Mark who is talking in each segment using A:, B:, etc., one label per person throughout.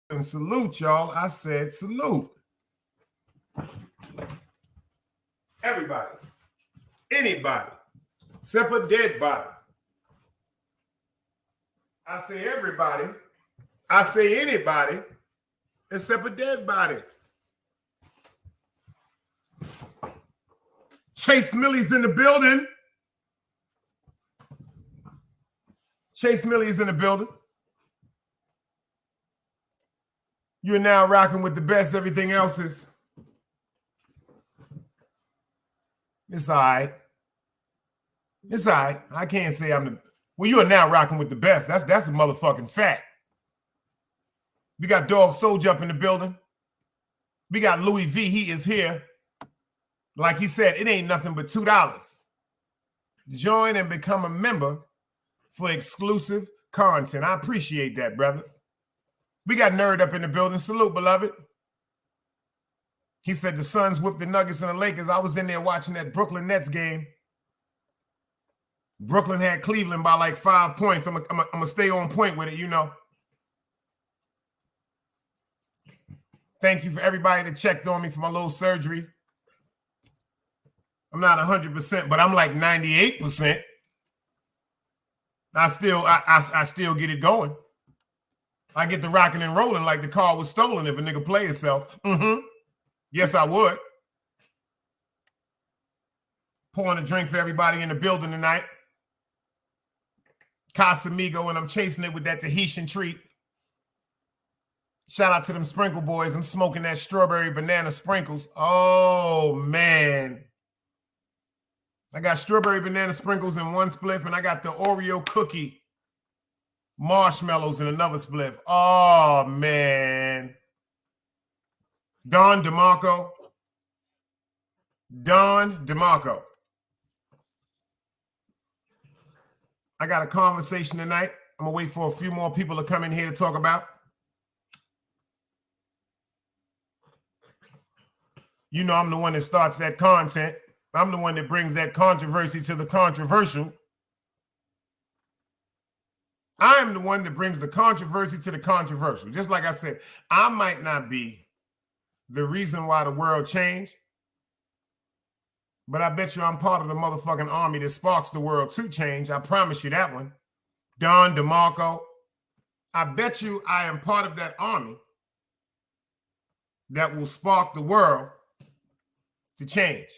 A: And salute, y'all. I said salute. Everybody. Anybody. Except a dead body. I say everybody. I say anybody except a dead body. Chase Millie's in the building. Chase Millie is in the building. You're now rocking with the best. Everything else is. It's all right. It's all right. I can't say I'm the. Well, you are now rocking with the best. That's a motherfucking fact. We got Dog Soldier up in the building. We got Louis V. He is here. Like he said, it ain't nothing but $2. Join and become a member for exclusive content. I appreciate that, brother. We got Nerd up in the building. Salute, beloved. He said the Suns whipped the Nuggets and the Lakers. I was in there watching that Brooklyn Nets game. Brooklyn had Cleveland by like 5 points. I'm gonna stay on point with it, you know. Thank you for everybody that checked on me for my little surgery. I'm not 100%, but I'm like 98%. I still get it going. I get the rocking and rolling like the car was stolen if a nigga play himself. Yes, I would. Pouring a drink for everybody in the building tonight. Casamigo, and I'm chasing it with that Tahitian treat. Shout out to them Sprinkle Boys. I'm smoking that strawberry banana sprinkles. Oh, man. I got strawberry banana sprinkles in one spliff, and I got the Oreo cookie marshmallows in another spliff. Oh, man. Don DeMarco. Don DeMarco. I got a conversation tonight. I'm going to wait for a few more people to come in here to talk about. You know I'm the one that starts that content. I'm the one that brings that controversy to the controversial. I am the one that brings the controversy to the controversial. Just like I said, I might not be the reason why the world changed, but I bet you I'm part of the motherfucking army that sparks the world to change. I promise you that one. Don DeMarco. I bet you I am part of that army that will spark the world to change.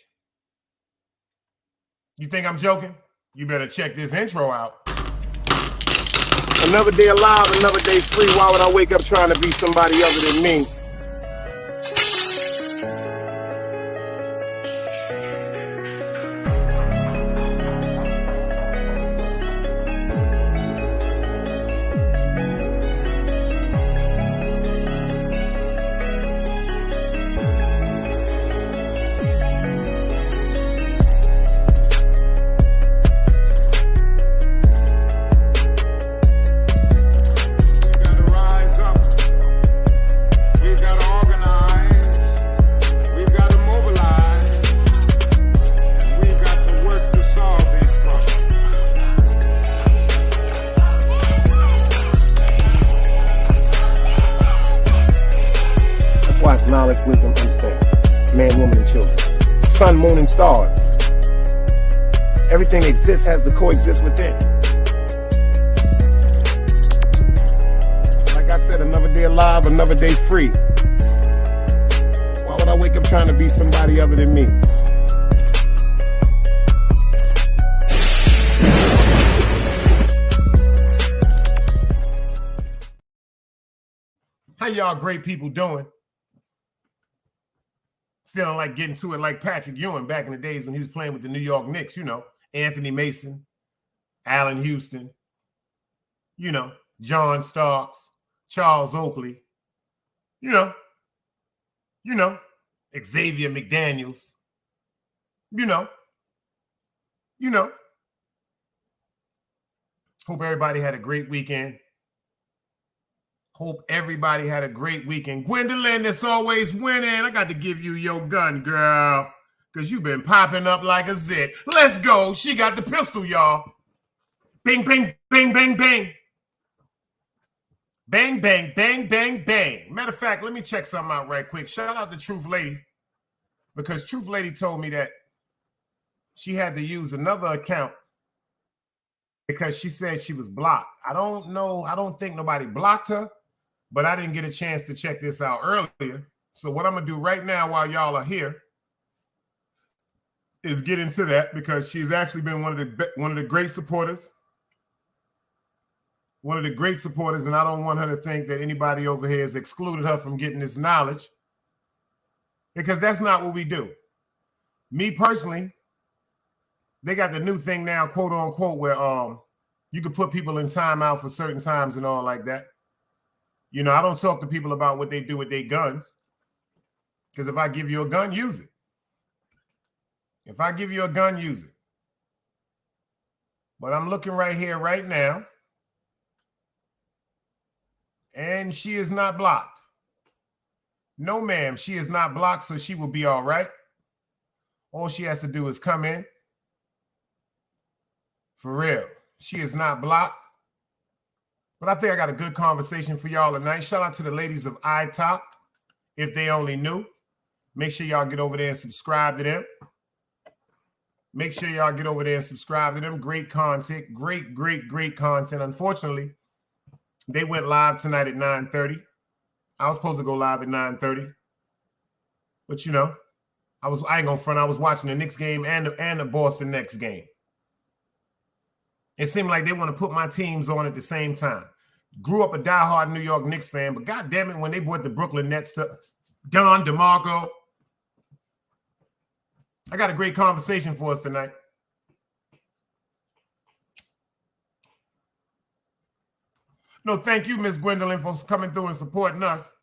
A: You think I'm joking? You better check this intro out. Another day alive, another day free. Why would I wake up trying to be somebody other than me? Stars. Everything exists has to coexist within. Like I said, another day alive, another day free. Why would I wake up trying to be somebody other than me? How y'all great people doing? Feeling like getting to it like Patrick Ewing back in the days when he was playing with the New York Knicks, you know, Anthony Mason, Allen Houston, you know, John Starks, Charles Oakley, you know, Xavier McDaniels, you know. Hope everybody had a great weekend. Hope everybody had a great weekend. Gwendolyn, that's always winning. I got to give you your gun, girl, because you've been popping up like a zit. Let's go. She got the pistol, y'all. Bing, bing, bing, bing, bing. Bang, bang, bang, bang, bang. Matter of fact, let me check something out right quick. Shout out to Truth Lady, because Truth Lady told me that she had to use another account because she said she was blocked. I don't know. I don't think nobody blocked her, but I didn't get a chance to check this out earlier. So what I'm going to do right now while y'all are here is get into that, because she's actually been one of the great supporters. One of the great supporters, and I don't want her to think that anybody over here has excluded her from getting this knowledge, because that's not what we do. Me personally, they got the new thing now, quote unquote, where you can put people in timeout for certain times and all like that. You know, I don't talk to people about what they do with their guns, because if I give you a gun, use it. If I give you a gun, use it. But I'm looking right here right now, and she is not blocked. No, ma'am, she is not blocked, so she will be all right. All she has to do is come in. For real. She is not blocked. But I think I got a good conversation for y'all tonight. Shout out to the ladies of iTop. If they only knew. Make sure y'all get over there and subscribe to them. Make sure y'all get over there and subscribe to them. Great content. Great, great, great content. Unfortunately, they went live tonight at 9:30. I was supposed to go live at 9:30. But, you know, I ain't gonna front. I was watching the Knicks game and the Boston Nets game. It seemed like they want to put my teams on at the same time. Grew up a diehard New York Knicks fan, but God damn it, when they brought the Brooklyn Nets to Don DeMarco. I got a great conversation for us tonight. No, thank you, Miss Gwendolyn, for coming through and supporting us.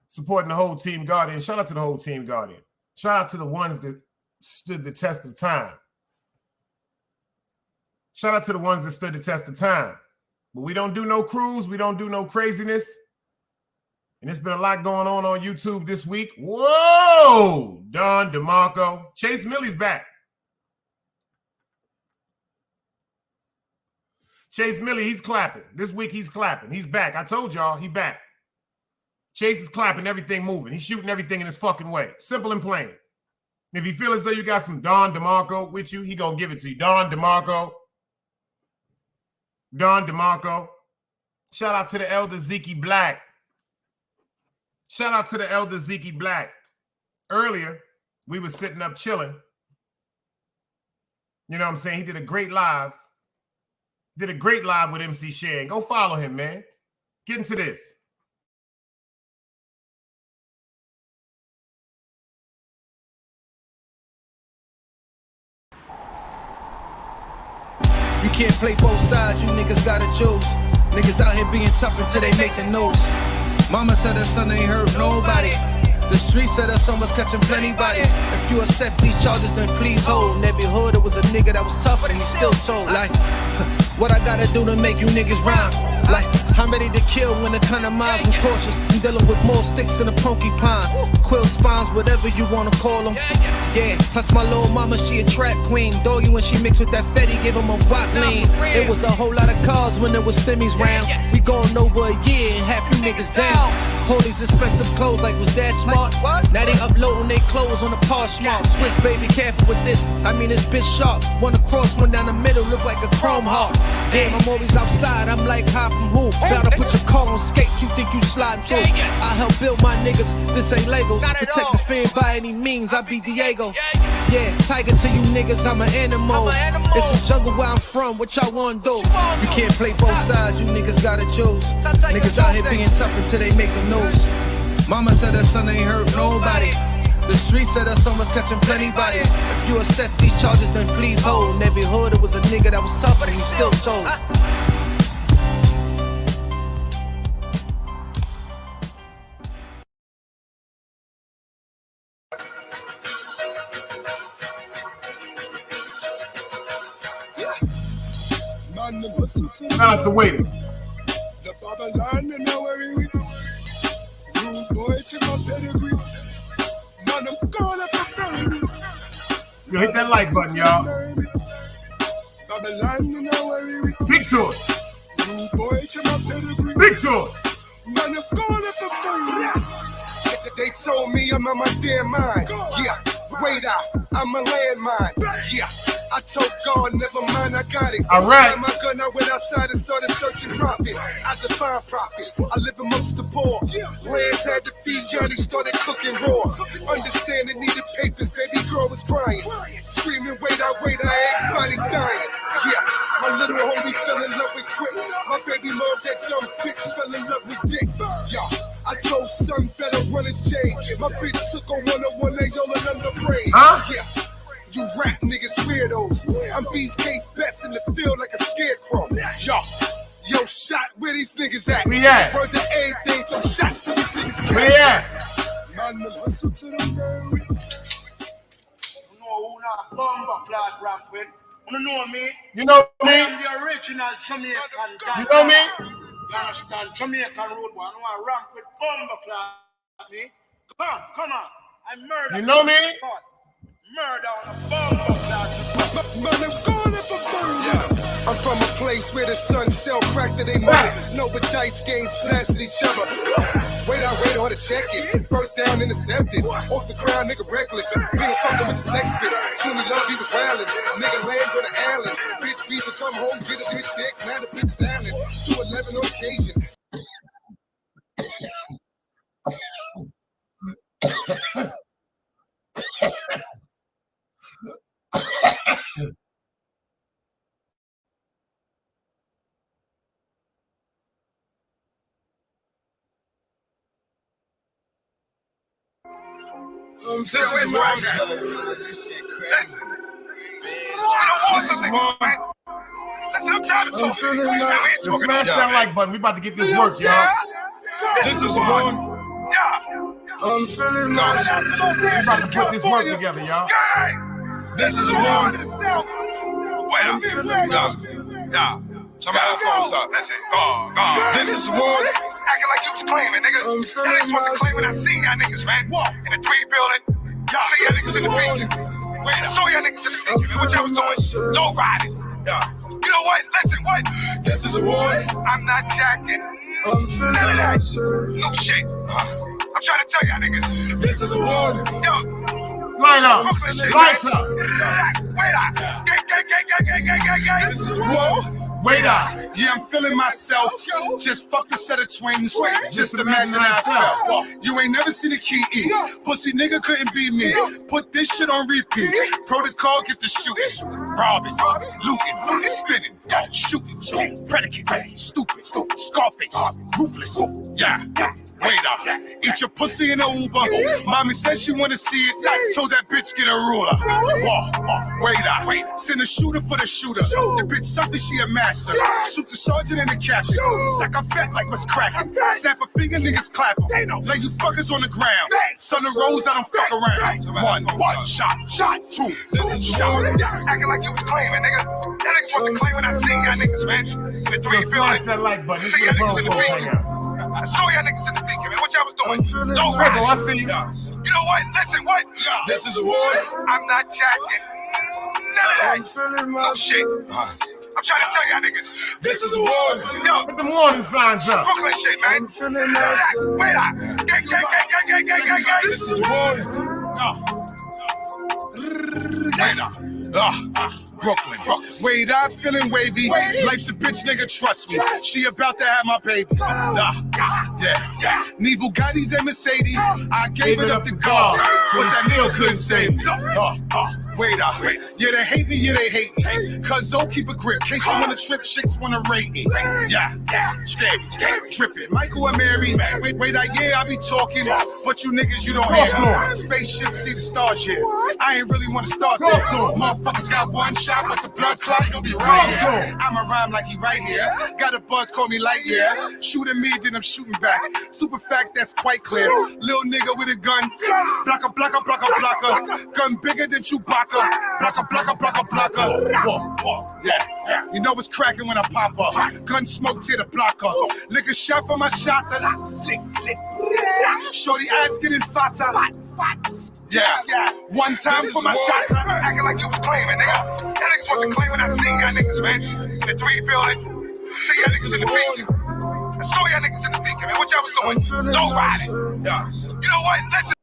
A: Supporting the whole Team Guardian. Shout out to the whole Team Guardian. Shout out to the ones that stood the test of time. Shout out to the ones that stood the test of time. But we don't do no cruise. We don't do no craziness. And there's been a lot going on YouTube this week. Whoa! Don DeMarco. Chase Millie's back. Chase Millie, he's clapping. This week he's clapping. He's back. I told y'all, he back. Chase is clapping, everything moving. He's shooting everything in his fucking way. Simple and plain. If you feel as though you got some Don DeMarco with you, he gonna give it to you. Don DeMarco. Don DeMarco. Shout out to the elder Zeke Black. Shout out to the elder Zeke Black. Earlier, we were sitting up chilling. You know what I'm saying? He did a great live. Did a great live with MC Shan. Go follow him, man. Get into this.
B: You can't play both sides, you niggas gotta choose. Niggas out here being tough until they make the news. Mama said her son ain't hurt nobody. The street said her son was catching plenty bodies. If you accept these charges, then please hold. In every hood, it was a nigga that was tougher than he still told. Like, what I gotta do to make you niggas rhyme? Like, I'm ready to kill when the kind of mind I'm cautious. I'm dealing with more sticks than a porcupine. Quill spines, whatever you wanna call them. Yeah, plus my little mama, she a trap queen. Doggy when she mixed with that Fetty, give him a wop lean. It was a whole lot of cars when there was stimmies round. We going over a year and half you niggas down. Hold these expensive clothes like was that smart? Now they uploading their clothes on the Poshmark. Switch, baby, careful with this. I mean, this bitch sharp. One across, one down the middle, look like a chrome heart. Damn, I'm always outside. I'm like, high from who? About to put your car on skates. You think you sliding through? I help build my niggas. This ain't Legos. Protect the fan by any means. I be Diego. Yeah, tiger to you niggas. I'm an animal. It's a jungle where I'm from. What y'all wanna do? You can't play both sides. You niggas gotta choose. Niggas out here being tough until they make the news. Mama said her son ain't hurt nobody. The street said her son was catching plenty bodies. If you accept these charges, then please hold. In every hood, it was a nigga that was tougher than he still told.
A: Not the waiter.
C: The Babylon in our way. Rude boy, check my pedigree. Man, I'm calling for baby.
A: You hit that like button, y'all.
C: Babylon in our way.
A: Big to it.
C: Rude boy, check my pedigree.
A: Victor.
C: Man, I'm going for burn. They told me I'm on my damn mind. Yeah, wait out, I'm a landmine. Yeah, I told God, never mind, I got it.
A: All right.
C: My gun, I went outside and started searching profit. I define profit. I live amongst the poor. Lands had to feed, Johnny started cooking raw. Understanding needed papers, baby girl was crying. Screaming, wait out, everybody dying. Yeah, my little homie fell in love with Crit. My baby mom's that dumb bitch fell in love with Dick. Yeah. I told son better run his chain. My bitch took a 101, they yelling under brain. Yeah, you rap niggas weirdos. I'm B's case best in the field like a scarecrow. Yo, shot where these niggas at?
A: We at?
C: Heard the anything, throw shots to these niggas.
A: We at?
C: Man, the hustle to the man.
D: No, not bomber class rap with. You know me?
A: You know
D: I
A: me?
D: am the original Jamaican dancer.
A: You know me?
D: You understand? Jamaican road boy. I know I ramp with bomber class, me. Come on. I murder.
A: You know me?
D: Murder on a bomber class.
C: Man, I'm going for burn. Yeah. I'm from a place where the sun sell crack to they mothers. No, but dice games blasted each other. Wait on to check it. First down, intercepted. Off the crown, nigga reckless. Being fucking with the tech spit. Truly love, he was wildin'. Nigga lands on the island. Bitch beef and come home, get a bitch dick. Now the bitch silent. 211 on occasion.
D: This is more. Listen, I'm trying to talk to you.
A: Just smash that like button. We about to get this work, y'all.
C: This is one.
D: Yeah.
C: I'm feeling nice.
A: We about to put this work together, y'all.
C: This is one.
D: Wait a minute. Yeah.
C: Somebody else up.
D: Listen.
C: This is one.
D: Acting like you was claiming, nigga. Y'all niggas wasn't claiming. I seen y'all niggas, man. In the 3 building. See y'all niggas in the beacon. I saw y'all niggas in the beacon. What y'all was doing? No riding. You know what? Listen, what?
C: This is one.
D: I'm not jacking none of that. No shit. I'm trying to tell y'all niggas.
C: This is one.
D: Yo.
A: Line up.
D: Brooklyn shit,
A: Light
D: man.
A: up.
D: Wait up. Gang.
C: This is one.
A: Wait up.
C: Yeah, I'm feeling myself. Just fucked a set of twins. Just imagine how I felt. You ain't never seen a key E. Pussy nigga couldn't be me. Put this shit on repeat. Protocol, get the shooting. Robbing, looting, spinning, shooting, predicate, stupid, Scarface, ruthless. Yeah, wait up. Eat your pussy in a Uber. Mommy said she wanna see it. Told that bitch get a ruler. Wait up. Send a shooter for the shooter. The bitch something she a master. Shoot the sergeant in the caption. Sack a fat like what's cracking. Snap a finger, niggas clapping. Lay you fuckers on the ground. Son of Rose, I don't fuck around. One shot. 2 shot.
D: Acting like you was claiming, nigga. Y'all niggas wasn't claiming. I seen y'all niggas, man. In the 3
A: Smash
D: building.
A: that like button. This
D: See
A: is
D: y'all
A: the
D: niggas in the
A: phone
D: beacon. I saw y'all niggas in the beacon, man. What y'all was doing? No
A: Rico, I
D: riding.
A: see you.
D: You know what? Listen, what?
C: This is one.
D: I'm not jacking none of that. No shit. I'm trying to tell y'all niggas.
C: This is one.
D: Yo,
A: Put the warning signs up.
D: Brooklyn shit, man. Wait up. Gang.
C: This is one. Brooklyn. Wait, I'm feeling wavy. Life's a bitch, nigga, trust me. She about to have my baby. Yeah. Need Bugattis and Mercedes. I gave it up to God, but that nigga couldn't save me. Wait up. Yeah, they hate me. Cause Zoe keep a grip. Case I wanna trip, chicks wanna rate me. Yeah. Scary. Tripping. Michael and Mary. Wait, I be talking. But you niggas, you don't hear. Spaceship, see the stars, yeah. I ain't really wanna start there. Motherfuckers got one shot, but the blood clot, he'll be right here. I'ma rhyme like he right here. Got a buzz, call me Lightyear. Shooting me, then I'm shooting back. Super fact, that's quite clear. Little nigga with a gun. Blocka. Gun bigger than Chewbacca. Blocka. Whoa. Yeah. You know what's cracking when I pop up. Gun smoke to the blocker. Lick a shot for my shot. Shorty ass getting fatter. Yeah. One time for my shots.
D: Acting like you was claiming, nigga. Y'all niggas wasn't claiming. I seen y'all niggas, man. In the 3 building. See y'all niggas in the beacon. I saw y'all niggas in the beacon, man. What y'all was doing? Low riding. Yeah. You know what? Listen.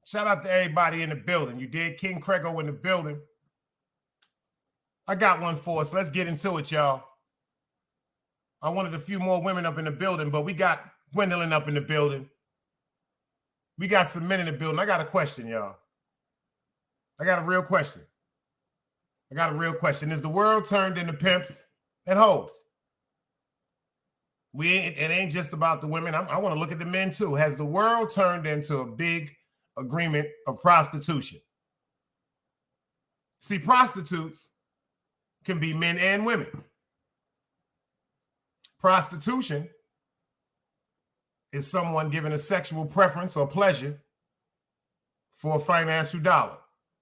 A: Shout out to everybody in the building. You did King Crego in the building. I got one for us. Let's get into it, y'all. I wanted a few more women up in the building, but we got Gwendolyn up in the building. We got some men in the building. I got a question, y'all. I got a real question. Is the world turned into pimps and hoes? It ain't just about the women. I want to look at the men too. Has the world turned into a big agreement of prostitution? See, prostitutes can be men and women. Prostitution is someone given a sexual preference or pleasure for a financial dollar,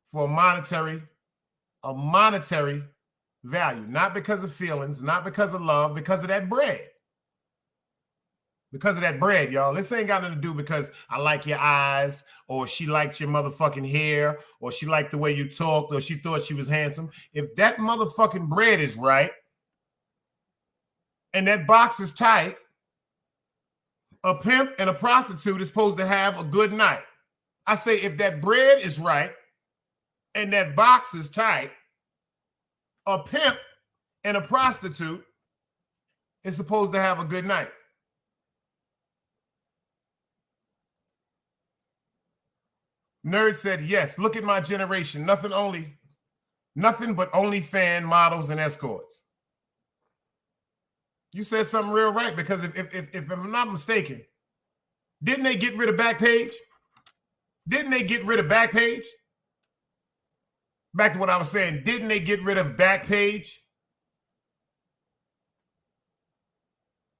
A: for a monetary value, not because of feelings, not because of love, because of that bread. Because of that bread, y'all. This ain't got nothing to do because I like your eyes, or she liked your motherfucking hair, or she liked the way you talked, or she thought she was handsome. If that motherfucking bread is right and that box is tight, a pimp and a prostitute is supposed to have a good night. I say if that bread is right and that box is tight, a pimp and a prostitute is supposed to have a good night. Nerd said, yes, look at my generation. Nothing but only fan models and escorts. You said something real right, because if I'm not mistaken, didn't they get rid of Backpage? Back to what I was saying, didn't they get rid of Backpage?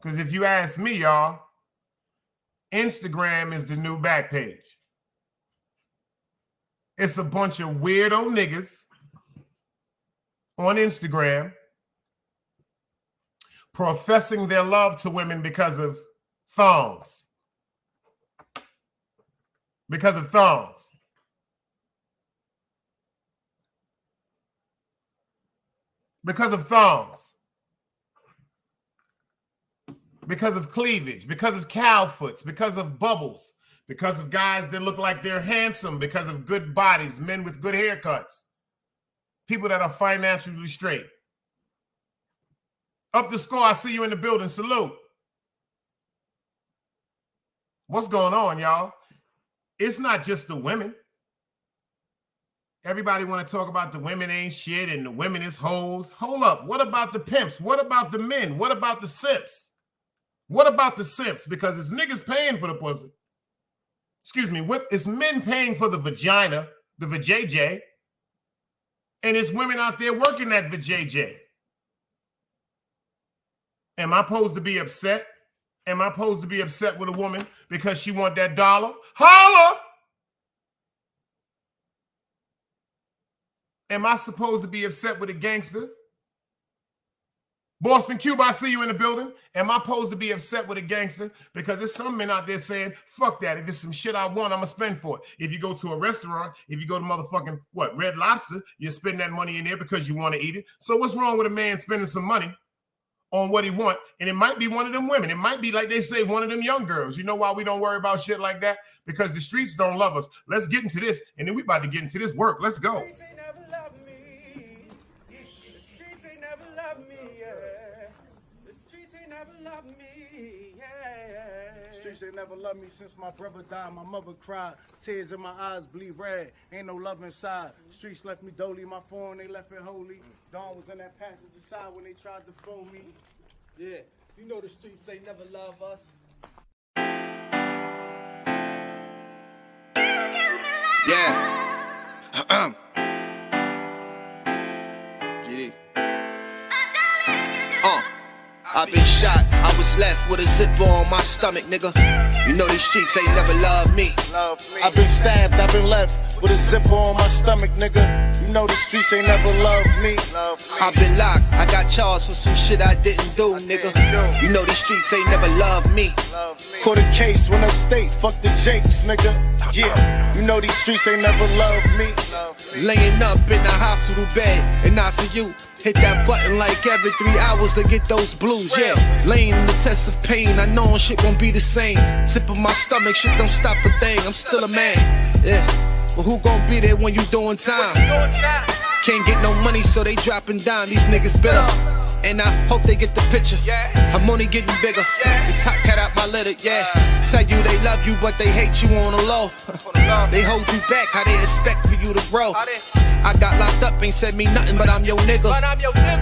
A: Because if you ask me, y'all, Instagram is the new Backpage. It's a bunch of weirdo niggas on Instagram professing their love to women because of thongs. Because of thongs. Because of thongs. Because of cleavage. Because of cow foots. Because of bubbles. Because of guys that look like they're handsome. Because of good bodies. Men with good haircuts. People that are financially straight. Up the score, I see you in the building. Salute. What's going on, y'all? It's not just the women. Everybody want to talk about the women ain't shit and the women is hoes. Hold up. What about the pimps? What about the men? What about the simps? What about the simps? Because it's niggas paying for the pussy. Excuse me. It's men paying for the vagina, the vajayjay, and it's women out there working that vajayjay. Am I supposed to be upset? Am I supposed to be upset with a woman because she want that dollar? Holla! Am I supposed to be upset with a gangster? Boston Cube, I see you in the building. Am I supposed to be upset with a gangster? Because there's some men out there saying, fuck that. If it's some shit I want, I'm going to spend for it. If you go to a restaurant, if you go to motherfucking, Red Lobster, you spend that money in there because you want to eat it. So what's wrong with a man spending some money on what he want? And it might be one of them women. It might be, like they say, one of them young girls. You know why we don't worry about shit like that? Because the streets don't love us. Let's get into this, and then we about to get into this work. Let's go.
E: The streets ain't never loved me. The streets ain't never loved me, yeah. The streets ain't never loved me, yeah.
F: Streets ain't never loved me since my brother died. My mother cried. Tears in my eyes bleed red. Ain't no love inside. Streets left me dolly. My phone, they left it holy. Dawn was in that passenger side when they tried to phone me.
E: Yeah, you know the streets ain't never love us.
B: Yeah. GD. I've been shot, I was left with a zipper on my stomach, nigga. You know these streets ain't never loved me.
F: I've been stabbed, I've been left with a zipper on my stomach, nigga. You know the streets ain't never loved me.
B: I've been locked, I got charged for some shit I didn't do, nigga. You know these streets ain't never loved me.
F: Caught a case when upstate, fuck the Jakes, nigga. Yeah, you know these streets ain't never loved me.
B: Laying up in the hospital bed in ICU. Hit that button like every 3 hours to get those blues, yeah. Laying in the test of pain, I know shit won't be the same. Sip of my stomach, shit don't stop a thing, I'm still a man, yeah. But who gon' be there when you doing time? Can't get no money, so they dropping down, these niggas bitter. And I hope they get the picture. I'm only getting bigger. The top cat out my litter, yeah. Tell you they love you, but they hate you on the low. They hold you back, how they expect for you to grow. I got locked up, ain't said me nothing, but I'm your nigga.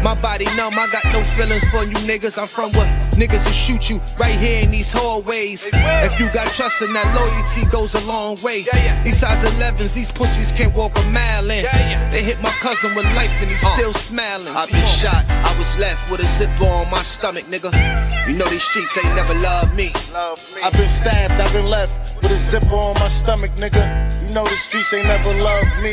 B: My body numb, I got no feelings for you niggas. I'm from what niggas will shoot you right here in these hallways. If you got trust in that loyalty goes a long way. These size 11s, these pussies can't walk a mile in. They hit my cousin with life and he's still smiling. I been shot, I was left with a zipper on my stomach, nigga. You know these streets ain't never loved me.
F: I've been stabbed, I've been left with a zipper on my stomach, nigga. You know the streets ain't never loved me.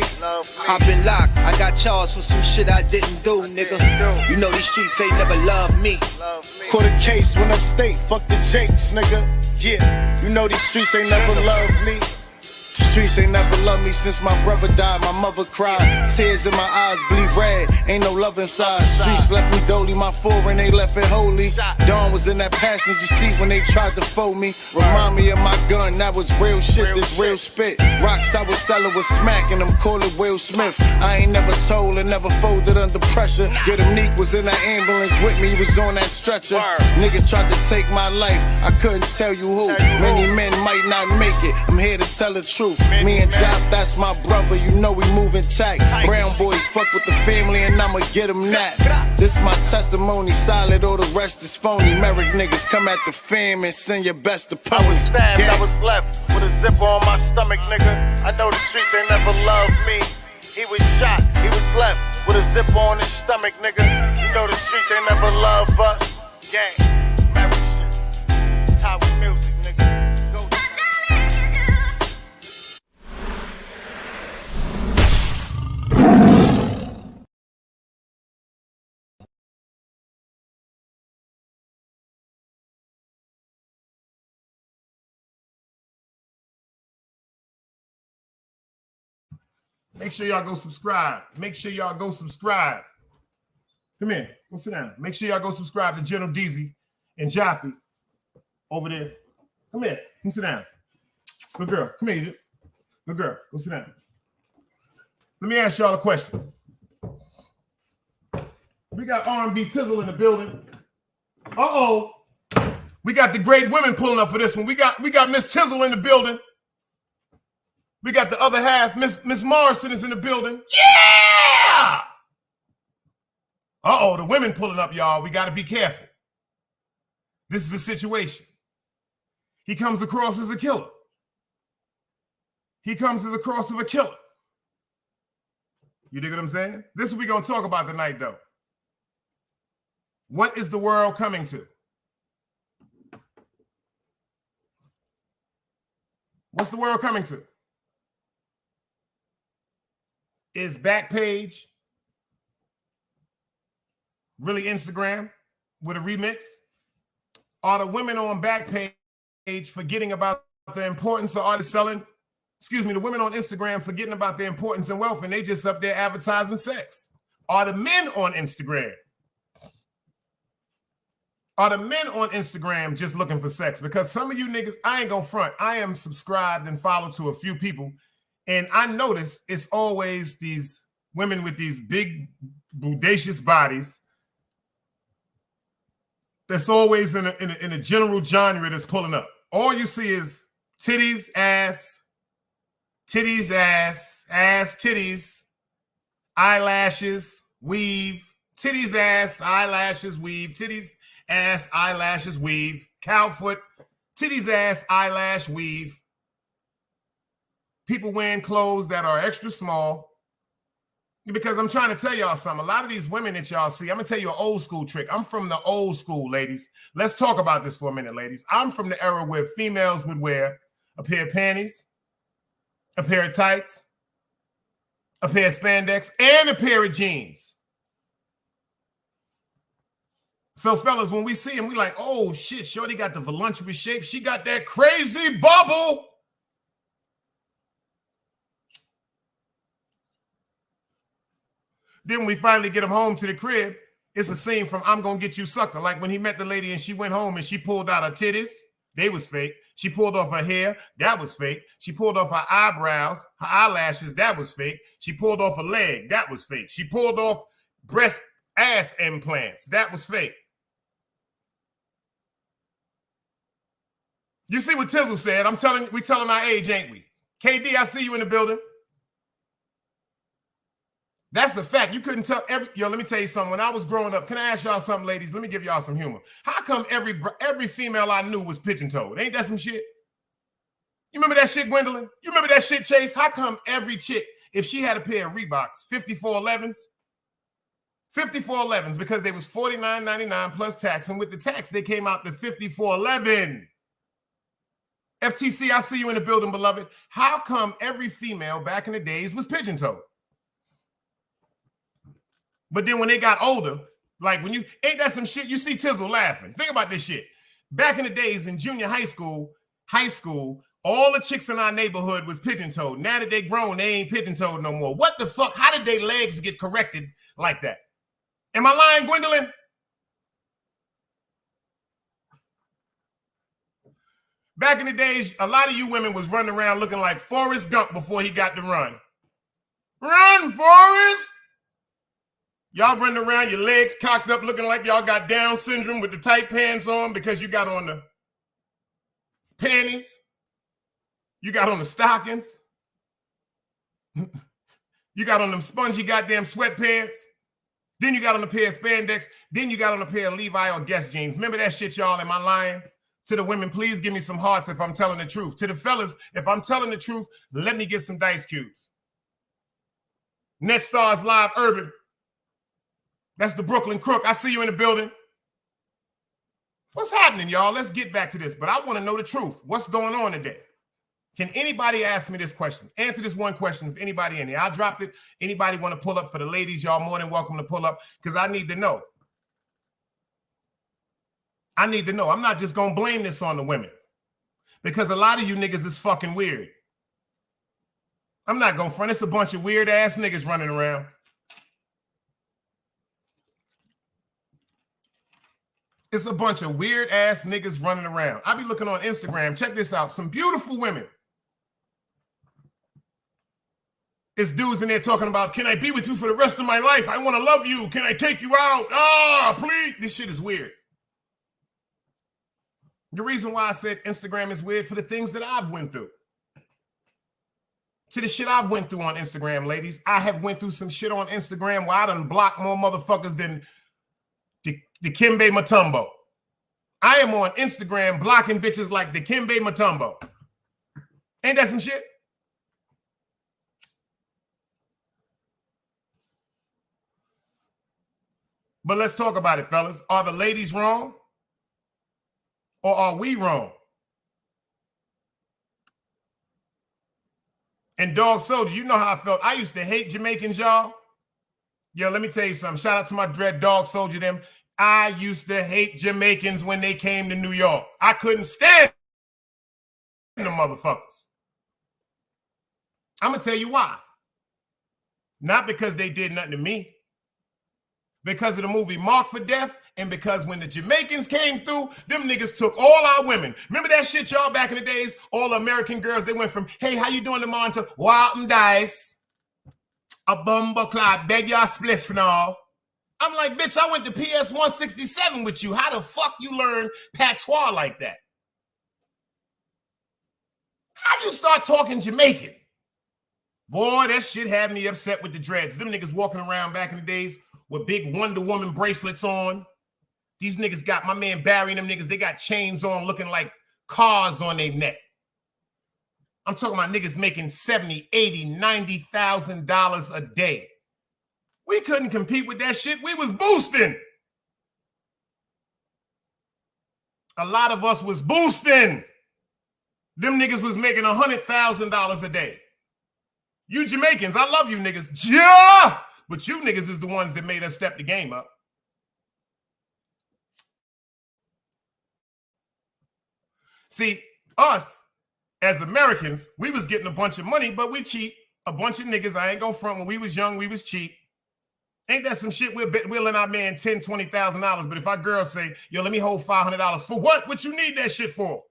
B: I've been locked, I got charged for some shit I didn't do, nigga. You know these streets ain't never loved me.
F: Caught a case when upstate, fuck the Jakes, nigga. Yeah, you know these streets ain't never loved me. Streets ain't never loved me since my brother died. My mother cried, tears in my eyes bleed red. Ain't no love inside. Streets left me dolly, my foreign they left it holy. Dawn was in that passenger seat when they tried to fold me. Remind me of my gun, that was real shit, this real spit. Rocks I was selling was smacking them, call it Will Smith. I ain't never told and never folded under pressure. Yeah, them Neek was in that ambulance with me, he was on that stretcher. Niggas tried to take my life, I couldn't tell you who. Many men might not make it, I'm here to tell the truth. Me and Jop, that's my brother, you know we moving tight. Brown boys fuck with the family and I'ma get them that. This my testimony, solid, all the rest is phony. Merrick niggas come at the fam and send your best opponent. I was stabbed, I was left with a zipper on my stomach, nigga. I know the streets ain't never loved me. He was shot, he was left with a zipper on his stomach, nigga. You know the streets ain't never loved us. Gang, Merrick shit, it's how we music, nigga. Go.
A: Make sure y'all go subscribe. Make sure y'all go subscribe. Come here. Go sit down. Make sure y'all go subscribe to General Deezy and Jaffe over there. Come here. Come sit down. Good girl. Come here, Egypt. Good girl. Go sit down. Let me ask y'all a question. We got R&B Tizzle in the building. Uh-oh. We got the great women pulling up for this one. We got Miss Tizzle in the building. We got the other half. Miss Morrison is in the building. Yeah! Uh-oh, the women pulling up, y'all. We got to be careful. This is a situation. He comes across as a killer. He comes as across as a killer. You dig what I'm saying? This is what we're going to talk about tonight, though. What is the world coming to? What's the world coming to? Is Backpage really Instagram with a remix? Are the women on Backpage forgetting about the importance of artists selling? Excuse me, the women on Instagram forgetting about the importance and wealth and they just up there advertising sex? Are the men on Instagram? Are the men on Instagram just looking for sex? Because some of you niggas, I ain't gonna front. I am subscribed and followed to a few people. And I notice it's always these women with these big, bodacious bodies. That's always in a general genre that's pulling up. All you see is titties, ass, titties, eyelashes, weave, titties, ass, eyelashes, weave, titties, ass, eyelashes, weave, cow foot, titties, ass, eyelash, weave. People wearing clothes that are extra small. Because I'm trying to tell y'all something. A lot of these women that y'all see, I'm going to tell you an old school trick. I'm from the old school, ladies. Let's talk about this for a minute, ladies. I'm from the era where females would wear a pair of panties, a pair of tights, a pair of spandex, and a pair of jeans. So, fellas, when we see him, we like, oh, shit, shorty got the voluptuous shape. She got that crazy bubble. Then when we finally get him home to the crib, it's a scene from I'm Gonna Get You Sucker. Like when he met the lady and she went home and she pulled out her titties. They was fake. She pulled off her hair. That was fake. She pulled off her eyebrows, her eyelashes. That was fake. She pulled off a leg. That was fake. She pulled off breast ass implants. That was fake. You see what Tizzle said? We telling our age, ain't we? KD, I see you in the building. That's a fact. You couldn't tell let me tell you something. When I was growing up, can I ask y'all something, ladies? Let me give y'all some humor. How come every female I knew was pigeon-toed? Ain't that some shit? You remember that shit, Gwendolyn? You remember that shit, Chase? How come every chick, if she had a pair of Reeboks, 5411s, because they was $49.99 plus tax, and with the tax, they came out to $54.11. FTC, I see you in the building, beloved. How come every female back in the days was pigeon-toed? But then when they got older, like when ain't that some shit? You see Tizzle laughing. Think about this shit. Back in the days in junior high school, all the chicks in our neighborhood was pigeon-toed. Now that they grown, they ain't pigeon-toed no more. What the fuck? How did their legs get corrected like that? Am I lying, Gwendolyn? Back in the days, a lot of you women was running around looking like Forrest Gump before he got to run. Run, Forrest! Y'all running around, your legs cocked up, looking like y'all got Down syndrome with the tight pants on because you got on the panties. You got on the stockings. You got on them spongy goddamn sweatpants. Then you got on a pair of spandex. Then you got on a pair of Levi or Guess jeans. Remember that shit, y'all? Am I lying? To the women, please give me some hearts if I'm telling the truth. To the fellas, if I'm telling the truth, let me get some dice cubes. Net Stars Live Urban. That's the Brooklyn Crook. I see you in the building. What's happening, y'all? Let's get back to this, but I want to know the truth. What's going on today? Can anybody ask me this question? Answer this one question if anybody in here. I dropped it. Anybody want to pull up for the ladies? Y'all more than welcome to pull up because I need to know. I need to know. I'm not just going to blame this on the women because a lot of you niggas is fucking weird. I'm not going to front. It's a bunch of weird ass niggas running around. It's a bunch of weird ass niggas running around. I be looking on Instagram. Check this out. Some beautiful women. It's dudes in there talking about, can I be with you for the rest of my life? I want to love you. Can I take you out? Ah, please. This shit is weird. The reason why I said Instagram is weird for the things that I've went through. To the shit I've went through on Instagram, ladies. I have went through some shit on Instagram where I done blocked more motherfuckers than the Kimbe Mutombo. I am on Instagram blocking bitches like the Kimbe Mutombo. Ain't that some shit? But let's talk about it, fellas. Are the ladies wrong? Or are we wrong? And Dog Soldier, you know how I felt. I used to hate Jamaicans, y'all. Yo, let me tell you something. Shout out to my dread Dog Soldier, them. I used to hate Jamaicans when they came to New York. I couldn't stand the motherfuckers. I'm going to tell you why. Not because they did nothing to me. Because of the movie Marked for Death, and because when the Jamaicans came through, them niggas took all our women. Remember that shit, y'all, back in the days? All American girls, they went from, hey, how you doing tomorrow, to Walton Dice, a bumble clot, beg y'all spliff now. I'm like, bitch, I went to PS 167 with you. How the fuck you learn patois like that? How you start talking Jamaican? Boy, that shit had me upset with the dreads. Them niggas walking around back in the days with big Wonder Woman bracelets on. These niggas got my man Barry and them niggas, they got chains on looking like cars on their neck. I'm talking about niggas making $70,000, $80,000, $90,000 a day. We couldn't compete with that shit. We was boosting. A lot of us was boosting. Them niggas was making $100,000 a day. You Jamaicans, I love you niggas. Yeah! But you niggas is the ones that made us step the game up. See, us as Americans, we was getting a bunch of money, but we cheap. A bunch of niggas, I ain't gonna front. When we was young, we was cheap. Ain't that some shit? We're letting our man $10,000, $20,000. But if our girls say, yo, let me hold $500 for what? What you need that shit for?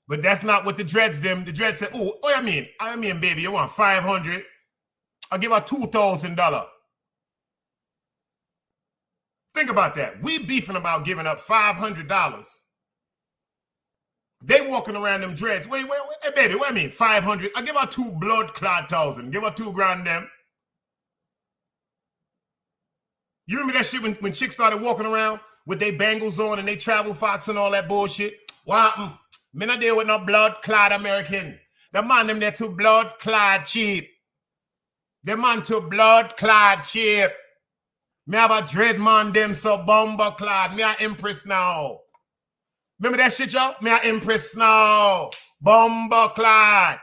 A: But that's not what the dreads them. The dreads said, oh, I mean, baby, you want 500? I'll give her $2,000. Think about that. We beefing about giving up $500. They walking around them dreads. Wait, hey, baby, what I mean? 500. I'll give her 2 blood clot thousand. Give her 2 grand them. You remember that shit when chicks started walking around with their bangles on and they travel fox and all that bullshit? Well, me not deal with no blood clot American. The man them there too blood clot cheap. The man too blood clot cheap. Me have a dread man them so bomber clad. Me a impress now. Remember that shit, y'all? Me a impress now. Bomber clad.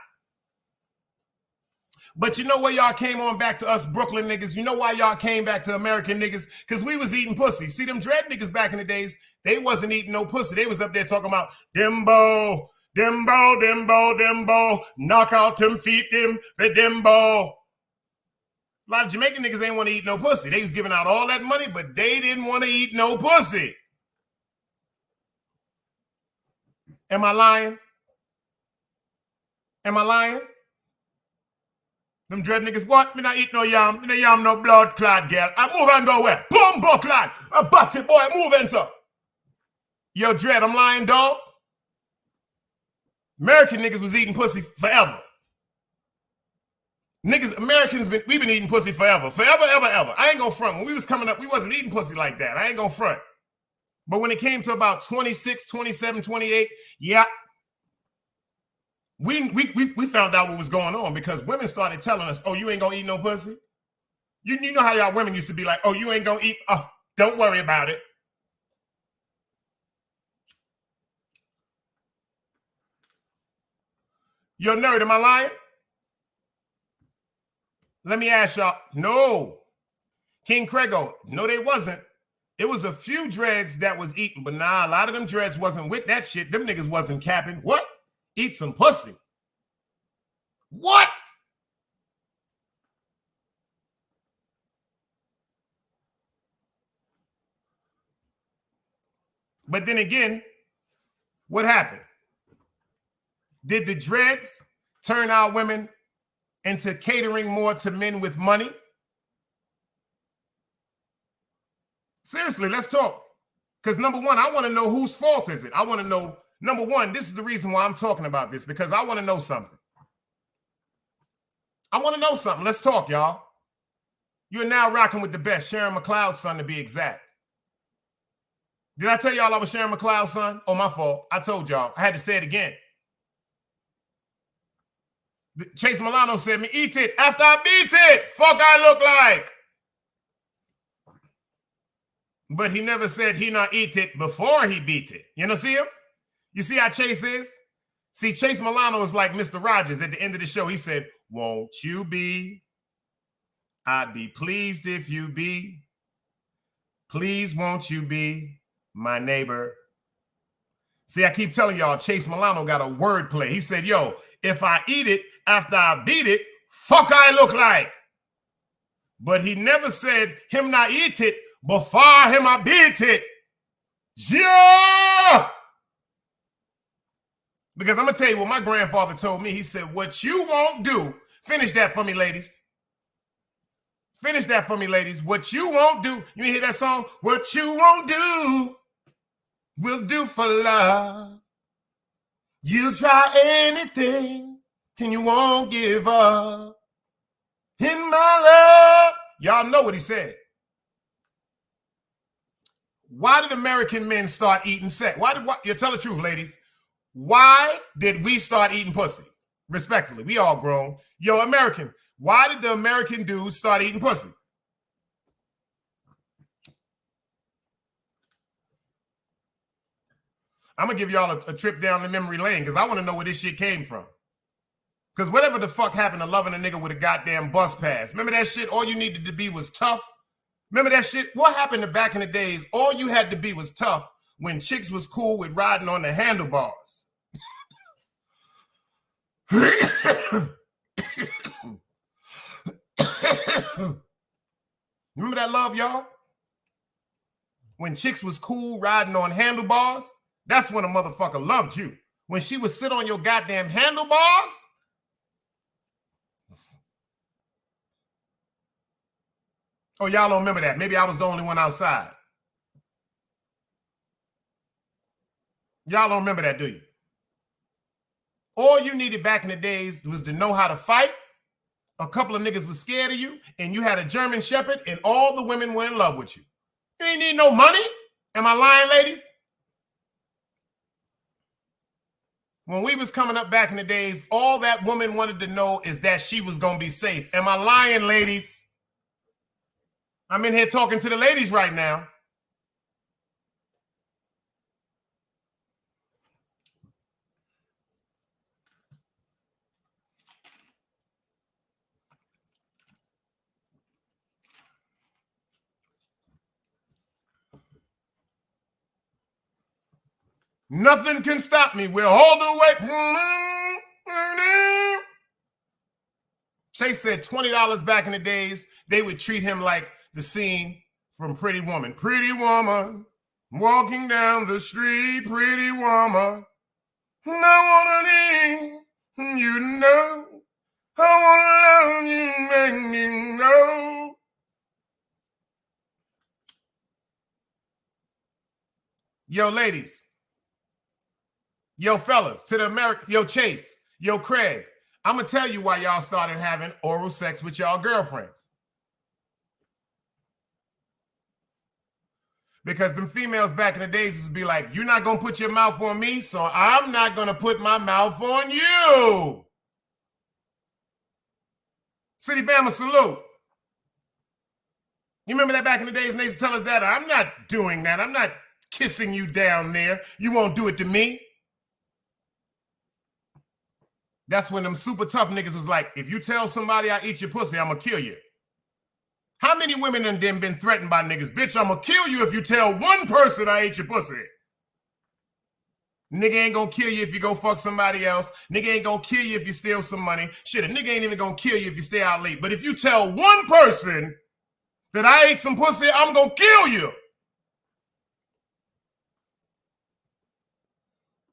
A: But you know where y'all came on back to us Brooklyn niggas? You know why y'all came back to American niggas? Because we was eating pussy. See, them dread niggas back in the days, they wasn't eating no pussy. They was up there talking about Dimbo, Dimbo, Dimbo, Dimbo, knock out them feet, them, the Dimbo. A lot of Jamaican niggas ain't want to eat no pussy. They was giving out all that money, but they didn't want to eat no pussy. Am I lying? Am I lying? Them dread niggas, what? Me not eat no yam. Me not yam no blood clad girl. I move and go where? Boom, clad. A batty boy, move and so. Yo, dread, I'm lying, dog. American niggas was eating pussy forever. Niggas, Americans, we been eating pussy forever. Forever, ever, ever. I ain't gonna front. When we was coming up, we wasn't eating pussy like that. I ain't gonna front. But when it came to about 26, 27, 28, yeah, we found out what was going on because women started telling us, oh, you ain't gonna eat no pussy? You know how y'all women used to be like, oh, you ain't gonna eat? Oh, don't worry about it. You're a nerd, am I lying? Let me ask y'all. No. King Craigo, no, they wasn't. It was a few dreads that was eating, but nah, a lot of them dreads wasn't with that shit. Them niggas wasn't capping. What? Eat some pussy. What? But then again, what happened? Did the dreads turn our women into catering more to men with money? Seriously, let's talk. Because number one, I want to know whose fault is it. I want to know, number one, this is the reason why I'm talking about this, because I want to know something. I want to know something. Let's talk, y'all. You're now rocking with the best, Sharon McLeod's son, to be exact. Did I tell y'all I was Sharon McLeod's son? Oh, my fault. I told y'all. I had to say it again. Chase Milano said, me eat it after I beat it. Fuck I look like. But he never said he not eat it before he beat it. You know, see him? You see how Chase is? See, Chase Milano is like Mr. Rogers at the end of the show. He said, won't you be? I'd be pleased if you be. Please won't you be my neighbor? See, I keep telling y'all, Chase Milano got a wordplay. He said, yo, if I eat it after I beat it, fuck I look like. But he never said him not eat it before him I beat it. Yeah! Because I'm going to tell you what my grandfather told me. He said, what you won't do, finish that for me, ladies. Finish that for me, ladies. What you won't do, you hear that song? What you won't do, will do for love. You try anything, and you won't give up. In my love. Y'all know what he said. Why did American men start eating sex? You tell the truth, ladies. Why did we start eating pussy? Respectfully, we all grown. Yo, American, why did the American dudes start eating pussy? I'm going to give y'all a trip down the memory lane because I want to know where this shit came from. Because whatever the fuck happened to loving a nigga with a goddamn bus pass? Remember that shit? All you needed to be was tough. Remember that shit? What happened to back in the days? All you had to be was tough when chicks was cool with riding on the handlebars. Remember that love, y'all? When chicks was cool riding on handlebars, that's when a motherfucker loved you. When she would sit on your goddamn handlebars. Oh, y'all don't remember that. Maybe I was the only one outside. Y'all don't remember that, do you? All you needed back in the days was to know how to fight. A couple of niggas was scared of you, and you had a German Shepherd, and all the women were in love with you. You ain't need no money. Am I lying, ladies? When we was coming up back in the days, all that woman wanted to know is that she was going to be safe. Am I lying, ladies? I'm in here talking to the ladies right now. Nothing can stop me. We'll hold the way. Chase said $20 back in the days, they would treat him like the scene from Pretty Woman. Pretty woman, walking down the street, pretty woman. I wanna need you to know. I wanna love you, make me know. Yo, ladies. Yo, fellas, to the American, yo, Chase, yo, Craig, I'm going to tell you why y'all started having oral sex with y'all girlfriends. Because them females back in the days used to be like, you're not going to put your mouth on me, so I'm not going to put my mouth on you. City Bama, salute. You remember that back in the days, and they used to tell us that? I'm not doing that. I'm not kissing you down there. You won't do it to me. That's when them super tough niggas was like, if you tell somebody I eat your pussy, I'm going to kill you. How many women done been threatened by niggas? Bitch, I'm going to kill you if you tell one person I ate your pussy. Nigga ain't going to kill you if you go fuck somebody else. Nigga ain't going to kill you if you steal some money. Shit, a nigga ain't even going to kill you if you stay out late. But if you tell one person that I ate some pussy, I'm going to kill you.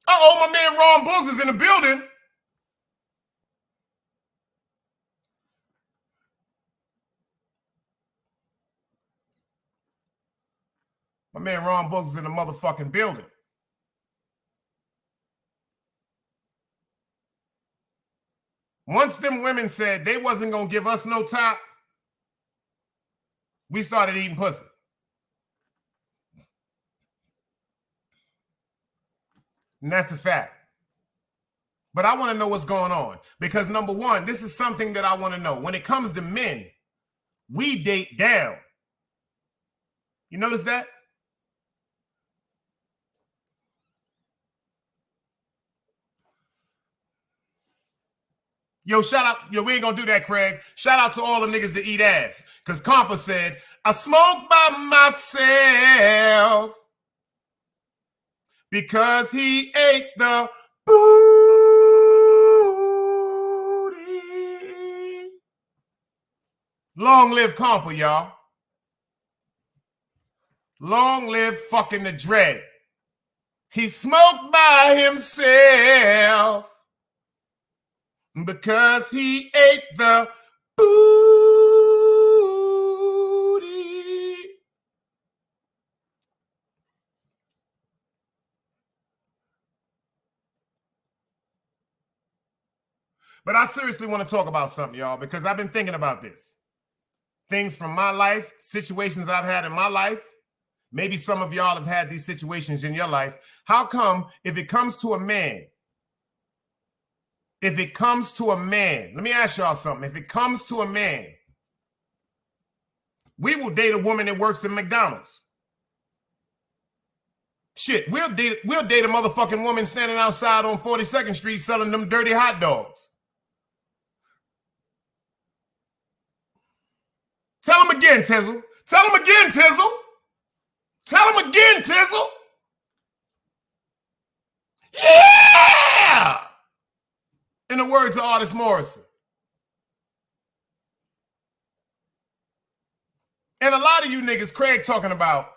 A: Uh-oh, my man Ron Boogs is in the building. My man Ron Books is in the motherfucking building. Once them women said they wasn't going to give us no top, we started eating pussy. And that's a fact. But I want to know what's going on. Because number one, this is something that I want to know. When it comes to men, we date down. You notice that? Yo, shout out. Yo, we ain't gonna do that, Craig. Shout out to all the niggas that eat ass. Because Compa said, I smoke by myself because he ate the booty. Long live Compa, y'all. Long live fucking the dread. He smoked by himself because he ate the booty. But I seriously want to talk about something, y'all, because I've been thinking about this. Things from my life, situations I've had in my life. Maybe some of y'all have had these situations in your life. How come if it comes to a man, let me ask y'all something. If it comes to a man, we will date a woman that works in McDonald's. Shit, we'll date a motherfucking woman standing outside on 42nd Street selling them dirty hot dogs. Tell him again, Tizzle. Tell him again, Tizzle. Tell him again, Tizzle. Yeah! In the words of Artist Morrison. And a lot of you niggas, Craig talking about,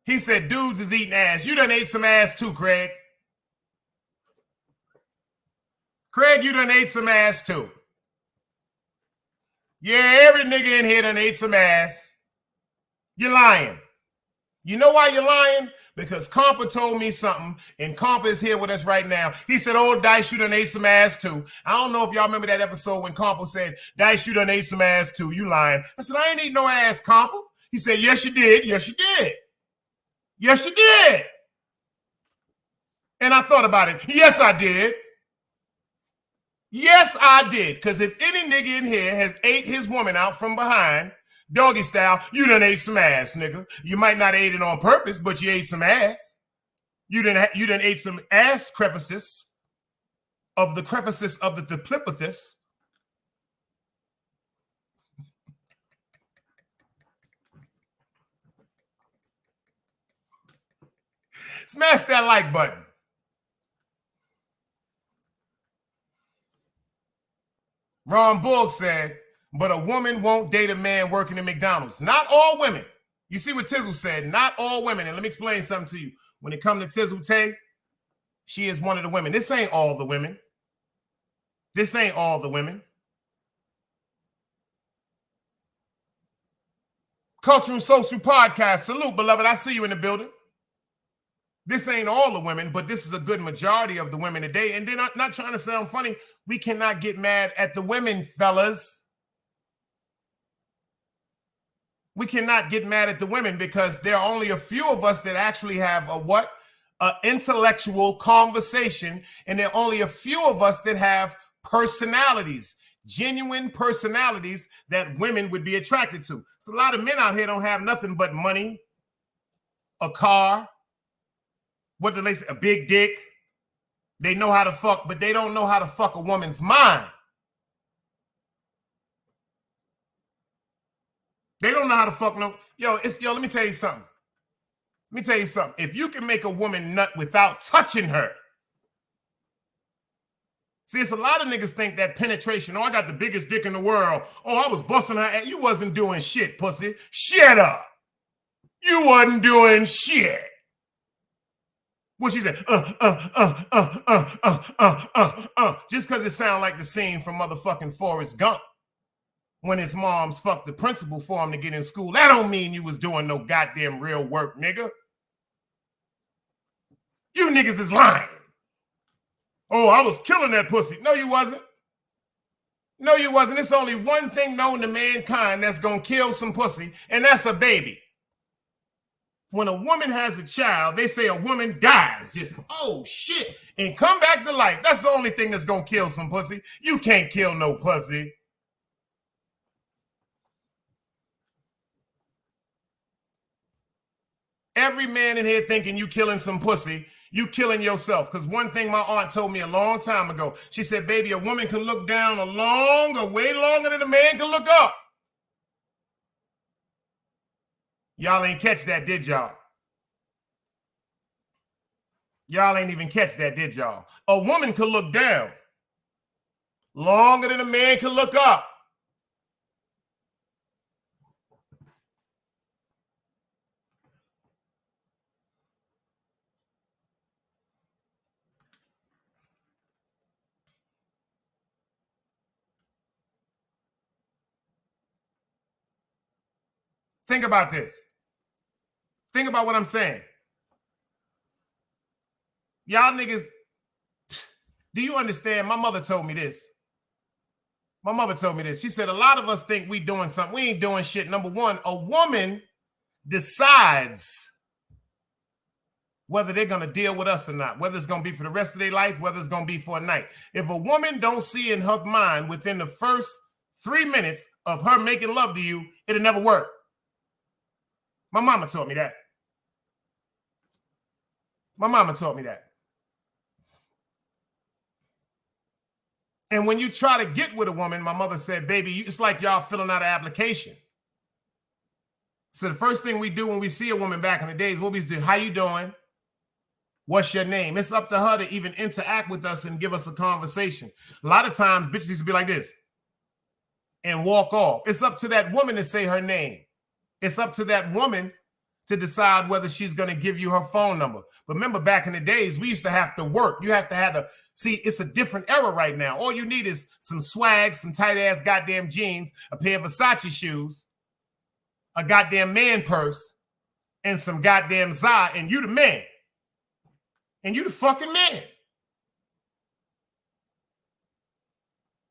A: he said dudes is eating ass. You done ate some ass too, Craig. Craig, you done ate some ass too. Yeah, every nigga in here done ate some ass. You're lying. You know why you're lying? Because Compa told me something, and Compa is here with us right now. He said, oh, Dice, you done ate some ass too. I don't know if y'all remember that episode when Compa said, Dice, you done ate some ass too. You lying. I said, I ain't eat no ass, Compa. He said, yes, you did. Yes, you did. Yes, you did. And I thought about it. Yes, I did. Yes, I did. Because if any nigga in here has ate his woman out from behind, doggy style, you done ate some ass, nigga. You might not ate it on purpose, but you ate some ass. You done ate some ass crevices of the diplipithus. Smash that like button. Ron Bull said, but a woman won't date a man working at McDonald's. Not all women. You see what Tizzle said? Not all women. And let me explain something to you. When it comes to Tizzle Tay, she is one of the women. This ain't all the women. This ain't all the women. Cultural Social Podcast. Salute, beloved. I see you in the building. This ain't all the women, but this is a good majority of the women today. And then, not trying to sound funny, we cannot get mad at the women, fellas. We cannot get mad at the women because there are only a few of us that actually have an intellectual conversation, and there are only a few of us that have personalities, genuine personalities that women would be attracted to. So a lot of men out here don't have nothing but money, a car, what do they say? A big dick. They know how to fuck, but they don't know how to fuck a woman's mind. They don't know how to fuck no. Yo, let me tell you something. Let me tell you something. If you can make a woman nut without touching her. See, it's a lot of niggas think that penetration. Oh, I got the biggest dick in the world. Oh, I was busting her ass. You wasn't doing shit, pussy. Shut up. You wasn't doing shit. What she said, just because it sounds like the scene from motherfucking Forrest Gump when his moms fucked the principal for him to get in school. That don't mean you was doing no goddamn real work, nigga. You niggas is lying. Oh, I was killing that pussy. No, you wasn't. No, you wasn't. It's only one thing known to mankind that's gonna kill some pussy, and that's a baby. When a woman has a child, they say a woman dies. Just, oh, shit, and come back to life. That's the only thing that's going to kill some pussy. You can't kill no pussy. Every man in here thinking you killing some pussy, you killing yourself. Because one thing my aunt told me a long time ago, she said, baby, a woman can look down way longer than a man can look up. Y'all ain't catch that, did y'all? Y'all ain't even catch that, did y'all? A woman could look down longer than a man can look up. Think about this. Think about what I'm saying. Y'all niggas, do you understand? My mother told me this. My mother told me this. She said, a lot of us think we doing something. We ain't doing shit. Number one, a woman decides whether they're going to deal with us or not, whether it's going to be for the rest of their life, whether it's going to be for a night. If a woman don't see in her mind within the first 3 minutes of her making love to you, it'll never work. My mama taught me that. My mama taught me that. And when you try to get with a woman, my mother said, baby, it's like y'all filling out an application. So the first thing we do when we see a woman back in the days, what we do, how you doing? What's your name? It's up to her to even interact with us and give us a conversation. A lot of times, bitches used to be like this and walk off. It's up to that woman to say her name. It's up to that woman to decide whether she's going to give you her phone number. But remember, back in the days, we used to have to work. You have to have to see, it's a different era right now. All you need is some swag, some tight-ass goddamn jeans, a pair of Versace shoes, a goddamn man purse, and some goddamn Zai, and you the man. And you the fucking man.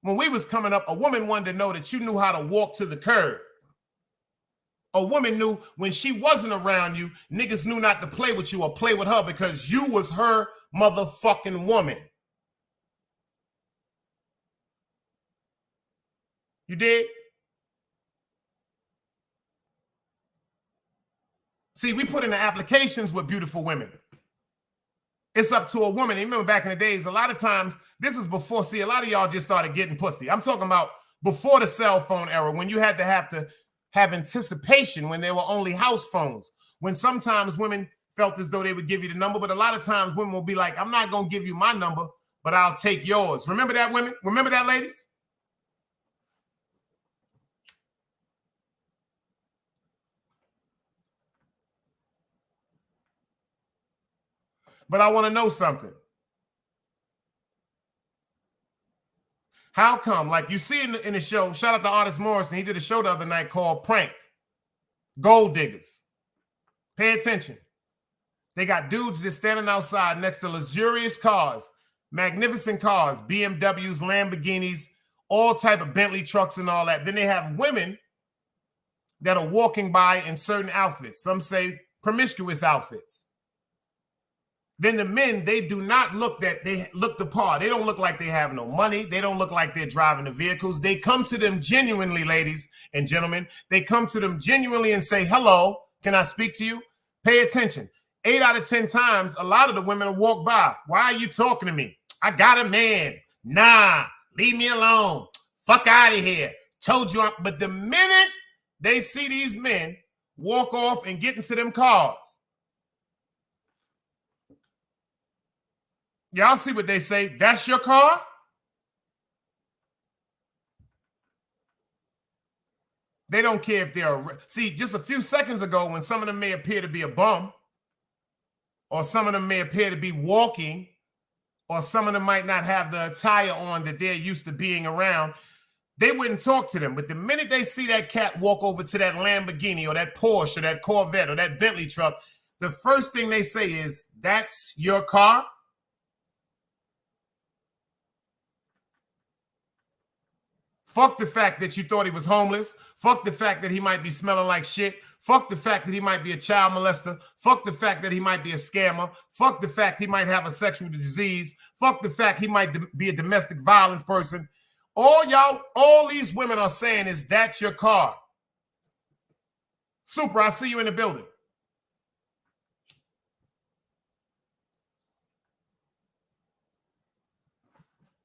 A: When we was coming up, a woman wanted to know that you knew how to walk to the curb. A woman knew when she wasn't around you, niggas knew not to play with you or play with her because you was her motherfucking woman. You did? See, we put in the applications with beautiful women. It's up to a woman. And remember back in the days, a lot of times, this is before, see, a lot of y'all just started getting pussy. I'm talking about before the cell phone era, when you had to have anticipation, when there were only house phones, when sometimes women felt as though they would give you the number, but a lot of times women will be like, I'm not going to give you my number, but I'll take yours. Remember that, women? Remember that, ladies? But I want to know something. How come, like you see in the show, shout out to Artist Morrison, he did a show the other night called Prank. Gold diggers. Pay attention. They got dudes just standing outside next to luxurious cars, magnificent cars, BMWs, Lamborghinis, all type of Bentley trucks and all that. Then they have women that are walking by in certain outfits. Some say promiscuous outfits. Then the men, they do not look that they look the part. They don't look like they have no money. They don't look like they're driving the vehicles. They come to them genuinely, ladies and gentlemen. They come to them genuinely and say, hello, can I speak to you? Pay attention. 8 out of 10 times, a lot of the women will walk by. Why are you talking to me? I got a man. Nah, leave me alone. Fuck out of here. Told you. But the minute they see these men walk off and get into them cars, y'all see what they say? That's your car? They don't care if they're... See, just a few seconds ago, when some of them may appear to be a bum, or some of them may appear to be walking, or some of them might not have the attire on that they're used to being around, they wouldn't talk to them. But the minute they see that cat walk over to that Lamborghini or that Porsche or that Corvette or that Bentley truck, the first thing they say is, that's your car? Fuck the fact that you thought he was homeless. Fuck the fact that he might be smelling like shit. Fuck the fact that he might be a child molester. Fuck the fact that he might be a scammer. Fuck the fact he might have a sexual disease. Fuck the fact he might be a domestic violence person. All these women are saying is, that's your car. Super, I see you in the building.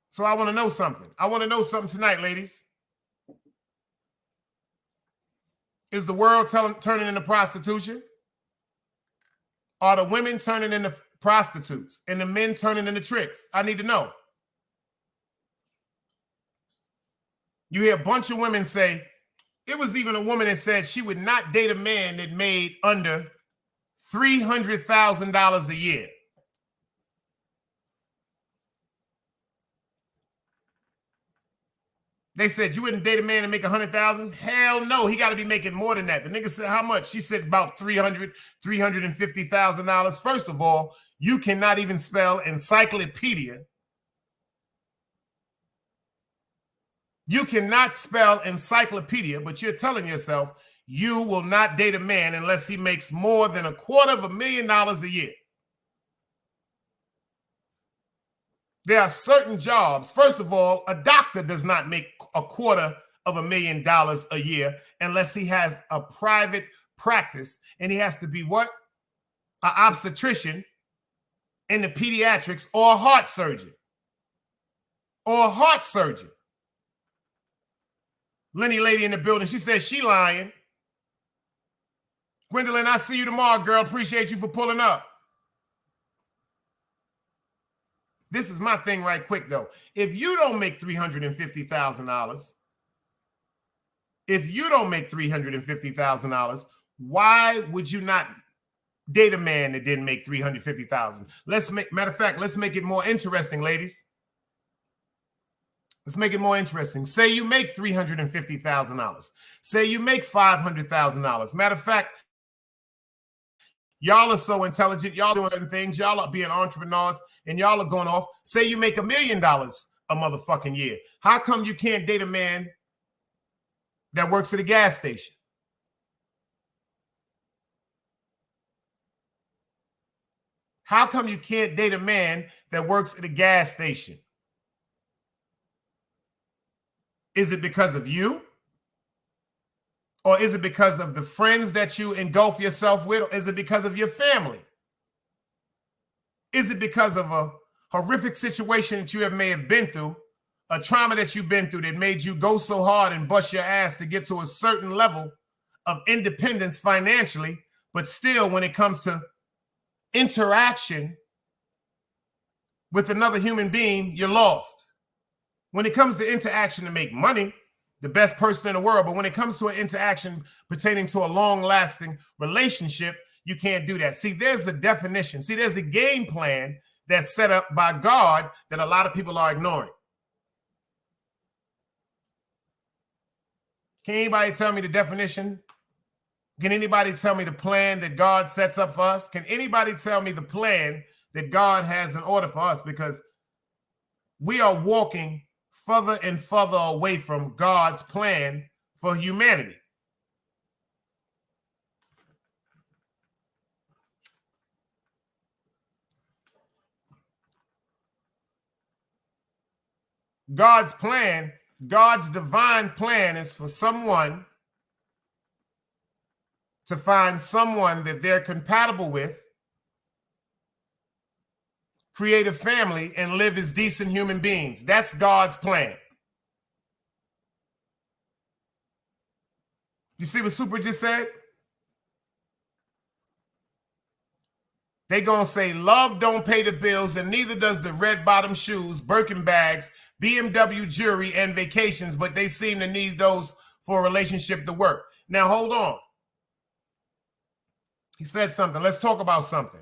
A: So I want to know something. I want to know something tonight, ladies. Is the world turning into prostitution? Are the women turning into prostitutes and the men turning into tricks? I need to know. You hear a bunch of women say, it was even a woman that said she would not date a man that made under $300,000 a year. They said, you wouldn't date a man and make $100,000? Hell no, he got to be making more than that. The nigga said, how much? She said about $350,000. First of all, you cannot even spell encyclopedia. You cannot spell encyclopedia, but you're telling yourself you will not date a man unless he makes more than $250,000 a year. There are certain jobs. First of all, a doctor does not make $250,000 a year unless he has a private practice, and he has to be what? An obstetrician in the pediatrics or a heart surgeon. or a heart surgeon. Lenny lady in the building, she says she lying. Gwendolyn, I see you tomorrow, girl. Appreciate you for pulling up. This is my thing right quick, though. If you don't make $350,000, why would you not date a man that didn't make $350,000? Matter of fact, let's make it more interesting, ladies. Let's make it more interesting. Say you make $350,000. Say you make $500,000. Matter of fact, y'all are so intelligent. Y'all doing certain things. Y'all are being entrepreneurs, and y'all are going off. Say you make $1 million a motherfucking year. How come you can't date a man that works at a gas station? How come you can't date a man that works at a gas station? Is it because of you? Or is it because of the friends that you engulf yourself with? Or is it because of your family? Is it because of a horrific situation that you may have been through, a trauma that you've been through that made you go so hard and bust your ass to get to a certain level of independence financially, but still when it comes to interaction with another human being, you're lost. When it comes to interaction to make money, the best person in the world, but when it comes to an interaction pertaining to a long-lasting relationship, you can't do that. See, there's a definition. See, there's a game plan that's set up by God that a lot of people are ignoring. Can anybody tell me the definition? Can anybody tell me the plan that God sets up for us? Can anybody tell me the plan that God has in order for us? Because we are walking further and further away from God's plan for humanity. God's plan, God's divine plan is for someone to find someone that they're compatible with, create a family, and live as decent human beings. That's God's plan. You see what Super just said? They gonna say love don't pay the bills, and neither does the red bottom shoes, Birkin bags, BMW jewelry, and vacations, but they seem to need those for a relationship to work. Now, hold on. He said something. Let's talk about something.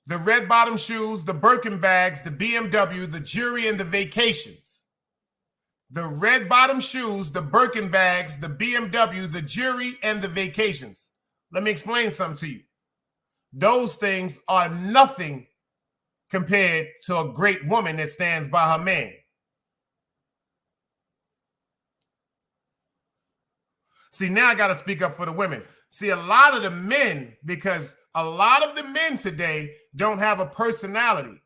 A: The red bottom shoes, the Birkin bags, the BMW, the jewelry, and the vacations. The red bottom shoes, the Birkin bags, the BMW, the jewelry, and the vacations. Let me explain something to you. Those things are nothing compared to a great woman that stands by her man. See, now I got to speak up for the women. See, a lot of the men, because a lot of the men today don't have a personality.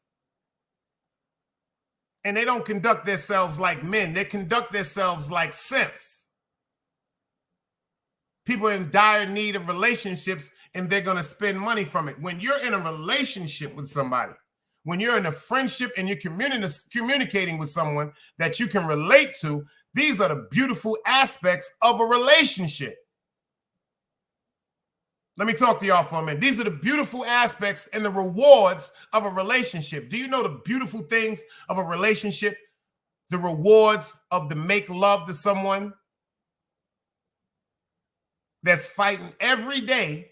A: And they don't conduct themselves like men. They conduct themselves like simps. People in dire need of relationships, and they're going to spend money from it. When you're in a relationship with somebody, when you're in a friendship and you're communicating with someone that you can relate to, these are the beautiful aspects of a relationship. Let me talk to y'all for a minute. These are the beautiful aspects and the rewards of a relationship. Do you know the beautiful things of a relationship? The rewards of the make love to someone that's fighting every day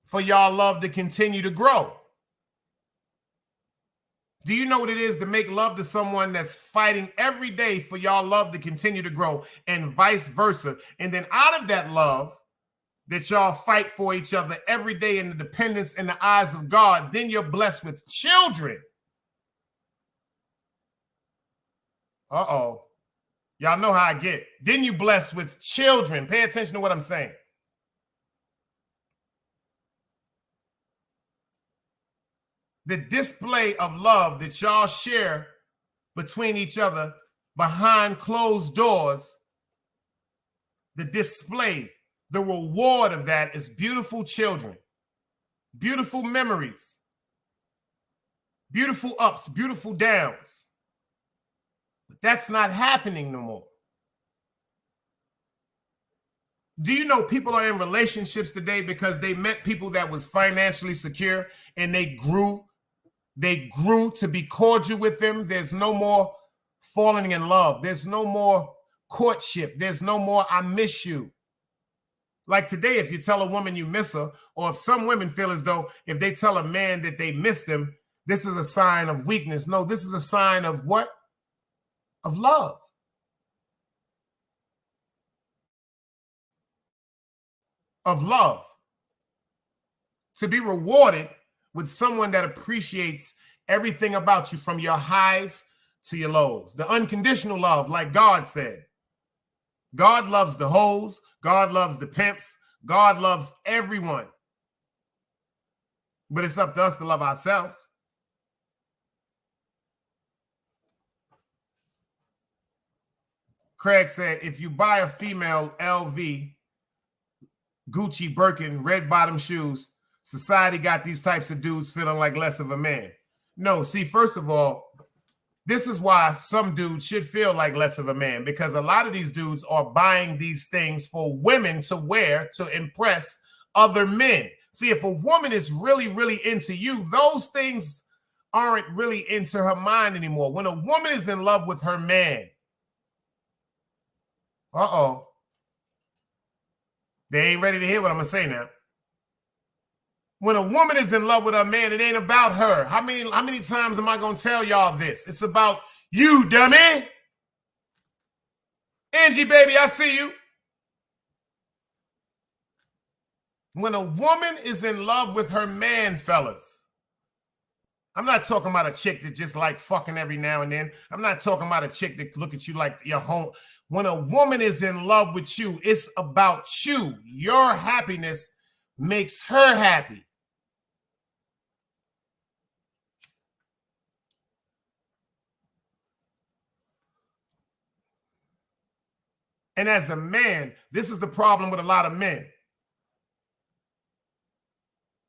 A: for y'all love to continue to grow. Do you know what it is to make love to someone that's fighting every day for y'all love to continue to grow, and vice versa? And then out of that love that y'all fight for each other every day in the dependence in the eyes of God, then you're blessed with children. Uh-oh. Y'all know how I get. Then you blessed with children. Pay attention to what I'm saying. The display of love that y'all share between each other behind closed doors, the display, the reward of that is beautiful children, beautiful memories. beautiful ups, beautiful downs. But that's not happening no more. Do you know people are in relationships today because they met people that was financially secure and they grew to be cordial with them? There's no more falling in love. There's no more courtship. There's no more I miss you. Like today, if you tell a woman you miss her, or if some women feel as though if they tell a man that they miss them, this is a sign of weakness. No, this is a sign of what? Of love. Of love. To be rewarded with someone that appreciates everything about you from your highs to your lows. The unconditional love, like God said. God loves the hoes. God loves the pimps. God loves everyone. But it's up to us to love ourselves. Craig said, if you buy a female LV, Gucci, Birkin, red bottom shoes, society got these types of dudes feeling like less of a man. No, see, first of all, this is why some dudes should feel like less of a man, because a lot of these dudes are buying these things for women to wear to impress other men. See, if a woman is really, really into you, those things aren't really into her mind anymore. When a woman is in love with her man, they ain't ready to hear what I'm going to say now. When a woman is in love with her man, it ain't about her. How many times am I going to tell y'all this? It's about you, dummy. Angie, baby, I see you. When a woman is in love with her man, fellas, I'm not talking about a chick that just like fucking every now and then. I'm not talking about a chick that look at you like your home. When a woman is in love with you, it's about you. Your happiness makes her happy. And as a man, this is the problem with a lot of men.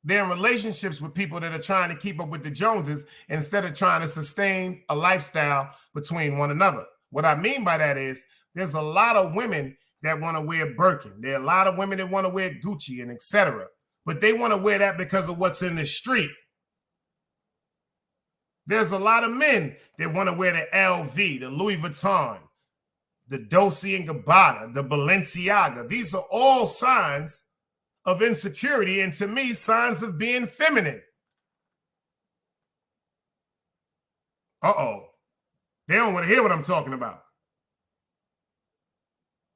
A: They're in relationships with people that are trying to keep up with the Joneses instead of trying to sustain a lifestyle between one another. What I mean by that is there's a lot of women that want to wear Birkin. There are a lot of women that want to wear Gucci and etc. But they want to wear that because of what's in the street. There's a lot of men that want to wear the LV, the Louis Vuitton, the Dolce & Gabbana, the Balenciaga. These are all signs of insecurity, and to me, signs of being feminine. They don't want to hear what I'm talking about.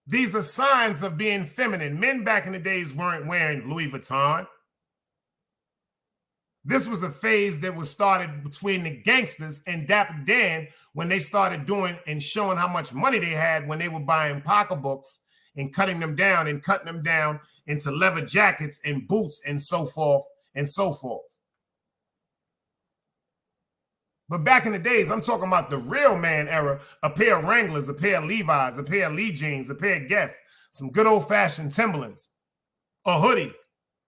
A: These are signs of being feminine. Men back in the days weren't wearing Louis Vuitton. This was a phase that was started between the gangsters and Dapper Dan when they started doing and showing how much money they had when they were buying pocketbooks and cutting them down into leather jackets and boots and so forth and so forth. But back in the days, I'm talking about the real man era, a pair of Wranglers, a pair of Levi's, a pair of Lee jeans, a pair of Guess, some good old-fashioned Timberlands, a hoodie,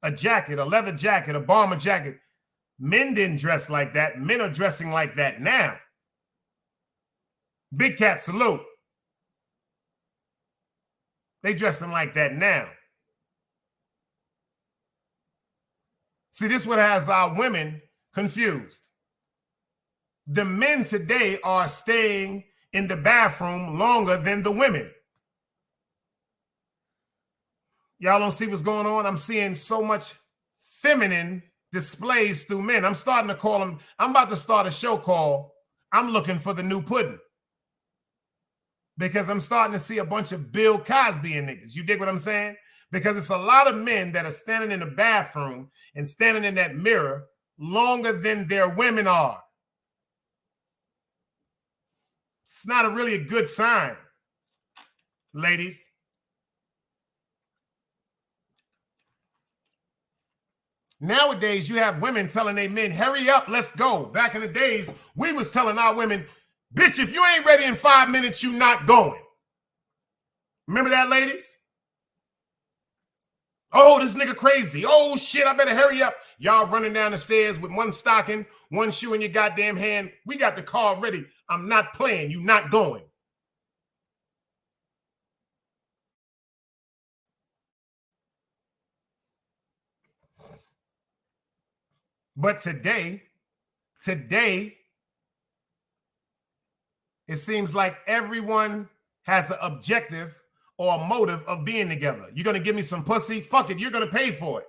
A: a jacket, a leather jacket, a bomber jacket. Men didn't dress like that. Men are dressing like that now. Big cat salute. They dressing like that now. See, this is what has our women confused. The men today are staying in the bathroom longer than the women. Y'all don't see what's going on? I'm seeing so much feminine displays through men. I'm starting to call them, I'm about to start a show called I'm Looking for the New Pudding. Because I'm starting to see a bunch of Bill Cosby and niggas. You dig what I'm saying? Because it's a lot of men that are standing in the bathroom and standing in that mirror longer than their women are. It's not really a good sign, ladies. Nowadays, you have women telling their men, hurry up, let's go. Back in the days, we was telling our women, bitch, if you ain't ready in 5 minutes, you not going. Remember that, ladies? Oh, this nigga crazy. Oh, shit, I better hurry up. Y'all running down the stairs with one stocking, one shoe in your goddamn hand. We got the car ready. I'm not playing. You not going. But today, it seems like everyone has an objective or a motive of being together. You're going to give me some pussy? Fuck it. You're going to pay for it.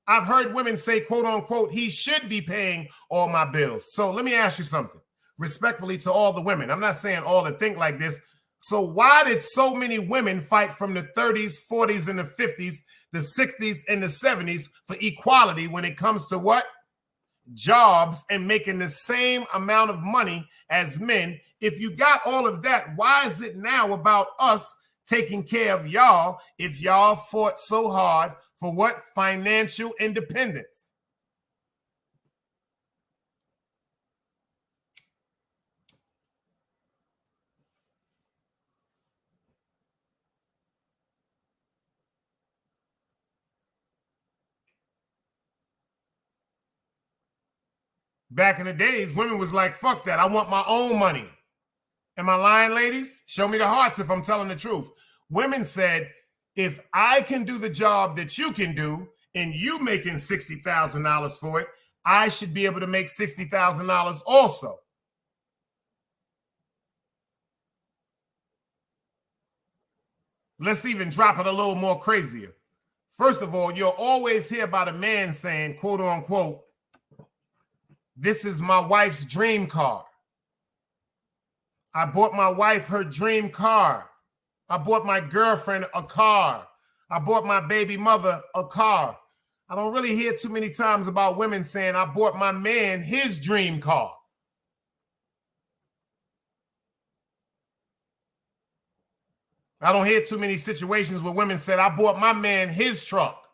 A: I've heard women say, quote unquote, he should be paying all my bills. So let me ask you something, respectfully to all the women. I'm not saying all that think like this. So why did so many women fight from the 30s, 40s, and the 50s, the 60s, and the 70s for equality when it comes to what? Jobs and making the same amount of money as men? If you got all of that, why is it now about us taking care of y'all if y'all fought so hard for what? Financial independence. Back in the days, women was like, fuck that. I want my own money. Am I lying, ladies? Show me the hearts if I'm telling the truth. Women said, if I can do the job that you can do and you making $60,000 for it, I should be able to make $60,000 also. Let's even drop it a little more crazier. First of all, you'll always hear about a man saying, quote unquote, this is my wife's dream car. I bought my wife her dream car. I bought my girlfriend a car. I bought my baby mother a car. I don't really hear too many times about women saying, I bought my man his dream car. I don't hear too many situations where women said, I bought my man his truck.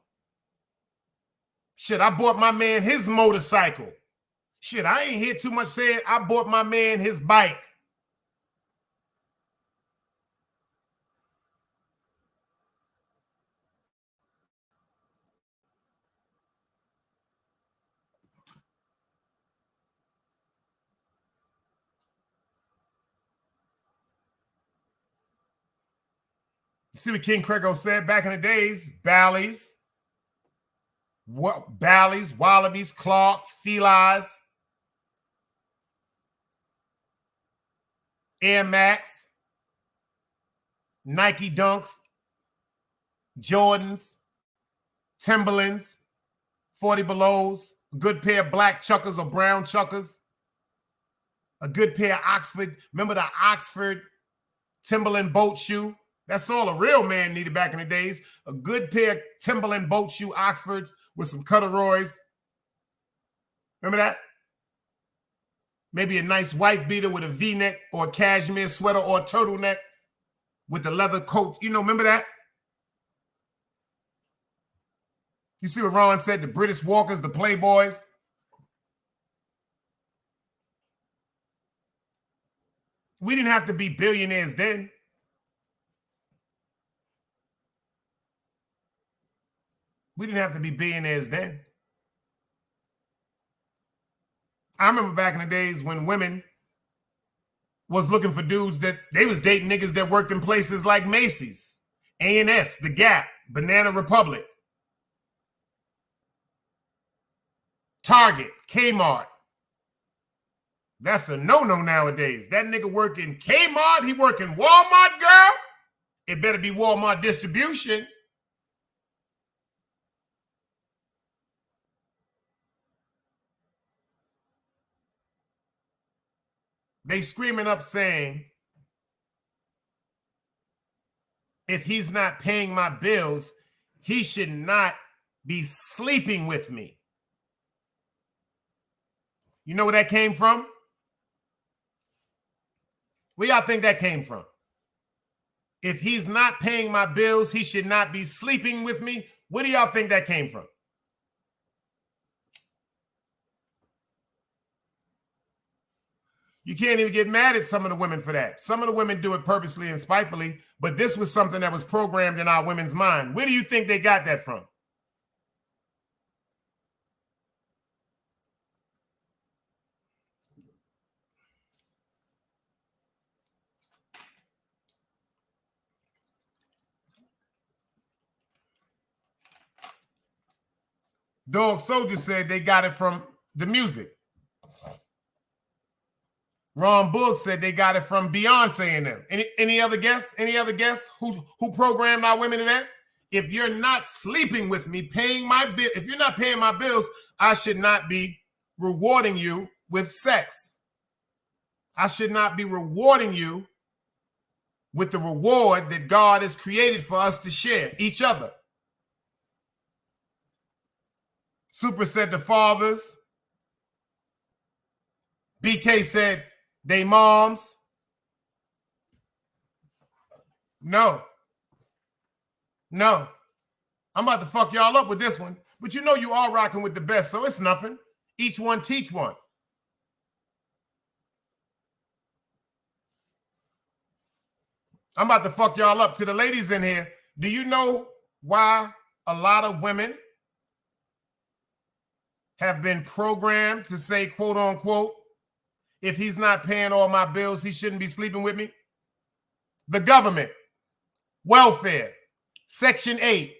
A: Shit, I bought my man his motorcycle. Shit, I ain't hear too much saying, I bought my man his bike. You see what King Crego said back in the days? Bally's, Wallabies, Clarks, Felines, Air Max, Nike Dunks, Jordans, Timberlands, 40 Belows, a good pair of black chuckers or brown chuckers, a good pair of Oxford. Remember the Oxford Timberland boat shoe? That's all a real man needed back in the days. A good pair of Timberland boat shoe Oxfords with some corduroys. Remember that? Maybe a nice wife beater with a V-neck or a cashmere sweater or a turtleneck with the leather coat. You know, remember that? You see what Ron said? The British Walkers, the Playboys. We didn't have to be billionaires then. We didn't have to be billionaires then. I remember back in the days when women was looking for dudes that they was dating niggas that worked in places like Macy's, A&S, The Gap, Banana Republic, Target, Kmart. That's a no-no nowadays. That nigga working Kmart, he working Walmart, girl. It better be Walmart distribution. They screaming up saying, if he's not paying my bills, he should not be sleeping with me. You know where that came from? Where y'all think that came from? If he's not paying my bills, he should not be sleeping with me. Where do y'all think that came from? You can't even get mad at some of the women for that. Some of the women do it purposely and spitefully, but this was something that was programmed in our women's mind. Where do you think they got that from? Dog Soldier said they got it from the music. Ron Boog said they got it from Beyonce and them. Any other guess? Any other guess? Who programmed our women to that? If you're not sleeping with me, paying my bill, if you're not paying my bills, I should not be rewarding you with sex. I should not be rewarding you with the reward that God has created for us to share each other. Super said the fathers. BK said they moms. No. I'm about to fuck y'all up with this one. But you know you all rocking with the best, so it's nothing. Each one teach one. I'm about to fuck y'all up. To the ladies in here, do you know why a lot of women have been programmed to say, quote unquote, if he's not paying all my bills, he shouldn't be sleeping with me? The government, welfare, Section 8.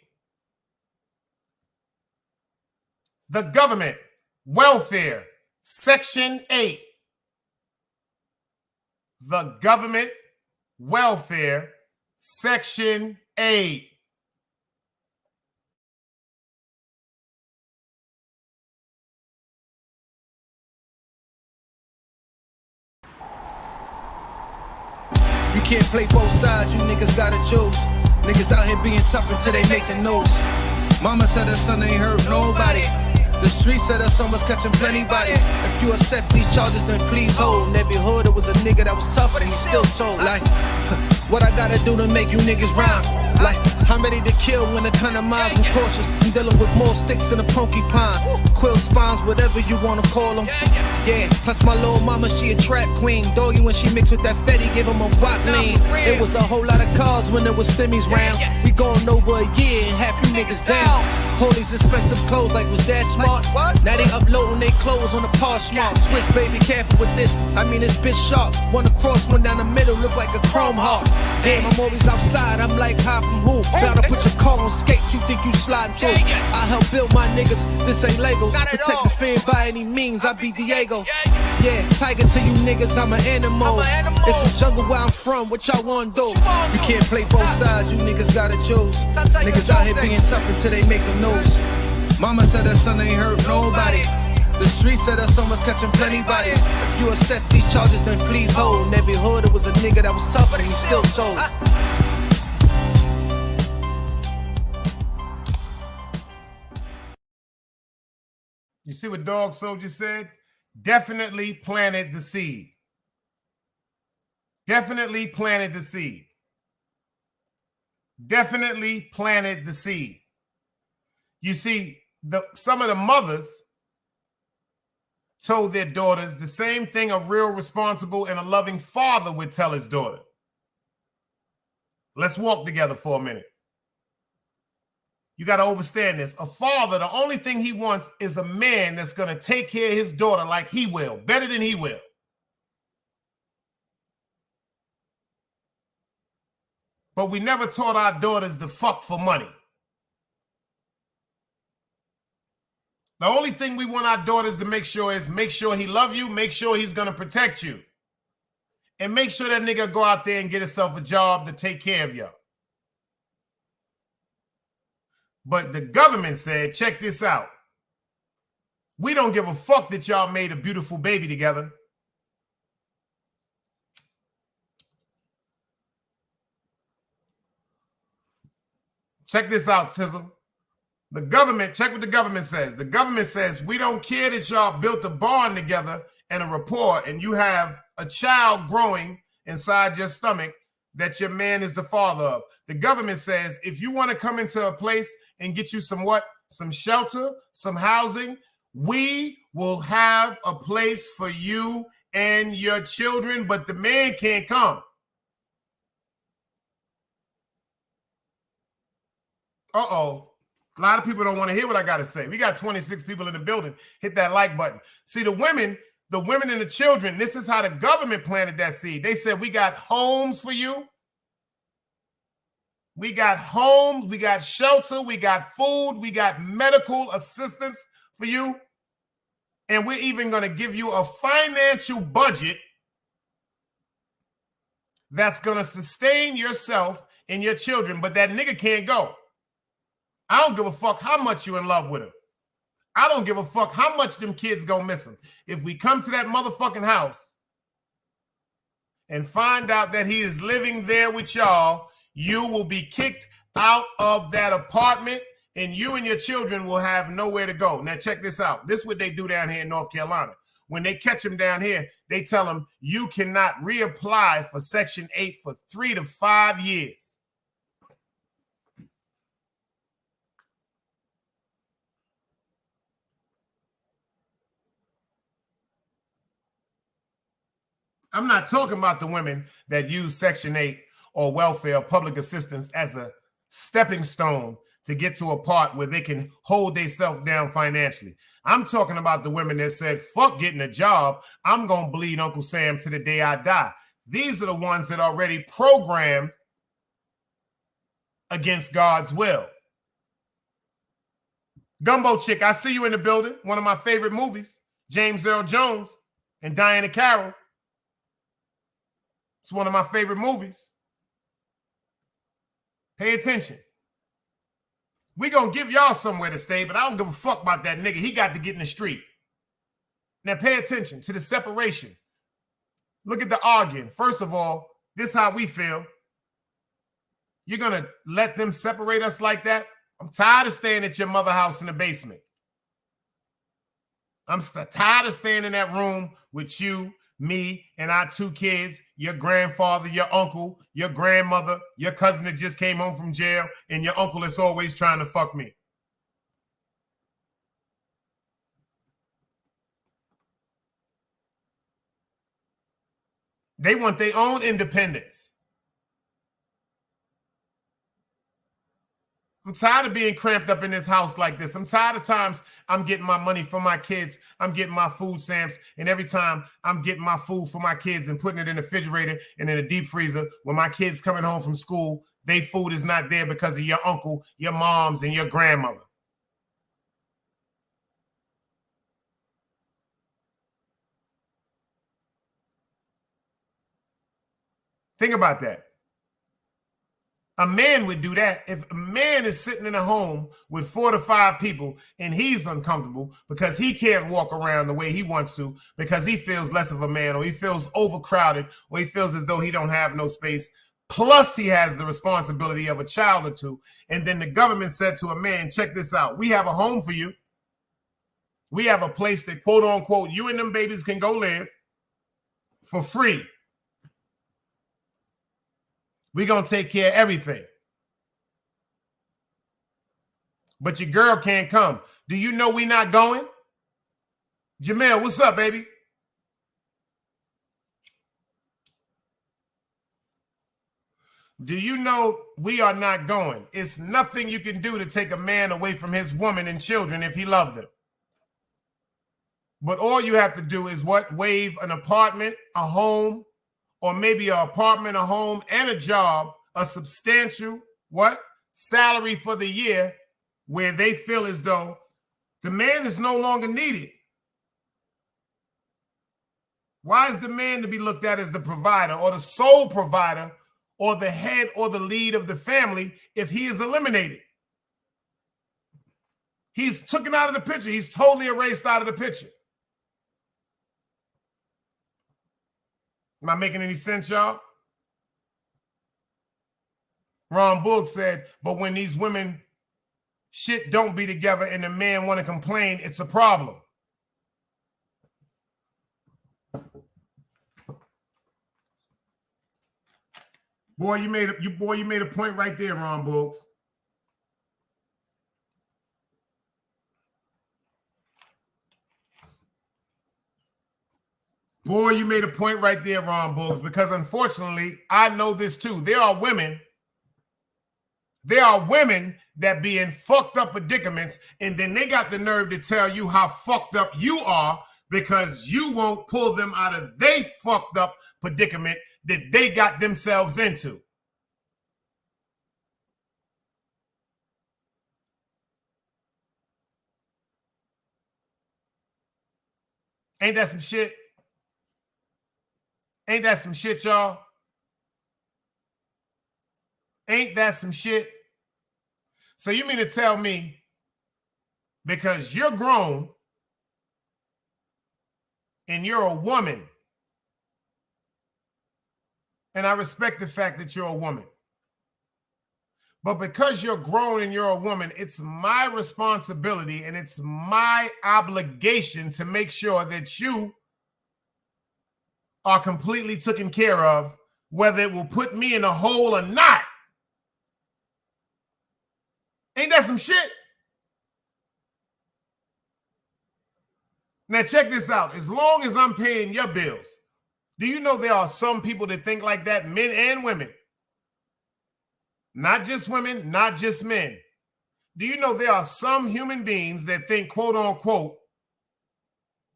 A: The government, welfare, Section 8. The government, welfare, Section 8.
B: You can't play both sides, you niggas gotta choose. Niggas out here being tough until they make the news. Mama said her son ain't hurt nobody. The streets said her son was catching plenty bodies. If you accept these charges, then please hold. In every hood, there was a nigga that was tough, but he still told. Like, what I gotta do to make you niggas round? Like, I'm ready to kill when it come to minds. I'm cautious. I'm dealing with more sticks than a porcupine. Quill spines, whatever you wanna call them. Yeah, plus my little mama, she a trap queen. Doggy, when she mixed with that Fetty, give him a wop lean. It was a whole lot of cars when there was stimmies round. We going over a year and half you niggas down. All these expensive clothes, like was that smart? Now they uploading their clothes on the Poshmark. Switch, baby, careful with this. I mean, this bitch sharp. One across, one down the middle, look like a chrome heart. Damn, I'm always outside. I'm like, hi from who? Bout to put your car on skates. You think you slide through? I help build my niggas. This ain't Legos. Protect the fan by any means. I be Diego. Yeah, tiger to you niggas. I'm an animal. It's a jungle where I'm from. What y'all wanna do? You can't play both sides. You niggas gotta choose. Niggas out here being tough until they make the news. Mama said her son ain't hurt nobody. The streets said her son was catching plenty bodies. If you accept these charges, then please hold. In every hood, there was a nigga that was tough, but he still told.
A: You see what Dog Soldier said? Definitely planted the seed. Definitely planted the seed. Definitely planted the seed. You see, some of the mothers told their daughters the same thing a real responsible and a loving father would tell his daughter. Let's walk together for a minute. You got to understand this. A father, the only thing he wants is a man that's going to take care of his daughter like he will, better than he will. But we never taught our daughters to fuck for money. The only thing we want our daughters to make sure is make sure he love you, make sure he's going to protect you. And make sure that nigga go out there and get himself a job to take care of you. But the government said, check this out. We don't give a fuck that y'all made a beautiful baby together. Check this out, Tizzle. The government, check what the government says. The government says, we don't care that y'all built a barn together and a rapport and you have a child growing inside your stomach that your man is the father of. The government says, if you want to come into a place and get you some what? Some shelter, some housing, we will have a place for you and your children, but the man can't come. Uh-oh. A lot of people don't want to hear what I got to say. We got 26 people in the building. Hit that like button. See, the women and the children, this is how the government planted that seed. They said, we got homes for you. We got homes, we got shelter, we got food, we got medical assistance for you. And we're even going to give you a financial budget that's going to sustain yourself and your children, but that nigga can't go. I don't give a fuck how much you're in love with him. I don't give a fuck how much them kids go missing. If we come to that motherfucking house and find out that he is living there with y'all, you will be kicked out of that apartment and you and your children will have nowhere to go. Now check this out. This is what they do down here in North Carolina. When they catch him down here, they tell him you cannot reapply for Section 8 for 3 to 5 years. I'm not talking about the women that use Section 8 or welfare, public assistance as a stepping stone to get to a part where they can hold themselves down financially. I'm talking about the women that said, fuck getting a job. I'm going to bleed Uncle Sam to the day I die. These are the ones that are already programmed against God's will. Gumbo Chick, I see you in the building. One of my favorite movies, James Earl Jones and Diana Carroll. It's one of my favorite movies. Pay attention. We gonna give y'all somewhere to stay, but I don't give a fuck about that nigga. He got to get in the street. Now pay attention to the separation. Look at the arguing. First of all, this is how we feel. You're gonna let them separate us like that? I'm tired of staying at your mother house in the basement. I'm tired of staying in that room with you, me, and our 2 kids, your grandfather, your uncle, your grandmother, your cousin that just came home from jail, and your uncle that's always trying to fuck me. They want their own independence. I'm tired of being cramped up in this house like this. I'm tired of times I'm getting my money for my kids. I'm getting my food stamps. And every time I'm getting my food for my kids and putting it in the refrigerator and in a deep freezer, when my kids coming home from school, their food is not there because of your uncle, your moms, and your grandmother. Think about that. A man would do that. If a man is sitting in a home with 4 to 5 people and he's uncomfortable because he can't walk around the way he wants to because he feels less of a man, or he feels overcrowded, or he feels as though he don't have no space, plus he has the responsibility of a child or 2, and then the government said to a man, check this out, we have a home for you. We have a place that, quote unquote, you and them babies can go live for free. We're going to take care of everything. But your girl can't come. Do you know we not going? Jamel, what's up, baby? Do you know we are not going? It's nothing you can do to take a man away from his woman and children if he loved them. But all you have to do is what? Waive an apartment, a home, or maybe an apartment, a home, and a job, a substantial, what? Salary for the year, where they feel as though the man is no longer needed. Why is the man to be looked at as the provider or the sole provider or the head or the lead of the family if he is eliminated? He's taken out of the picture. He's totally erased out of the picture. Am I making any sense, y'all? Ron Book said, but when these women shit don't be together and the man want to complain, it's a problem. Boy, you made a point right there, Ron Books. Boy, you made a point right there, Ron Boogs, because unfortunately, I know this too. There are women that be in fucked up predicaments, and then they got the nerve to tell you how fucked up you are because you won't pull them out of they fucked up predicament that they got themselves into. Ain't that some shit? Ain't that some shit, y'all? Ain't that some shit? So you mean to tell me because you're grown and you're a woman, and I respect the fact that you're a woman, but because you're grown and you're a woman, it's my responsibility and it's my obligation to make sure that you are completely taken care of, whether it will put me in a hole or not. Ain't that some shit? Now check this out. As long as I'm paying your bills, do you know there are some people that think like that, men and women? Not just women, not just men. Do you know there are some human beings that think, quote unquote,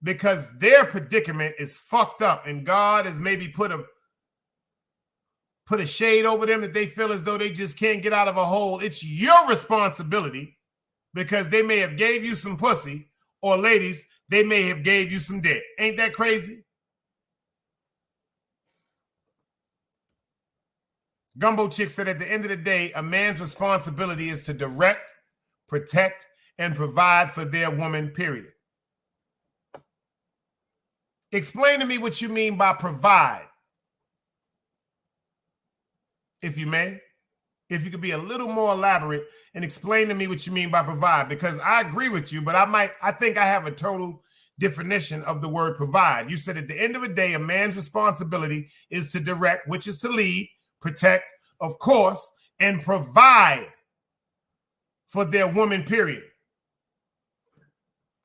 A: because their predicament is fucked up and God has maybe put a shade over them that they feel as though they just can't get out of a hole. It's your responsibility because they may have gave you some pussy, or ladies, they may have gave you some dick. Ain't that crazy? Gumbo Chick said at the end of the day, a man's responsibility is to direct, protect, and provide for their woman, period. Explain to me what you mean by provide, if you may. If you could be a little more elaborate and explain to me what you mean by provide, because I agree with you, but I think I have a total definition of the word provide. You said at the end of the day, a man's responsibility is to direct, which is to lead, protect, of course, and provide for their woman, period.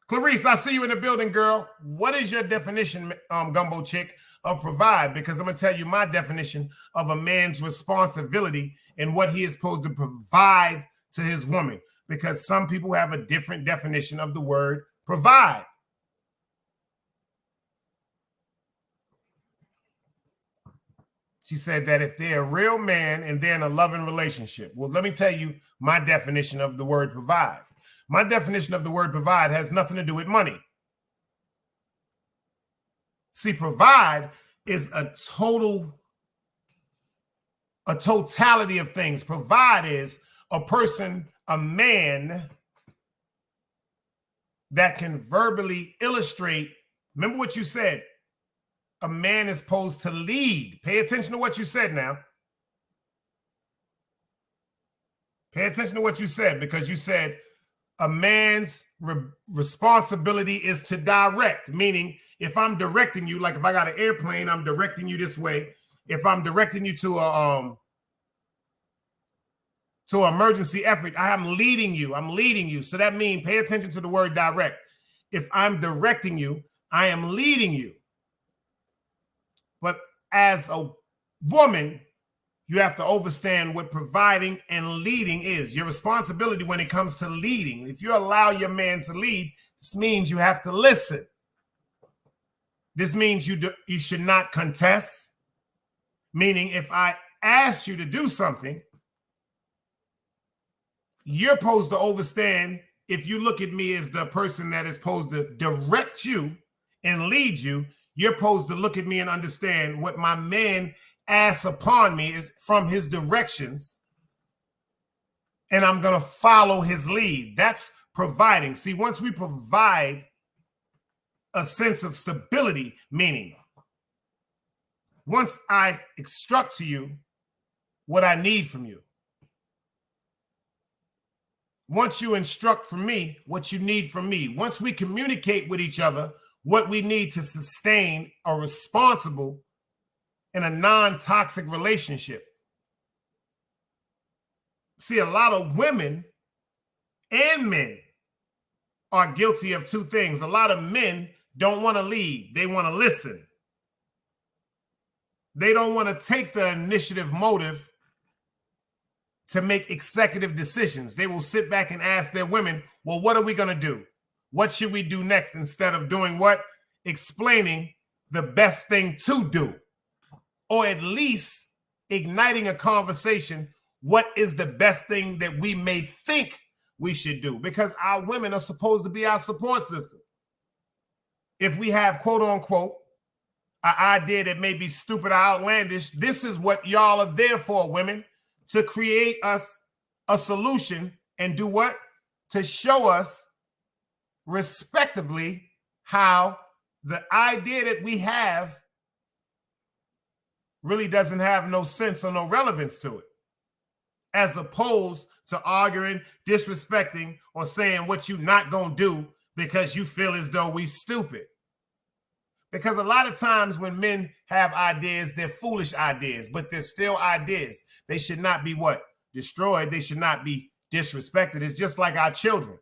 A: Clarice, I see you in the building, girl. What is your definition, Gumbo Chick, of provide? Because I'm going to tell you my definition of a man's responsibility and what he is supposed to provide to his woman, because some people have a different definition of the word provide. She said that if they're a real man and they're in a loving relationship. Well, let me tell you my definition of the word provide. My definition of the word provide has nothing to do with money. See, provide is a totality of things. Provide is a person, a man that can verbally illustrate. Remember what you said. A man is supposed to lead. Pay attention to what you said now. Pay attention to what you said, because you said a man's responsibility is to direct, meaning if I'm directing you, like if I got an airplane, I'm directing you this way. If I'm directing you to an emergency effort, I am leading you. I'm leading you. So that means pay attention to the word direct. If I'm directing you, I am leading you. But as a woman, you have to understand what providing and leading is. Your responsibility when it comes to leading. If you allow your man to lead, this means you have to listen. This means you should not contest. Meaning if I ask you to do something, you're supposed to understand. If you look at me as the person that is supposed to direct you and lead you, you're supposed to look at me and understand what my man asks upon me is from his directions, and I'm going to follow his lead. That's providing. See, once we provide a sense of stability, meaning once I instruct to you what I need from you, once you instruct from me what you need from me, once we communicate with each other what we need to sustain a responsible in a non-toxic relationship. See, a lot of women and men are guilty of two things. A lot of men don't want to lead. They want to listen. They don't want to take the initiative motive to make executive decisions. They will sit back and ask their women, well, what are we going to do? What should we do next? Instead of doing what? Explaining the best thing to do, or at least igniting a conversation. What is the best thing that we may think we should do? Because our women are supposed to be our support system. If we have, quote unquote, an idea that may be stupid or outlandish, this is what y'all are there for, women, to create us a solution and do what? To show us respectively how the idea that we have really doesn't have no sense or no relevance to it, as opposed to arguing, disrespecting, or saying what you not gonna do because you feel as though we stupid. Because a lot of times when men have ideas, they're foolish ideas, but they're still ideas. They should not be what? Destroyed. They should not be disrespected. It's just like our children.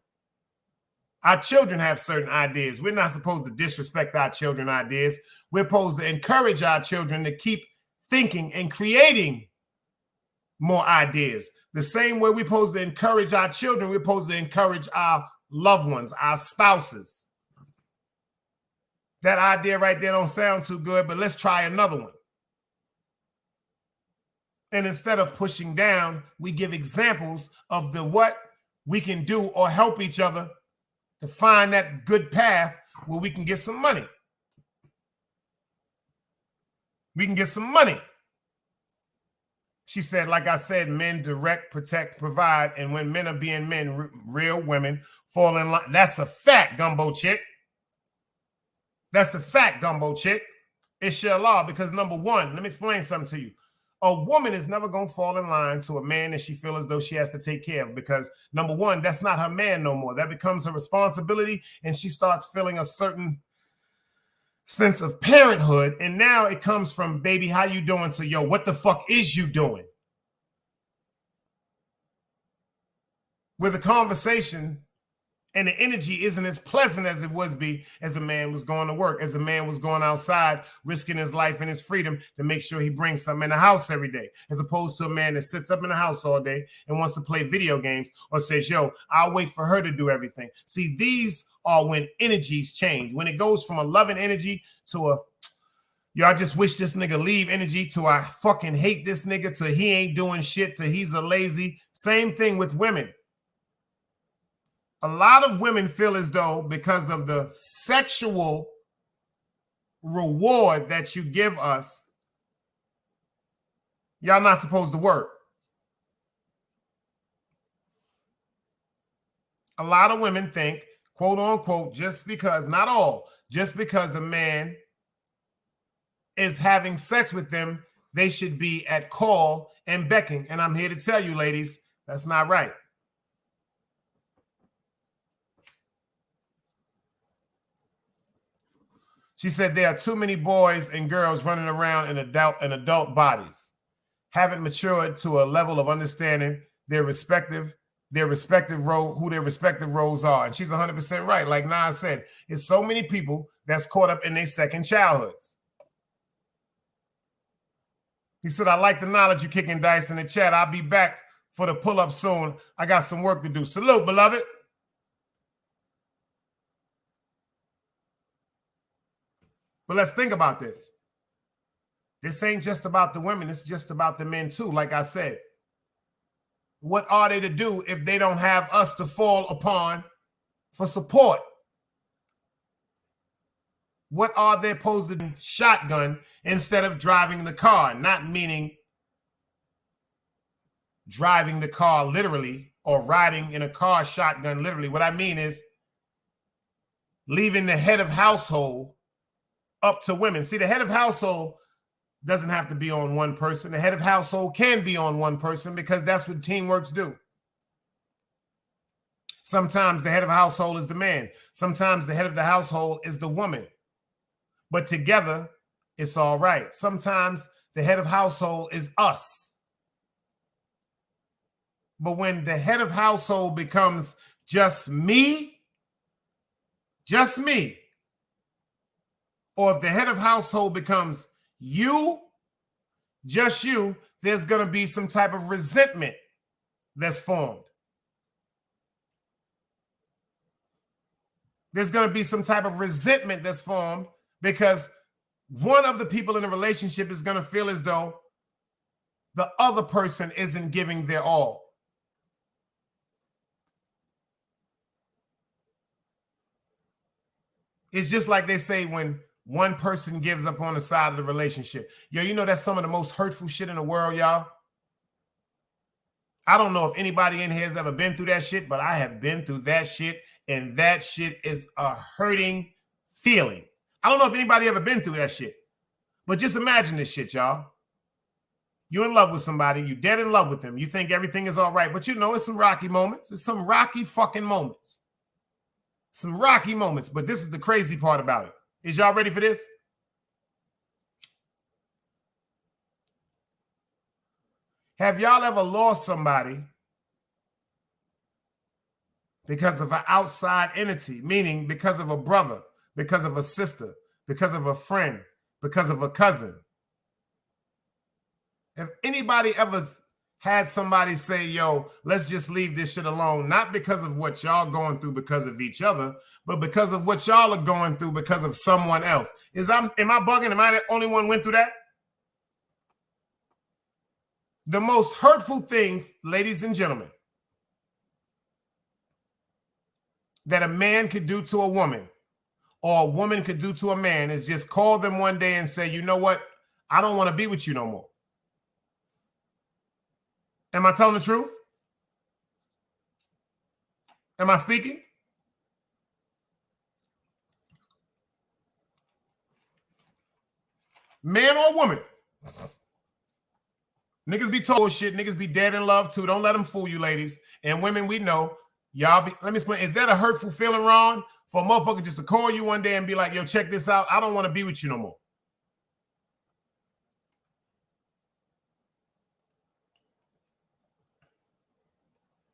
A: Our children have certain ideas. We're not supposed to disrespect our children's ideas. We're supposed to encourage our children to keep thinking and creating more ideas. The same way we're supposed to encourage our children, we're supposed to encourage our loved ones, our spouses. That idea right there don't sound too good, but let's try another one. And instead of pushing down, we give examples of the what we can do or help each other to find that good path where we can get some money. We can get some money. She said, like I said, men direct, protect, provide. And when men are being men, real women fall in line. That's a fact, gumbo chick. That's a fact, gumbo chick. It's your law because number one, let me explain something to you. A woman is never going to fall in line to a man that she feels as though she has to take care of because number one, that's not her man no more. That becomes her responsibility and she starts feeling a certain sense of parenthood. And now it comes from, baby, how you doing? To, yo, what the fuck is you doing? Where the conversation and the energy isn't as pleasant as it would be as a man was going to work, as a man was going outside, risking his life and his freedom to make sure he brings something in the house every day, as opposed to a man that sits up in the house all day and wants to play video games or says, yo, I'll wait for her to do everything. See, these are when energies change. When it goes from a loving energy to a, yo, I just wish this nigga leave energy to I fucking hate this nigga to he ain't doing shit to he's a lazy. Same thing with women. A lot of women feel as though because of the sexual reward that you give us, y'all not supposed to work. A lot of women think, quote unquote, just because, not all, just because a man is having sex with them, they should be at call and beckon. And I'm here to tell you, ladies, that's not right. She said there are too many boys and girls running around in adult bodies, haven't matured to a level of understanding their respective role, who their respective roles are. And she's 100% right. Like Nas said, it's so many people that's caught up in their second childhoods. He said, I like the knowledge you kicking dice in the chat. I'll be back for the pull-up soon. I got some work to do. Salute, beloved. But let's think about this. This ain't just about the women. It's just about the men too. Like I said, what are they to do if they don't have us to fall upon for support? What are they supposed to do? Shotgun instead of driving the car? Not meaning driving the car literally or riding in a car shotgun literally. What I mean is leaving the head of household up to women. See, the head of household doesn't have to be on one person. The head of household can be on one person because that's what teamworks do. Sometimes the head of household is the man. Sometimes the head of the household is the woman. But together, it's all right. Sometimes the head of household is us. But when the head of household becomes just me, or if the head of household becomes you just you, there's going to be some type of resentment that's formed. There's going to be some type of resentment that's formed because one of the people in the relationship is going to feel as though the other person isn't giving their all. It's just like they say when one person gives up on the side of the relationship. Yo, you know that's some of the most hurtful shit in the world, y'all. I don't know if anybody in here has ever been through that shit, but I have been through that shit, and that shit is a hurting feeling. I don't know if anybody ever been through that shit, but just imagine this shit, y'all. You're in love with somebody, you're dead in love with them, you think everything is all right, but you know it's some rocky moments. It's some rocky fucking moments. Some rocky moments, but this is the crazy part about it. Is y'all ready for this? Have y'all ever lost somebody because of an outside entity, meaning because of a brother, because of a sister, because of a friend, because of a cousin? Have anybody ever had somebody say, yo, let's just leave this shit alone, not because of what y'all going through because of each other, but because of what y'all are going through because of someone else? Am I bugging? Am I the only one went through that? The most hurtful thing, ladies and gentlemen, that a man could do to a woman or a woman could do to a man is just call them one day and say, you know what? I don't want to be with you no more. Am I telling the truth? Am I speaking? Man or woman? Niggas be told shit. Niggas be dead in love too. Don't let them fool you, ladies. And women, we know. Y'all be, let me explain. Is that a hurtful feeling, Ron? For a motherfucker just to call you one day and be like, yo, check this out. I don't want to be with you no more.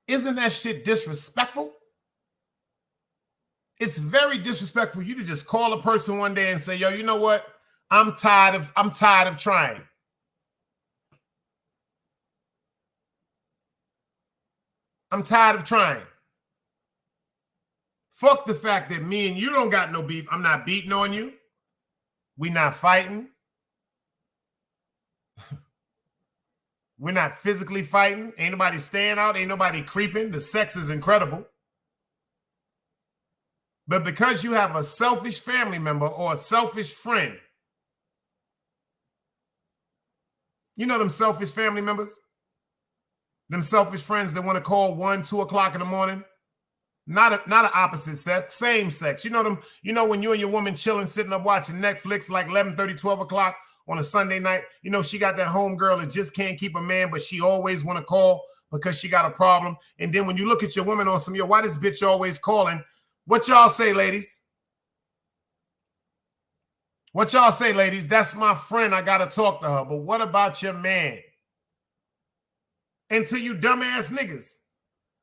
A: Isn't that shit disrespectful? It's very disrespectful you to just call a person one day and say, yo, you know what? I'm tired of trying. I'm tired of trying. Fuck the fact that me and you don't got no beef. I'm not beating on you. We not fighting. We're not physically fighting. Ain't nobody staying out. Ain't nobody creeping. The sex is incredible. But because you have a selfish family member or a selfish friend, you know them selfish family members? Them selfish friends that want to call 1, 2 o'clock in the morning. Not an opposite sex, same sex. You know them, you know when you and your woman chilling, sitting up watching Netflix like 11:30, 12 o'clock on a Sunday night. You know she got that home girl that just can't keep a man, but she always want to call because she got a problem. And then when you look at your woman on some, yo, why this bitch always calling? What y'all say, ladies? What y'all say, ladies? That's my friend. I got to talk to her. But what about your man? And to you dumbass niggas.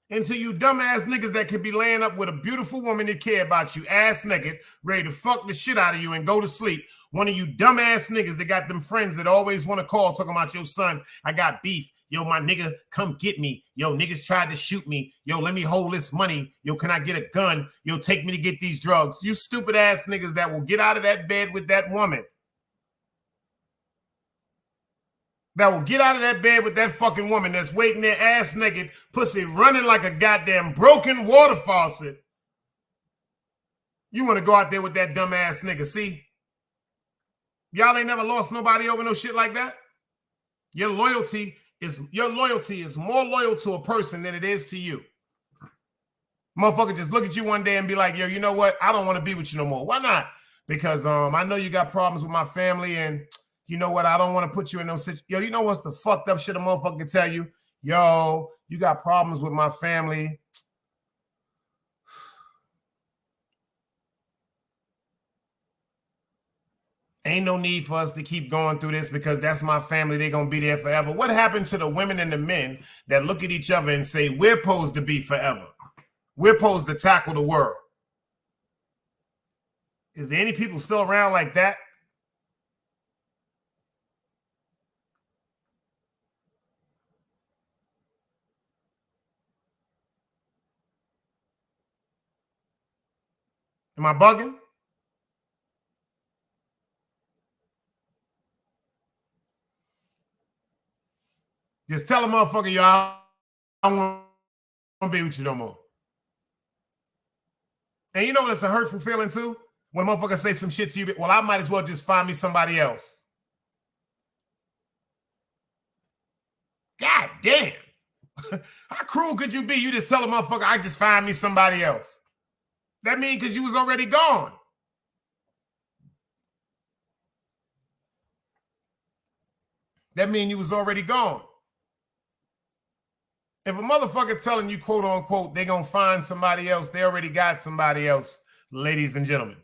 A: And to you dumbass niggas that could be laying up with a beautiful woman that care about you, ass naked, ready to fuck the shit out of you and go to sleep. One of you dumbass niggas that got them friends that always want to call talking about your son, I got beef. Yo, my nigga, come get me. Yo, niggas tried to shoot me. Yo, let me hold this money. Yo, can I get a gun? Yo, take me to get these drugs. You stupid ass niggas that will get out of that bed with that woman. That will get out of that bed with that fucking woman that's waiting there ass naked, pussy running like a goddamn broken water faucet. You want to go out there with that dumb ass nigga, see? Y'all ain't never lost nobody over no shit like that? Your loyalty is more loyal to a person than it is to you. Motherfucker just look at you one day and be like, yo, you know what? I don't want to be with you no more. Why not? Because I know you got problems with my family and you know what? I don't want to put you in no situation. Yo, you know what's the fucked up shit a motherfucker can tell you? Yo, you got problems with my family. Ain't no need for us to keep going through this because that's my family. They're going to be there forever. What happened to the women and the men that look at each other and say, we're supposed to be forever? We're supposed to tackle the world. Is there any people still around like that? I bugging? Just tell a motherfucker, y'all, I don't want to be with you no more. And you know what? It's a hurtful feeling too? When a motherfucker say some shit to you, well, I might as well just find me somebody else. God damn. How cruel could you be? You just tell a motherfucker, I just find me somebody else. That means because you was already gone. That means you was already gone. If a motherfucker telling you, quote unquote, they gonna find somebody else, they already got somebody else, ladies and gentlemen.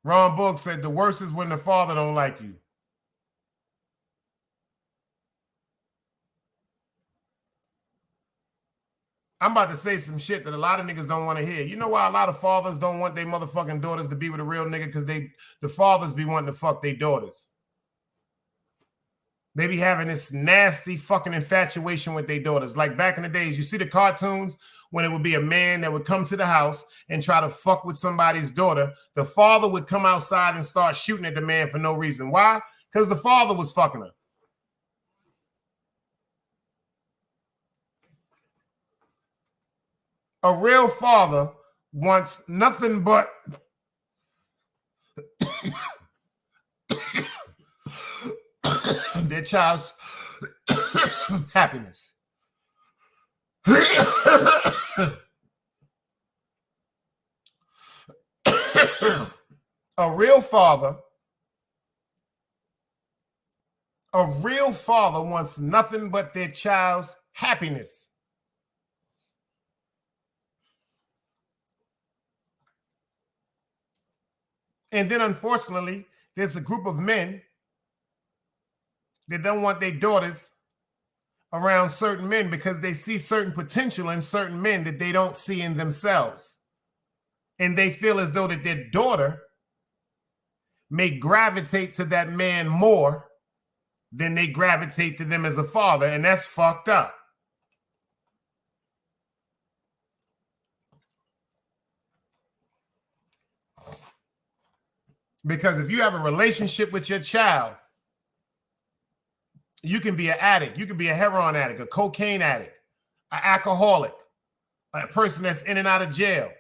A: Ron Book said the worst is when the father don't like you. I'm about to say some shit that a lot of niggas don't want to hear. You know why a lot of fathers don't want their motherfucking daughters to be with a real nigga? Because the fathers be wanting to fuck their daughters. They be having this nasty fucking infatuation with their daughters. Like back in the days, you see the cartoons when it would be a man that would come to the house and try to fuck with somebody's daughter. The father would come outside and start shooting at the man for no reason. Why? Because the father was fucking her. A real father wants nothing but their child's happiness. A real father wants nothing but their child's happiness. And then, unfortunately, there's a group of men that don't want their daughters around certain men because they see certain potential in certain men that they don't see in themselves. And they feel as though that their daughter may gravitate to that man more than they gravitate to them as a father. And that's fucked up. Because if you have a relationship with your child, you can be an addict. You can be a heroin addict, a cocaine addict, an alcoholic, a person that's in and out of jail,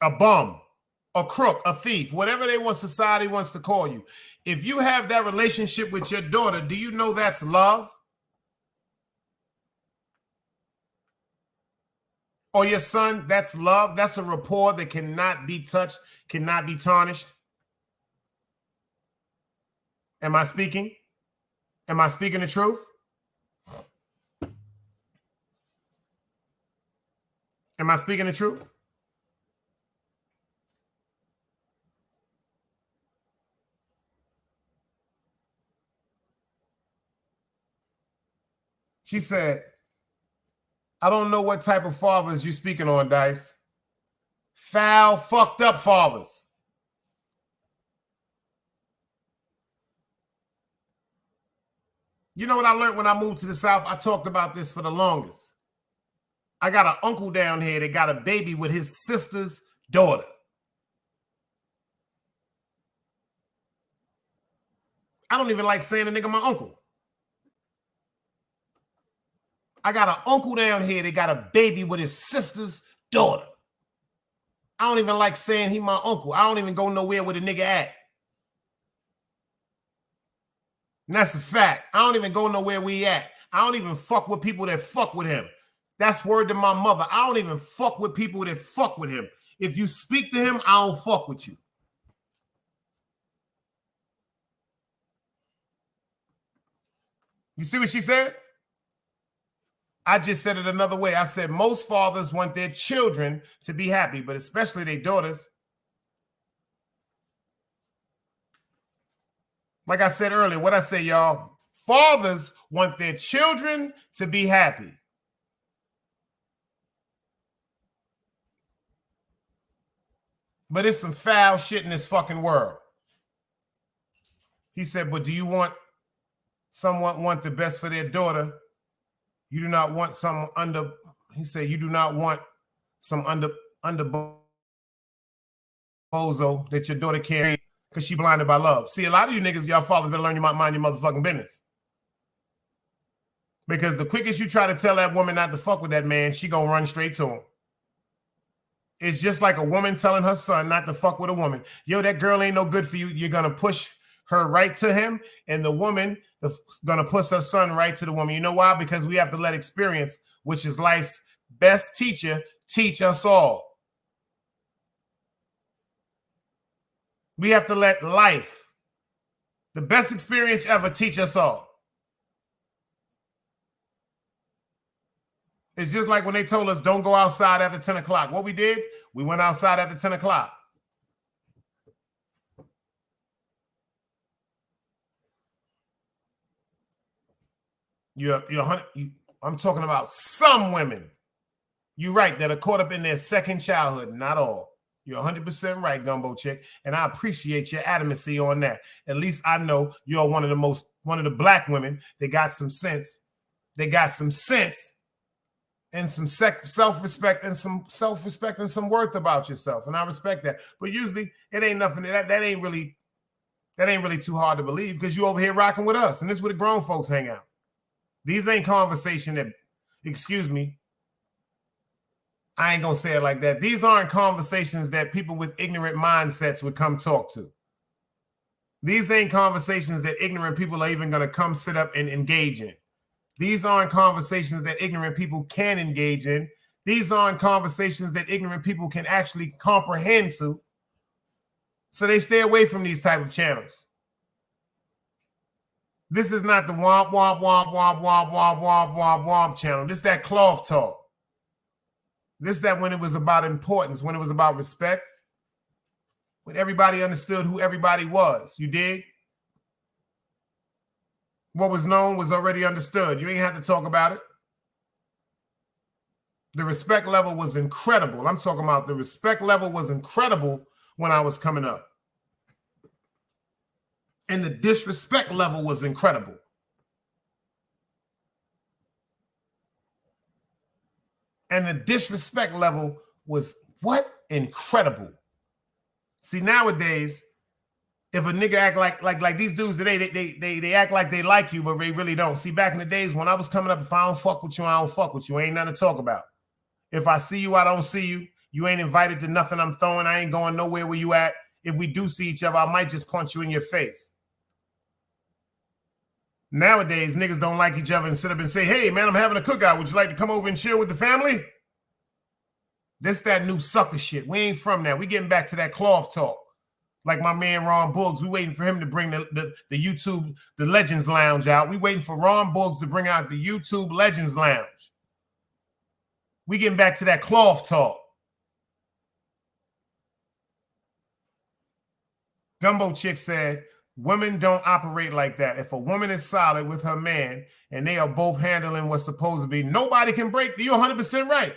A: a bum, a crook, a thief, whatever society wants to call you. If you have that relationship with your daughter, do you know that's love? Or your son, that's love. That's a rapport that cannot be touched, cannot be tarnished. Am I speaking? Am I speaking the truth? Am I speaking the truth? She said, I don't know what type of fathers you're speaking on, Dice. Foul, fucked up fathers. You know what I learned when I moved to the South? I talked about this for the longest. I got an uncle down here that got a baby with his sister's daughter. I don't even like saying a nigga my uncle. I got an uncle down here that got a baby with his sister's daughter. I don't even like saying he my uncle. I don't even go nowhere with a nigga at. And that's a fact. I don't even go nowhere where he at. I don't even fuck with people that fuck with him. That's word to my mother. I don't even fuck with people that fuck with him. If you speak to him, I don't fuck with you. You see what she said? I just said it another way. I said most fathers want their children to be happy, but especially their daughters. Like I said earlier, what I say, y'all, fathers want their children to be happy. But it's some foul shit in this fucking world. He said, but do you want someone want the best for their daughter? You do not want some under, he said, you do not want some under bozo that your daughter can't read because she blinded by love. See, a lot of you niggas, y'all fathers better learn you mind your motherfucking business. Because the quickest you try to tell that woman not to fuck with that man, she gonna run straight to him. It's just like a woman telling her son not to fuck with a woman. Yo, that girl ain't no good for you. You're gonna push her right to him, and the woman is gonna push her son right to the woman. You know why? Because we have to let experience, which is life's best teacher, teach us all. We have to let life, the best experience ever, teach us all. It's just like when they told us don't go outside after 10 o'clock. What we did, we went outside after 10 o'clock. I'm talking about some women. You're right, that are caught up in their second childhood, not all. You're 100% right, Gumbo Chick, and I appreciate your adamancy on that. At least I know you're one of the black women that got some sense. They got some sense and some self-respect and some worth about yourself, and I respect that. But usually, it ain't nothing that ain't really too hard to believe because you over here rocking with us, and this is where the grown folks hang out. These ain't conversation that, excuse me, I ain't gonna say it like that. These aren't conversations that people with ignorant mindsets would come talk to. These ain't conversations that ignorant people are even gonna come sit up and engage in. These aren't conversations that ignorant people can engage in. These aren't conversations that ignorant people can actually comprehend to. So they stay away from these type of channels. This is not the womp, womp, womp, womp, womp, womp, womp, womp, womp channel. This is that cloth talk. This is that when it was about importance, when it was about respect, when everybody understood who everybody was. You dig? What was known was already understood. You ain't had to talk about it. The respect level was incredible. I'm talking about the respect level was incredible when I was coming up. And the disrespect level was incredible. And the disrespect level was what? Incredible. See, nowadays, if a nigga act like these dudes today, they act like they like you, but they really don't. See, back in the days when I was coming up, if I don't fuck with you, I don't fuck with you. Ain't nothing to talk about. If I see you, I don't see you. You ain't invited to nothing I'm throwing. I ain't going nowhere where you at. If we do see each other, I might just punch you in your face. Nowadays, niggas don't like each other and sit up and say, hey, man, I'm having a cookout. Would you like to come over and chill with the family? This that new sucker shit. We ain't from that. We getting back to that cloth talk. Like my man Ron Boogs, we waiting for him to bring the YouTube, the Legends Lounge out. We waiting for Ron Boogs to bring out the YouTube Legends Lounge. We getting back to that cloth talk. Gumbo Chick said, women don't operate like that. If a woman is solid with her man and they are both handling what's supposed to be, nobody can break. You're 100% right.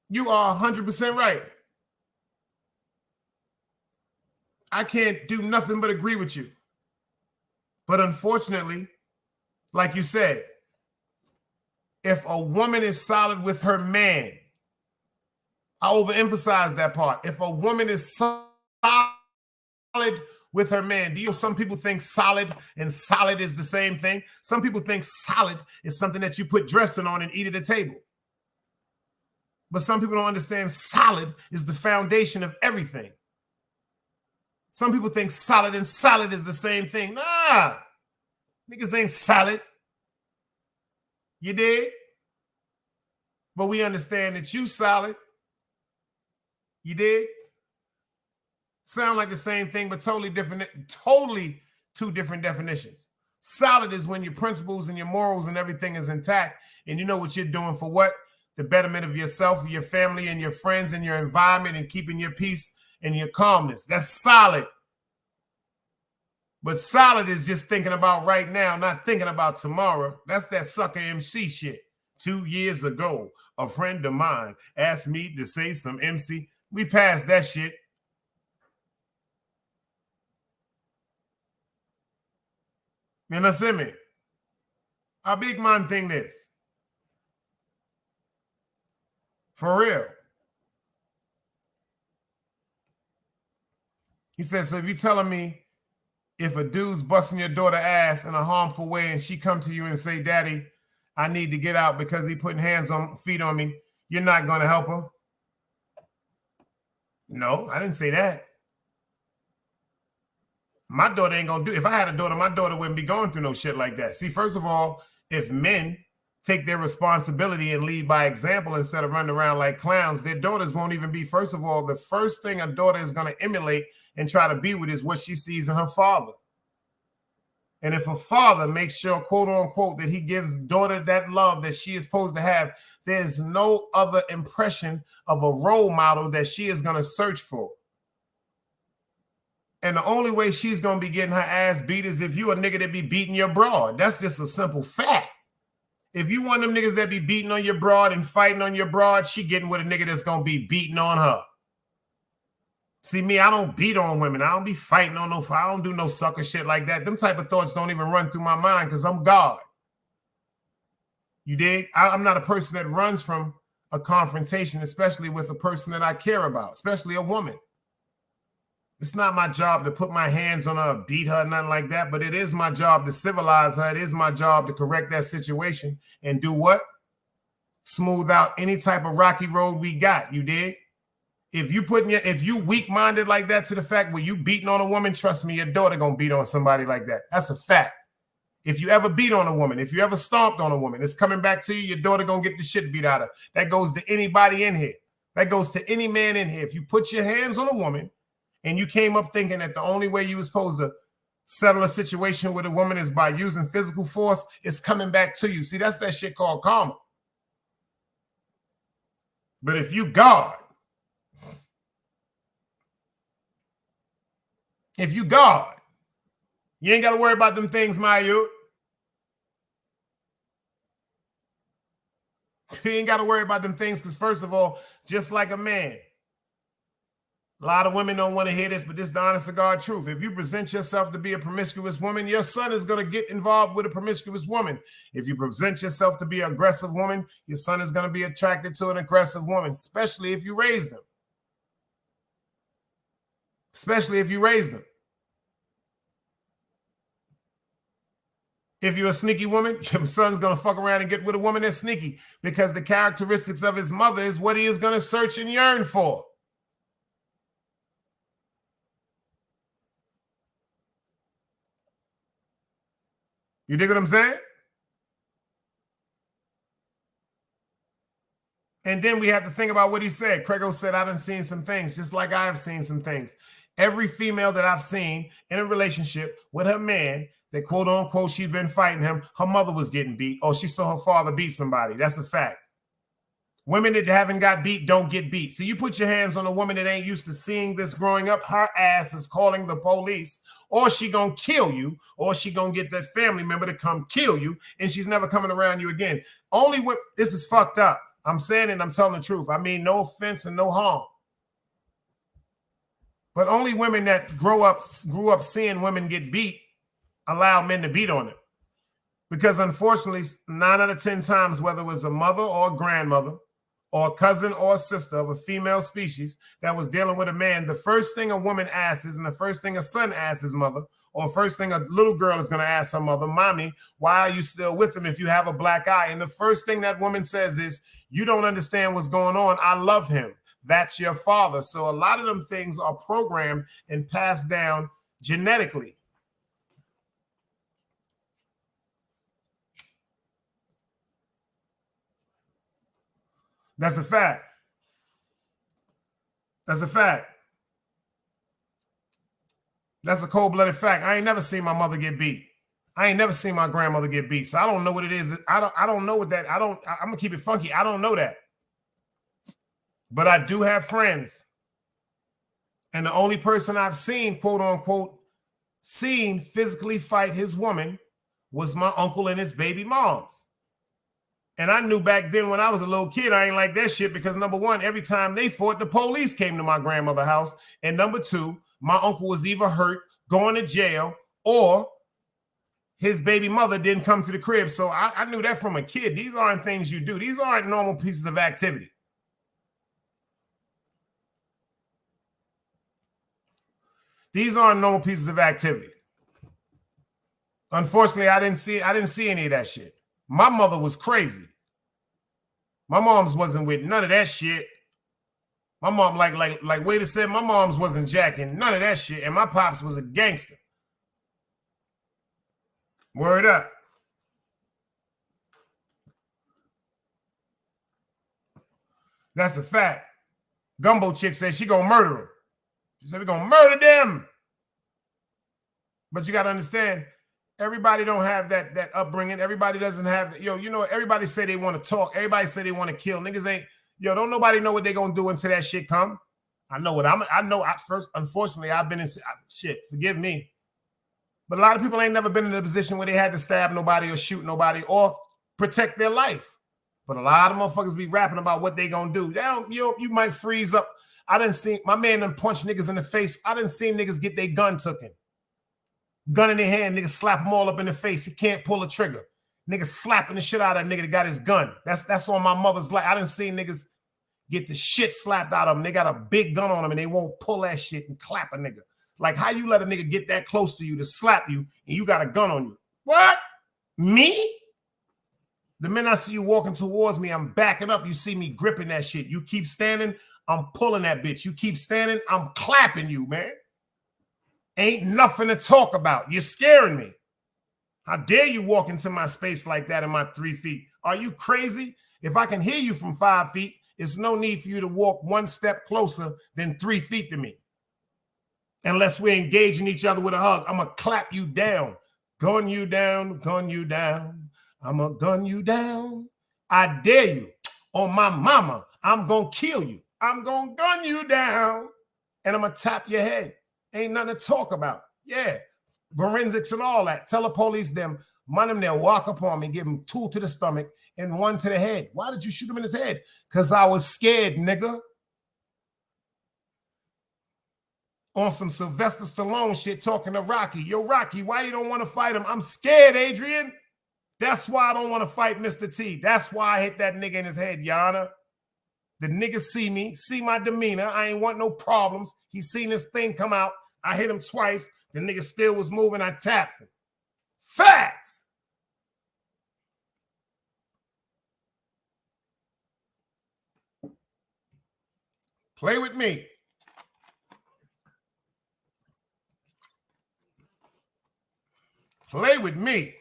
A: You are 100% right. I can't do nothing but agree with you. But unfortunately, like you said, if a woman is solid with her man, I overemphasize that part. If a woman is solid with her man, do you know some people think solid and solid is the same thing? Some people think solid is something that you put dressing on and eat at a table. But some people don't understand solid is the foundation of everything. Some people think solid and solid is the same thing. Nah, niggas ain't solid. You dig? But we understand that you solid. You dig? Sound like the same thing, but totally different, totally two different definitions. Solid is when your principles and your morals and everything is intact, and you know what you're doing for what? The betterment of yourself, your family, and your friends, and your environment, and keeping your peace and your calmness. That's solid. But solid is just thinking about right now, not thinking about tomorrow. That's that sucker MC shit. 2 years ago, a friend of mine asked me to say some MC. We passed that shit. You understand me? A big man thing this. For real. He said, so if you're telling me if a dude's busting your daughter ass in a harmful way and she come to you and say, Daddy, I need to get out because he putting feet on me, you're not going to help her? No, I didn't say that. My daughter ain't going to do it. If I had a daughter, my daughter wouldn't be going through no shit like that. See, first of all, if men take their responsibility and lead by example instead of running around like clowns, their daughters won't even be, first of all, the first thing a daughter is going to emulate and try to be with is what she sees in her father. And if a father makes sure, quote unquote, that he gives daughter that love that she is supposed to have, there's no other impression of a role model that she is going to search for. And the only way she's going to be getting her ass beat is if you a nigga that be beating your broad. That's just a simple fact. If you one of them niggas that be beating on your broad and fighting on your broad, she getting with a nigga that's going to be beating on her. See, me, I don't beat on women. I don't be fighting on no, I don't do no sucker shit like that. Them type of thoughts don't even run through my mind because I'm God. You dig? I'm not a person that runs from a confrontation, especially with a person that I care about, especially a woman. It's not my job to put my hands on her, beat her, nothing like that, but it is my job to civilize her. It is my job to correct that situation and do what? Smooth out any type of rocky road we got, you dig? If you weak-minded like that to the fact where you beating on a woman, trust me, your daughter gonna beat on somebody like that. That's a fact. If you ever beat on a woman, if you ever stomped on a woman, it's coming back to you, your daughter gonna get the shit beat out of her. That goes to anybody in here. That goes to any man in here. If you put your hands on a woman and you came up thinking that the only way you were supposed to settle a situation with a woman is by using physical force, it's coming back to you. See, that's that shit called karma. But if you God, you ain't got to worry about them things, Mayu. You ain't got to worry about them things because, first of all, just like a man, a lot of women don't want to hear this, but this is the honest to God truth. If you present yourself to be a promiscuous woman, your son is going to get involved with a promiscuous woman. If you present yourself to be an aggressive woman, your son is going to be attracted to an aggressive woman, especially if you raise them. Especially if you raise them. If you're a sneaky woman, your son's going to fuck around and get with a woman that's sneaky because the characteristics of his mother is what he is going to search and yearn for. You dig what I'm saying? And then we have to think about what he said. Craigo said, I done seen some things, just like I have seen some things. Every female that I've seen in a relationship with her man, that quote unquote, she'd been fighting him, her mother was getting beat, or she saw her father beat somebody. That's a fact. Women that haven't got beat don't get beat. So you put your hands on a woman that ain't used to seeing this growing up, her ass is calling the police, or she gonna kill you, or she gonna get that family member to come kill you, and she's never coming around you again. Only when this is fucked up. I'm saying it, I'm telling the truth. I mean, no offense and no harm. But only women that grew up seeing women get beat allow men to beat on them. Because unfortunately, 9 out of 10 times, whether it was a mother or a grandmother or a cousin or a sister of a female species that was dealing with a man, the first thing a woman asks and the first thing a son asks his mother, or first thing a little girl is going to ask her mother, Mommy, why are you still with him if you have a black eye? And the first thing that woman says is, you don't understand what's going on. I love him. That's your father. So a lot of them things are programmed and passed down genetically. That's a fact. That's a fact. That's a cold-blooded fact. I ain't never seen my mother get beat. I ain't never seen my grandmother get beat. So I don't know what it is. I don't know what that. I'm gonna keep it funky. I don't know that. But I do have friends. And the only person I've seen, quote unquote, seen physically fight his woman was my uncle and his baby moms. And I knew back then when I was a little kid, I ain't like that shit because number one, every time they fought, the police came to my grandmother's house. And number two, my uncle was either hurt, going to jail, or his baby mother didn't come to the crib. So I knew that from a kid. These aren't things you do. These aren't normal pieces of activity. These aren't normal pieces of activity. Unfortunately, I didn't see any of that shit. My mother was crazy. My mom's wasn't with none of that shit. My mom, like Wader said, my mom's wasn't jacking none of that shit, and my pops was a gangster. Word up. That's a fact. Gumbo chick said she gonna murder him. She said we're gonna murder them. But you gotta understand, everybody don't have that upbringing. Everybody doesn't have, everybody say they want to talk. Everybody say they want to kill. Niggas ain't, don't nobody know what they gonna do until that shit come. I know what I know. Unfortunately, I've been in shit, forgive me. But a lot of people ain't never been in a position where they had to stab nobody or shoot nobody or protect their life. But a lot of motherfuckers be rapping about what they gonna do. Now, you might freeze up. I done seen, my man done punch niggas in the face. I done seen niggas get their gun taken. Gun in their hand, niggas slap them all up in the face. He can't pull a trigger. Niggas slapping the shit out of that nigga that got his gun. That's on my mother's life. I done seen niggas get the shit slapped out of them. They got a big gun on them and they won't pull that shit and clap a nigga. Like, how you let a nigga get that close to you to slap you and you got a gun on you? What? Me? The minute I see you walking towards me, I'm backing up. You see me gripping that shit. You keep standing, I'm pulling that bitch. You keep standing, I'm clapping you, man. Ain't nothing to talk about. You're scaring me. How dare you walk into my space like that in my 3 feet? Are you crazy? If I can hear you from 5 feet, it's no need for you to walk one step closer than 3 feet to me. Unless we're engaging each other with a hug, I'm going to clap you down. Gun you down, gun you down. I'm going to gun you down. I dare you. On my mama, I'm going to kill you. I'm going to gun you down. And I'm going to tap your head. Ain't nothing to talk about. Yeah. Forensics and all that. Tell the police them, one of them, they'll walk up on me, give him 2 to the stomach and 1 to the head. Why did you shoot him in his head? Because I was scared, nigga. On some Sylvester Stallone shit talking to Rocky. Yo, Rocky, why you don't want to fight him? I'm scared, Adrian. That's why I don't want to fight Mr. T. That's why I hit that nigga in his head, Yana. The nigga see me, see my demeanor. I ain't want no problems. He seen this thing come out. I hit him twice. The nigga still was moving. I tapped him. Facts. Play with me. Play with me.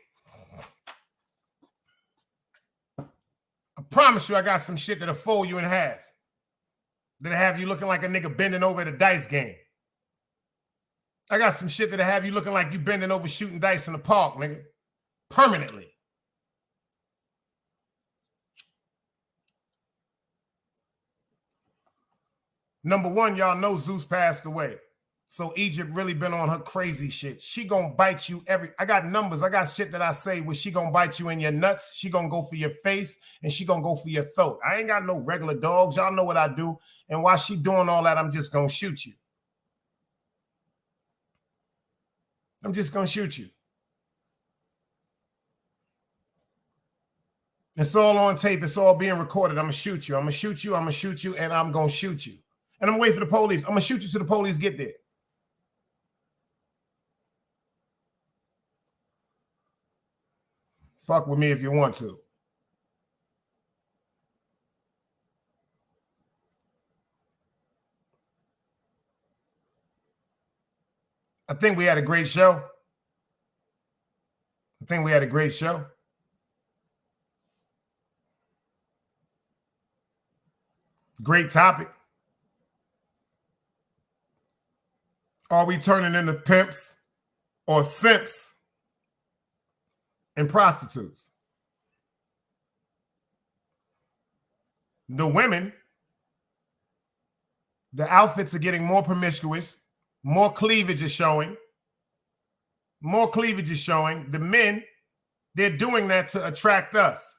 A: I promise you I got some shit that'll fold you in half. That'll have you looking like a nigga bending over at a dice game. I got some shit that'll have you looking like you bending over shooting dice in the park, nigga. Permanently. Number one, y'all know Zeus passed away. So Egypt really been on her crazy shit. She gonna bite you I got numbers. I got shit that I say where she gonna bite you in your nuts. She gonna go for your face and she gonna go for your throat. I ain't got no regular dogs. Y'all know what I do. And while she doing all that, I'm just gonna shoot you. I'm just gonna shoot you. It's all on tape. It's all being recorded. I'm gonna shoot you. I'm gonna shoot you. I'm gonna shoot you. And I'm gonna shoot you. And I'm waiting for the police. I'm gonna shoot you till the police get there. Fuck with me if you want to. I think we had a great show. Great topic. Are we turning into pimps or simps and prostitutes? The women, the outfits are getting more promiscuous, more cleavage is showing. The men, they're doing that to attract us.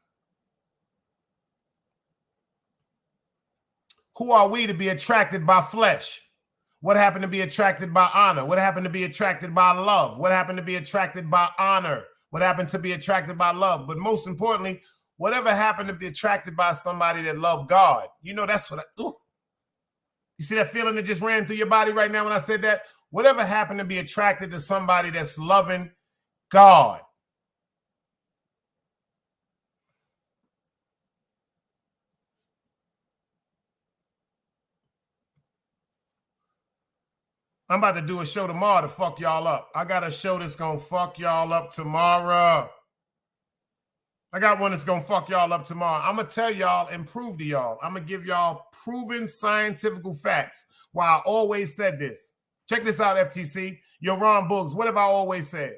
A: Who are we to be attracted by flesh? What happened to be attracted by honor? What happened to be attracted by love? What happened to be attracted by honor? what happened to be attracted by love. But most importantly, whatever happened to be attracted by somebody that loved God. You know, that's what I, ooh. You see that feeling that just ran through your body right now when I said that? Whatever happened to be attracted to somebody that's loving God. I'm about to do a show tomorrow to fuck y'all up. I got a show that's going to fuck y'all up tomorrow. I got one that's going to fuck y'all up tomorrow. I'm going to tell y'all and prove to y'all. I'm going to give y'all proven scientific facts why I always said this. Check this out, FTC. Yo, Ron Boogs, what have I always said?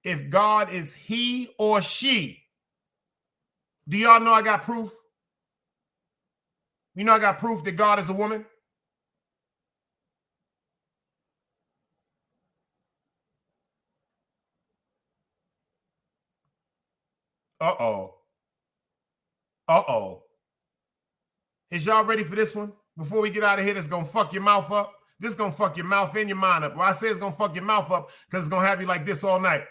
A: If God is he or she, do y'all know I got proof? You know I got proof that God is a woman? Uh-oh. Uh-oh. Is y'all ready for this one? Before we get out of here, that's going to fuck your mouth up. This is going to fuck your mouth and your mind up. Why I say it's going to fuck your mouth up, because it's going to have you like this all night.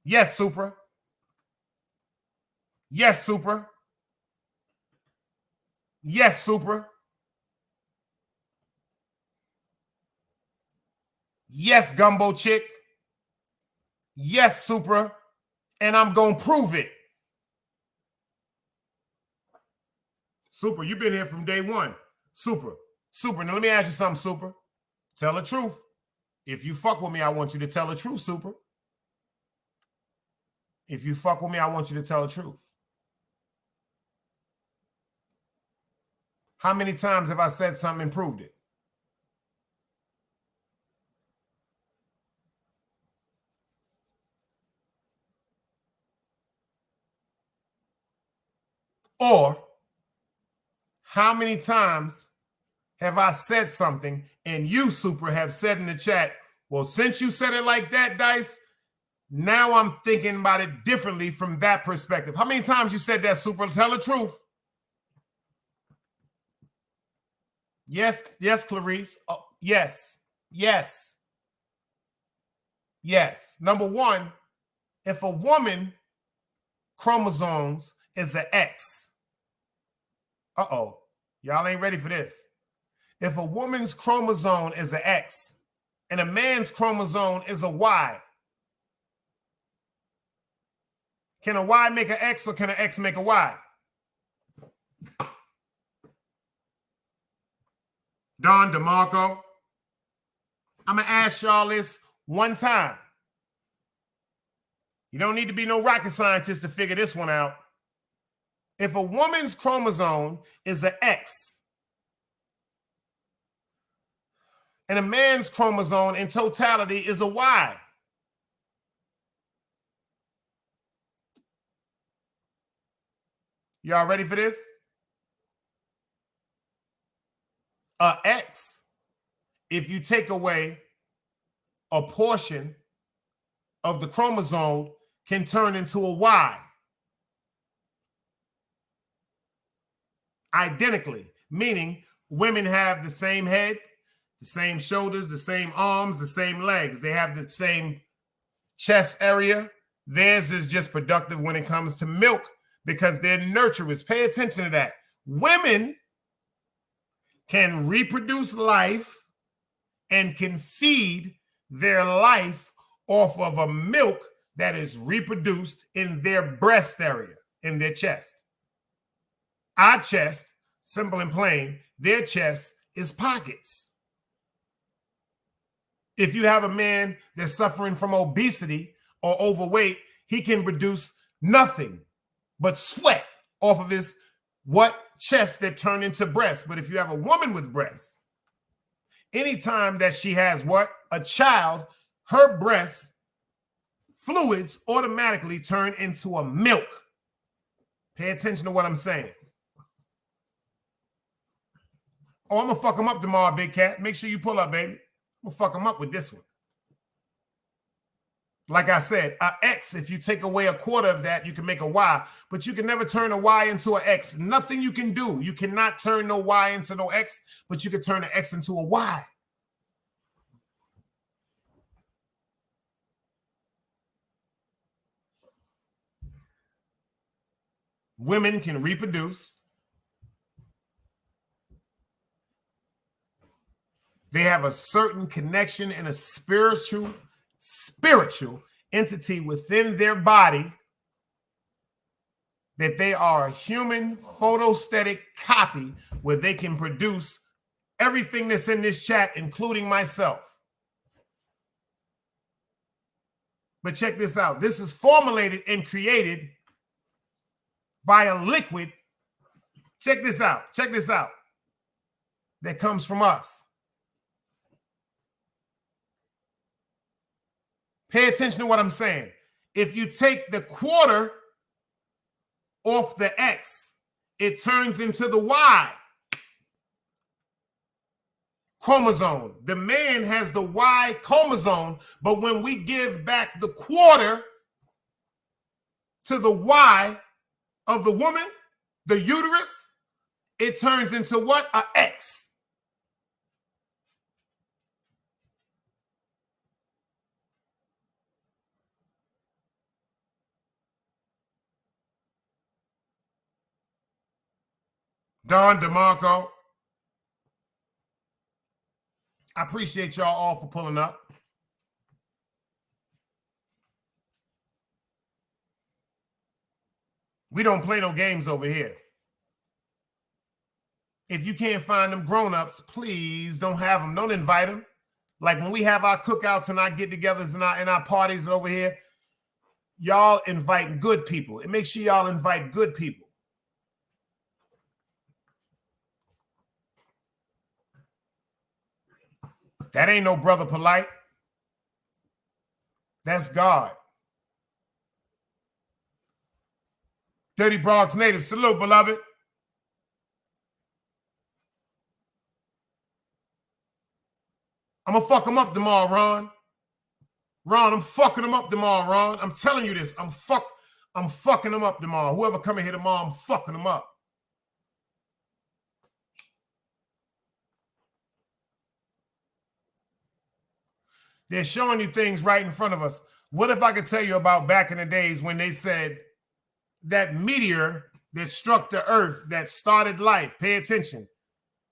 A: Yes, Supra. Yes, Supra. Yes, Supra. Yes, Gumbo Chick. Yes, Supra. And I'm going to prove it. Super, you've been here from day one. Super. Now let me ask you something, Super. Tell the truth. If you fuck with me, I want you to tell the truth, Super. If you fuck with me, I want you to tell the truth. How many times have I said something and proved it? Or how many times have I said something and you, Super, have said in the chat, well, since you said it like that, Dice, now I'm thinking about it differently from that perspective. How many times you said that, Super? Tell the truth. Yes, Clarice. Oh, yes. Number one, if a woman chromosomes is an X, uh-oh, y'all ain't ready for this. If a woman's chromosome is an X and a man's chromosome is a Y, can a Y make an X or can an X make a Y? Don DeMarco, I'm going to ask y'all this one time. You don't need to be no rocket scientist to figure this one out. If a woman's chromosome is an X and a man's chromosome in totality is a Y, y'all ready for this? A X, if you take away a portion of the chromosome, can turn into a Y. Identically, meaning women have the same head, the same shoulders, the same arms, the same legs. They have the same chest area. Theirs is just productive when it comes to milk because they're nurturers. Pay attention to that. Women can reproduce life and can feed their life off of a milk that is reproduced in their breast area, in their chest. Our chest, simple and plain, their chest is pockets. If you have a man that's suffering from obesity or overweight, he can produce nothing but sweat off of his chest that turned into breasts. But if you have a woman with breasts, anytime that she has a child, her breast fluids automatically turn into a milk. Pay attention to what I'm saying. Oh, I'm going to fuck him up tomorrow, Big Cat. Make sure you pull up, baby. I'm going to fuck him up with this one. Like I said, a X, if you take away a quarter of that, you can make a Y, but you can never turn a Y into an X. Nothing you can do. You cannot turn no Y into no X, but you can turn an X into a Y. Women can reproduce. They have a certain connection and a spiritual entity within their body that they are a human photostatic copy where they can produce everything that's in this chat, including myself. But check this out. This is formulated and created by a liquid. Check this out. Check this out. That comes from us. Pay attention to what I'm saying. If you take the quarter off the X, it turns into the Y chromosome. The man has the Y chromosome, but when we give back the quarter to the Y of the woman, the uterus, it turns into what? A X. Don DeMarco, I appreciate y'all all for pulling up. We don't play no games over here. If you can't find them grown-ups, please don't have them. Don't invite them. Like when we have our cookouts and our get-togethers and our parties over here, y'all invite good people. It makes sure y'all invite good people. That ain't no brother polite. That's God. Dirty Bronx native. Salute, beloved. I'm going to fuck him up tomorrow, Ron. Ron, I'm fucking him up tomorrow, Ron. I'm telling you this. I'm fucking him up tomorrow. Whoever coming here tomorrow, I'm fucking him up. They're showing you things right in front of us. What if I could tell you about back in the days when they said that meteor that struck the earth that started life? Pay attention.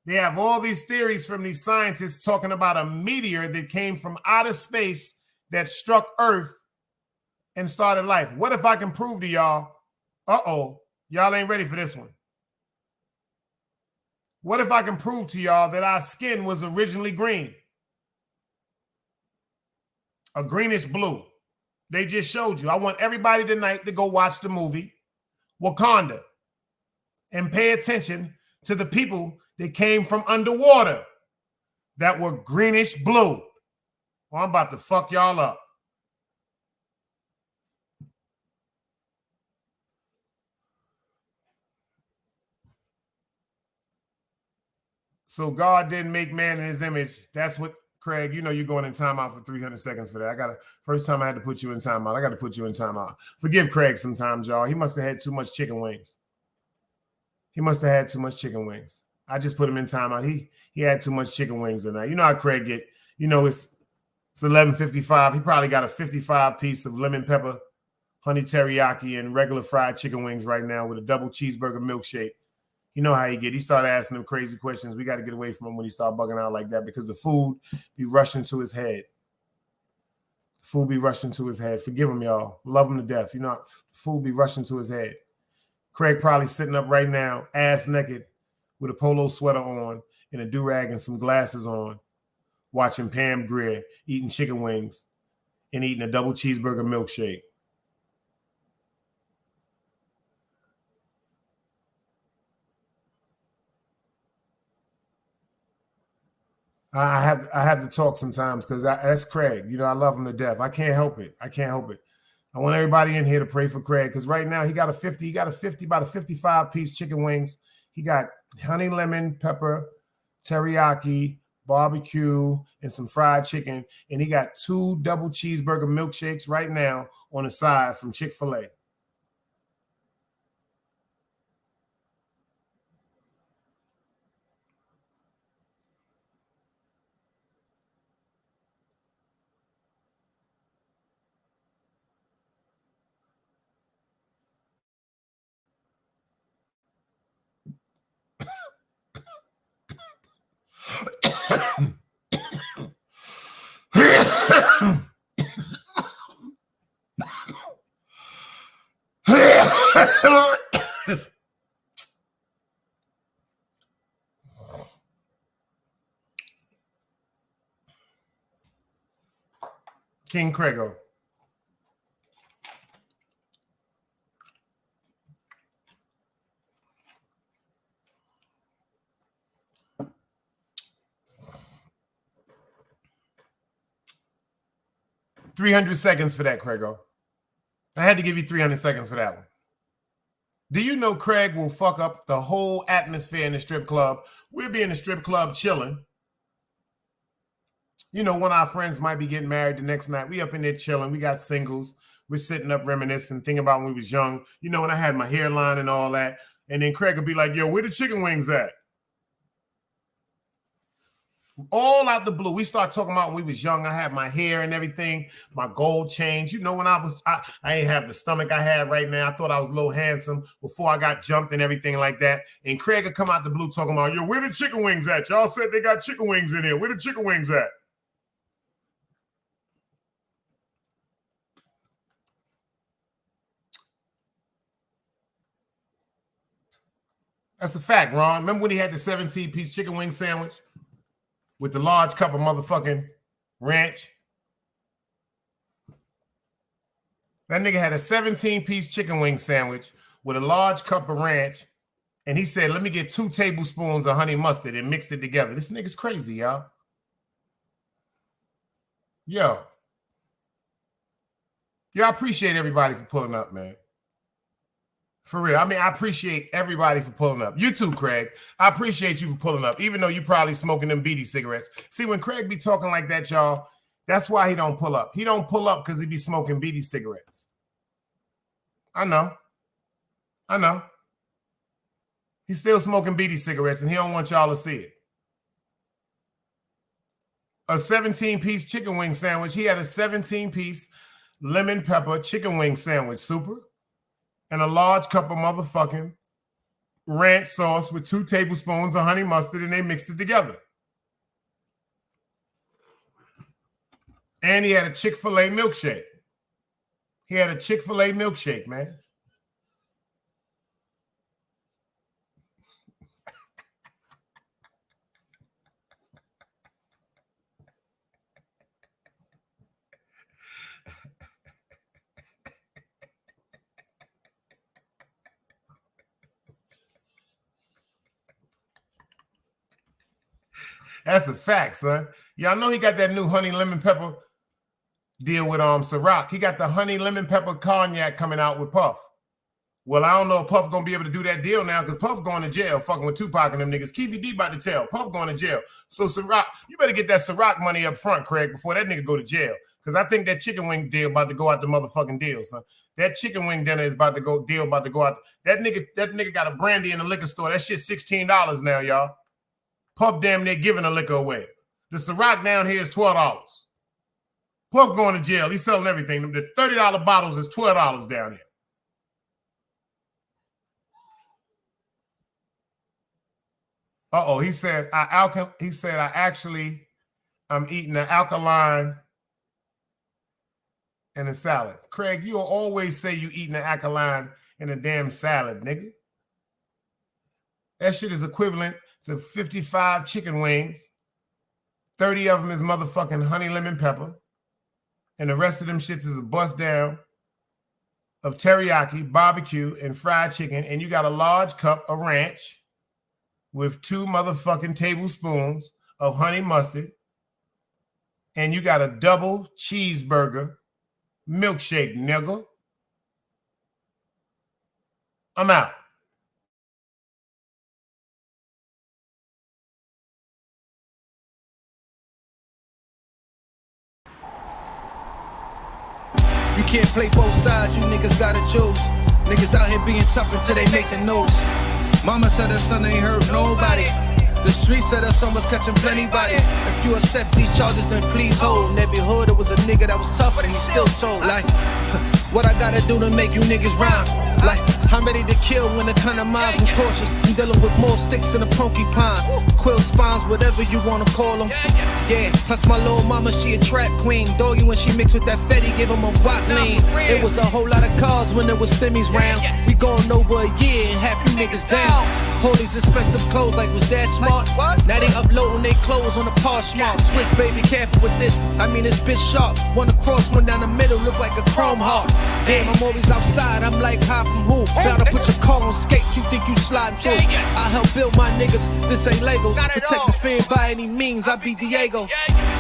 A: They have all these theories from these scientists talking about a meteor that came from outer space that struck earth and started life. What if I can prove to y'all, y'all ain't ready for this one. What if I can prove to y'all that our skin was originally green? A greenish blue. They just showed you. I want everybody tonight to go watch the movie Wakanda and pay attention to the people that came from underwater that were greenish blue. Well, I'm about to fuck y'all up. So God didn't make man in his image. That's what, Craig, you know you're going in timeout for 300 seconds for that. First time I had to put you in timeout. I got to put you in timeout. Forgive Craig sometimes, y'all. He must have had too much chicken wings. He must have had too much chicken wings. I just put him in timeout. He had too much chicken wings tonight. You know how Craig get. You know it's 11:55. He probably got a 55-piece of lemon pepper, honey teriyaki, and regular fried chicken wings right now with a double cheeseburger milkshake. You know how he get. He started asking them crazy questions. We got to get away from him when he start bugging out like that because the food be rushing to his head. The food be rushing to his head. Forgive him, y'all. Love him to death. You know, the food be rushing to his head. Craig probably sitting up right now, ass naked, with a polo sweater on and a do-rag and some glasses on, watching Pam Grier, eating chicken wings and eating a double cheeseburger milkshake. I have to talk sometimes because that's Craig. You know, I love him to death. I can't help it. I want everybody in here to pray for Craig because right now he got about a 55-piece chicken wings. He got honey lemon pepper, teriyaki, barbecue, and some fried chicken. And he got 2 double cheeseburger milkshakes right now on the side from Chick-fil-A. King Craigo. $300 seconds for that, Craigo. I had to give you 300 seconds for that one. Do you know Craig will fuck up the whole atmosphere in the strip club? We'll be in the strip club chilling. You know, one of our friends might be getting married the next night. We up in there chilling. We got singles. We're sitting up reminiscing, thinking about when we was young. You know, when I had my hairline and all that. And then Craig would be like, yo, where the chicken wings at? All out the blue. We start talking about when we was young. I had my hair and everything, my gold chains. You know, when I ain't have the stomach I have right now. I thought I was a little handsome before I got jumped and everything like that. And Craig would come out the blue talking about, yo, where the chicken wings at? Y'all said they got chicken wings in here. Where the chicken wings at? That's a fact, Ron. Remember when he had the 17-piece chicken wing sandwich with the large cup of motherfucking ranch? That nigga had a 17-piece chicken wing sandwich with a large cup of ranch, and he said, let me get 2 tablespoons of honey mustard and mixed it together. This nigga's crazy, y'all. Yo. Yeah, I appreciate everybody for pulling up, man. For real. I mean, I appreciate everybody for pulling up. You too, Craig. I appreciate you for pulling up, even though you probably smoking them beady cigarettes. See, when Craig be talking like that, y'all, that's why he don't pull up. He don't pull up because he be smoking beady cigarettes. I know. He's still smoking beady cigarettes, and he don't want y'all to see it. A 17-piece chicken wing sandwich. He had a 17-piece lemon pepper chicken wing sandwich, super. And a large cup of motherfucking ranch sauce with 2 tablespoons of honey mustard, and they mixed it together. And he had a Chick-fil-A milkshake. Man. That's a fact, son. Y'all know he got that new honey lemon pepper deal with Ciroc. He got the honey lemon pepper cognac coming out with Puff. Well, I don't know if Puff gonna be able to do that deal now because Puff going to jail fucking with Tupac and them niggas. Keefy D about to tell. Puff going to jail. So Ciroc, you better get that Ciroc money up front, Craig, before that nigga go to jail. Because I think that chicken wing deal about to go out the motherfucking deal, son. That chicken wing dinner is about to go out. That nigga got a brandy in the liquor store. That shit $16 now, y'all. Puff damn near giving the liquor away. The Ciroc down here is $12. Puff going to jail. He's selling everything. The $30 bottles is $12 down here. He said I'm eating an alkaline and a salad. Craig, you'll always say you eating an alkaline and a damn salad, nigga. That shit is equivalent to 55 chicken wings. 30 of them is motherfucking honey lemon pepper. And the rest of them shits is a bust down of teriyaki, barbecue, and fried chicken. And you got a large cup of ranch with 2 motherfucking tablespoons of honey mustard. And you got a double cheeseburger milkshake, nigga. I'm out.
B: You can't play both sides, you niggas gotta choose. Niggas out here being tough until they make the news. Mama said her son ain't hurt nobody. The street said her son was catching plenty bodies. If you accept these charges, then please hold. In every hood, there was a nigga that was tough, but he still told. Like, what I gotta do to make you niggas rhyme? Like, I'm ready to kill when it come to mine. I'm cautious. I'm dealing with more sticks than a porcupine. Quill spines, whatever you wanna call them. Yeah, plus my little mama, she a trap queen. Doggy, when she mixed with that Fetty, give him a guap lean. It was a whole lot of cars when there was stimmies round. We going over a year and half you niggas down. All these expensive clothes, like was that smart? Now they uploading their clothes on the Poshmark. Swiss baby, careful with this. I mean, this bitch sharp. One across, one down the middle, look like a chrome heart. Damn, I'm always outside. I'm like, hi from who? Bound to put your car on skates. You think you slide through? I help build my niggas. This ain't Legos. Protect the fan by any means. I be Diego.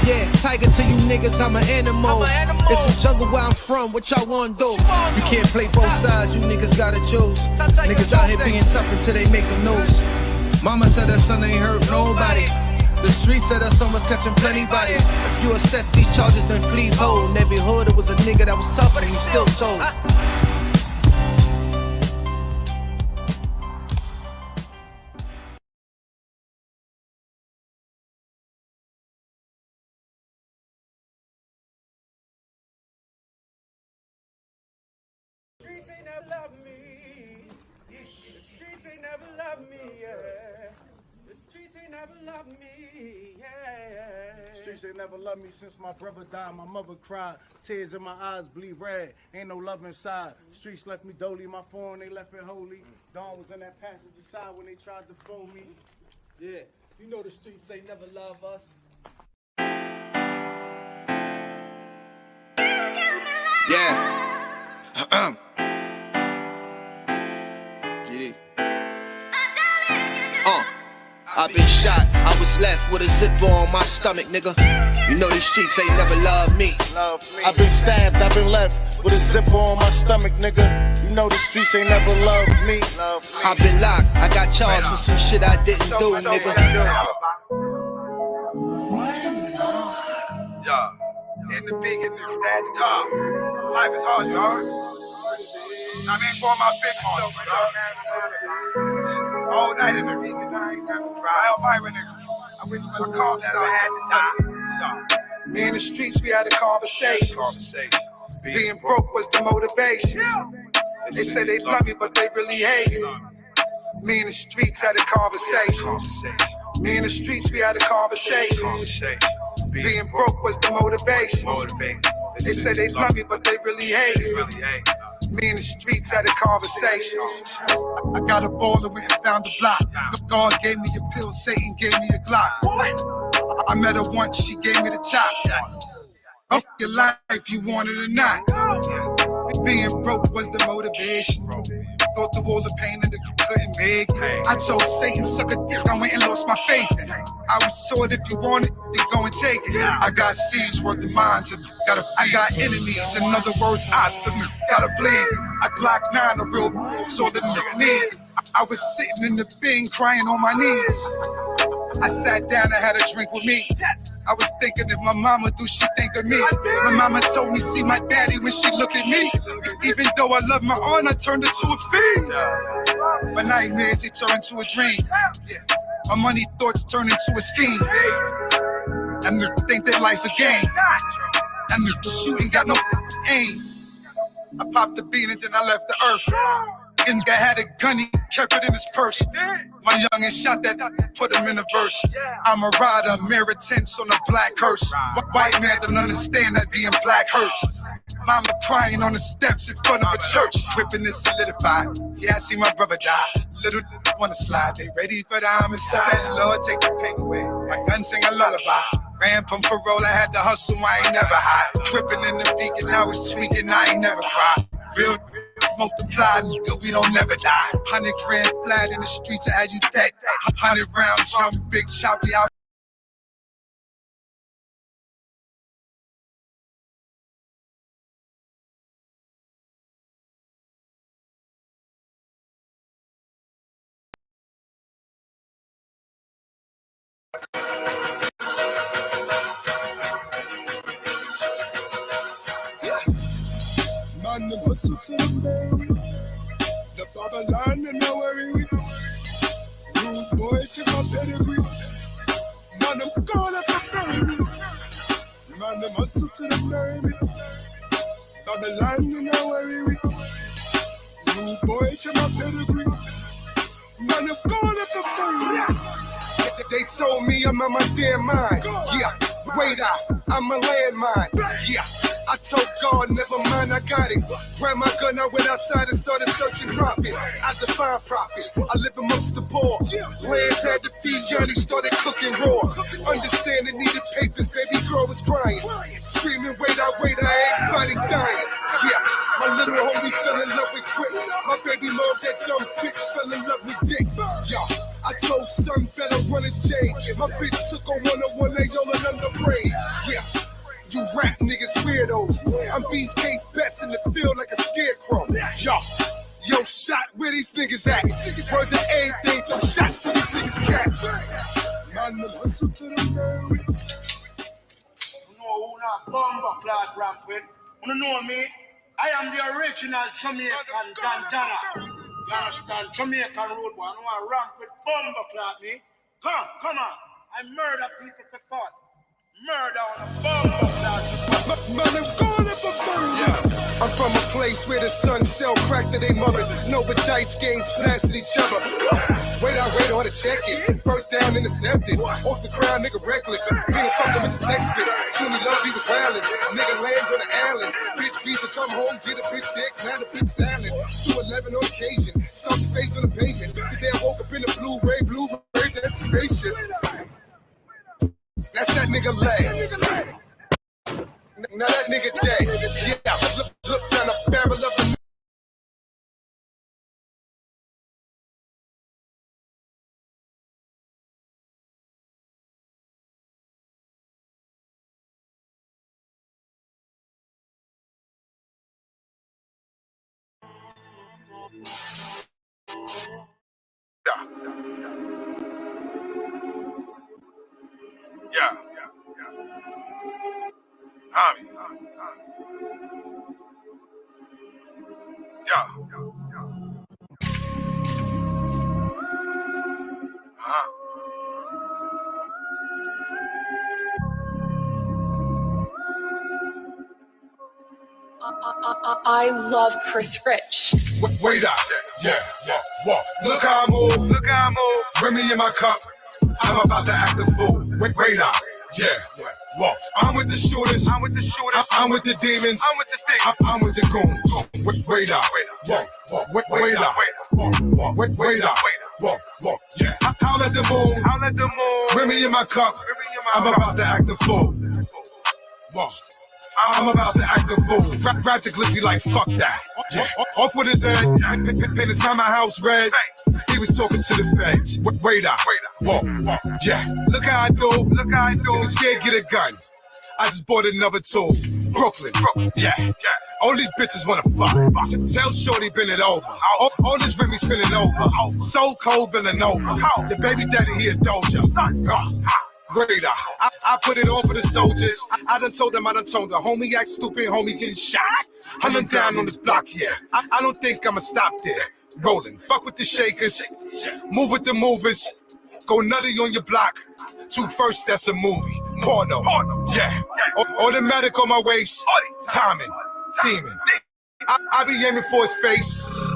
B: Yeah, tiger to you niggas. I'm an animal. It's a jungle where I'm from. What y'all wanna do? You can't play both sides. You niggas gotta choose. Niggas out here being tough until they make the news. Mama said her son ain't hurt nobody. The street said her son was catching plenty bodies. If you accept these charges, then please hold. In every hood, there was a nigga that was tough, but he still told.
E: Streets ain't never love me. The streets ain't never love me, yeah. The streets ain't never love me, yeah.
F: Streets ain't never loved me since my brother died. My mother cried, tears in my eyes bleed red. Ain't no love inside. Streets left me dolly, my phone they left it holy. Dawn was in that passenger side when they tried to phone me.
G: Yeah, you know the streets ain't never love us.
B: Yeah. GD. I've been shot, I was left with a zipper on my stomach, nigga. You know these streets ain't never loved me.
F: I've been stabbed, I've been left with a zipper on my stomach, nigga. You know the streets ain't never loved me.
B: I've been locked, I got charged for some shit I didn't do, nigga.
D: Yeah. In the big and the bad, life is hard, y'all. I mean, for my big myself, all night in the big and I ain't never cry. I help Myra, nigga. I wish when I called that I had to die. Me in the streets, we had a conversation. Being broke was the motivation. They say they love me, but they really hate me. Me in the streets had a conversation. Me in the streets, we had a conversation. Being broke was the motivation. They say they love me, but they really hate me. Me in the streets had a conversation. I got a ball and went and found a block. God gave me a pill, Satan gave me a Glock. I met her once, she gave me the top. Up your life, you want it or not. Being broke was the motivation. Go through all the pain and the couldn't make. I told Satan, suck a dick, I went and lost my faith. I was taught if you want it, then go and take it. I got seeds worth the minds, I got enemies, in other words, obstacles, gotta bleed. I Glock 9, a real so the nigga need. I was sitting in the bin crying on my knees. I sat down and had a drink with me. I was thinking if my mama do, she think of me. My mama told me see my daddy when she look at me. Even though I love my aunt, I turned her to a fiend. My nightmares, they turn into a dream. Yeah. My money thoughts turn into a scheme. And they think that life a game. And the shooting got no aim. I popped the bean and then I left the earth. And guy had a gun, he kept it in his purse. My youngin' shot that, put him in a verse. I'm a rider, mirror tints on a black hearse. White man don't understand that being black hurts. Mama crying on the steps in front of a church. Dripping is solidified. Yeah, I see my brother die. Little wanna slide, they ready for the homicide. Said, Lord, take the pain away. My gun sing a lullaby. Ran from parole, I had to hustle, I ain't never hide. Tripping in the beacon, I was tweaking, I ain't never cried. Real multiply, nigga, we don't never die. 100 grand flat in the streets, I had you dead. 100 round drum, big choppy out.
C: Man, them hustle to them bury. The Babylon, me no worry. Rude boy, check my pedigree. Man, them call up the bury me. Man, them hustle to them bury me. Babylon, me no worry. Rude boy, check my pedigree. Man, them call up the bury me. They told me I'm on my damn mind. Yeah, wait out, I'm a landmine. Yeah, I told God, never mind, I got it. Grabbed my gun, I went outside and started searching profit. I define profit, I live amongst the poor. Lands had to feed, Johnny started cooking raw. Understanding needed papers, baby girl was crying. Screaming, wait out, everybody dying. Yeah, my little homie fell in love with Crit. My baby loves that dumb bitch, fell in love with Dick. Yeah. I told son better run his chain. My bitch took a 101, they yelling under brain. Yeah, you rap niggas weirdos. I'm B's case best in the field like a scarecrow. Yo, shot where these niggas at? Heard the anything, throw shots to these niggas' caps. Man, the hustle to them bury.
H: You know who not bomber class rampant? You know me? I am the original Jamaican Dandana. You understand? Jamaican road boy. I know I ramp with bomber clock me. Come on. I murder people for fun. Murder on a bomber clock.
C: Man, I'm going for burn. Yeah. I'm from a place where the sun sell crack to they mothers. No but dice games blasting each other. Wait on to check it. First down intercepted. Off the crown, nigga reckless. Being fucking with the text spit. Truly love, he was wildin'. Nigga lands on the island. Bitch beef to come home, get a bitch dick, now the bitch salad. 211 on occasion. Stomp your face on the pavement. Today I woke up in a Blu-ray, that's a spaceship. That's that nigga leg. Now that nigga dead. Yeah, look down the barrel of the.
D: Yeah. Tommy. Yeah.
I: I love Chris Rich.
C: Wait up. Yeah. Walk. Look how I move. Bring me in my cup. I'm about to act a fool. Wait up. Yeah. Walk. I'm with the shooters. I'm with the demons. I'm with the goons. Wait up. Walk. Wait up. Walk. Wait up. Walk. Yeah. Howl at the moon. Bring me in my cup. I'm about to act a fool. Walk. I'm about to act a fool. Grab the glizzy like fuck that. Yeah. Off with his head. Paint his mama house red. He was talking to the feds. Wait up. Walk. Yeah. Look how I do. He was scared, get a gun. I just bought another tool. Brooklyn. Yeah. All these bitches wanna fuck. Tell Shorty bend it over. All this Remy spinning over. So cold, Villanova. The baby daddy here, Doja. Radar. I put it on for the soldiers. I done told them, the homie act stupid, homie getting shot. Hunt him down on this block, yeah. I don't think I'ma stop there. Rolling, fuck with the shakers, move with the movers, go nutty on your block. 2 first, that's a movie. Porno, yeah. Automatic on my waist, timing, demon. I be aiming for his face.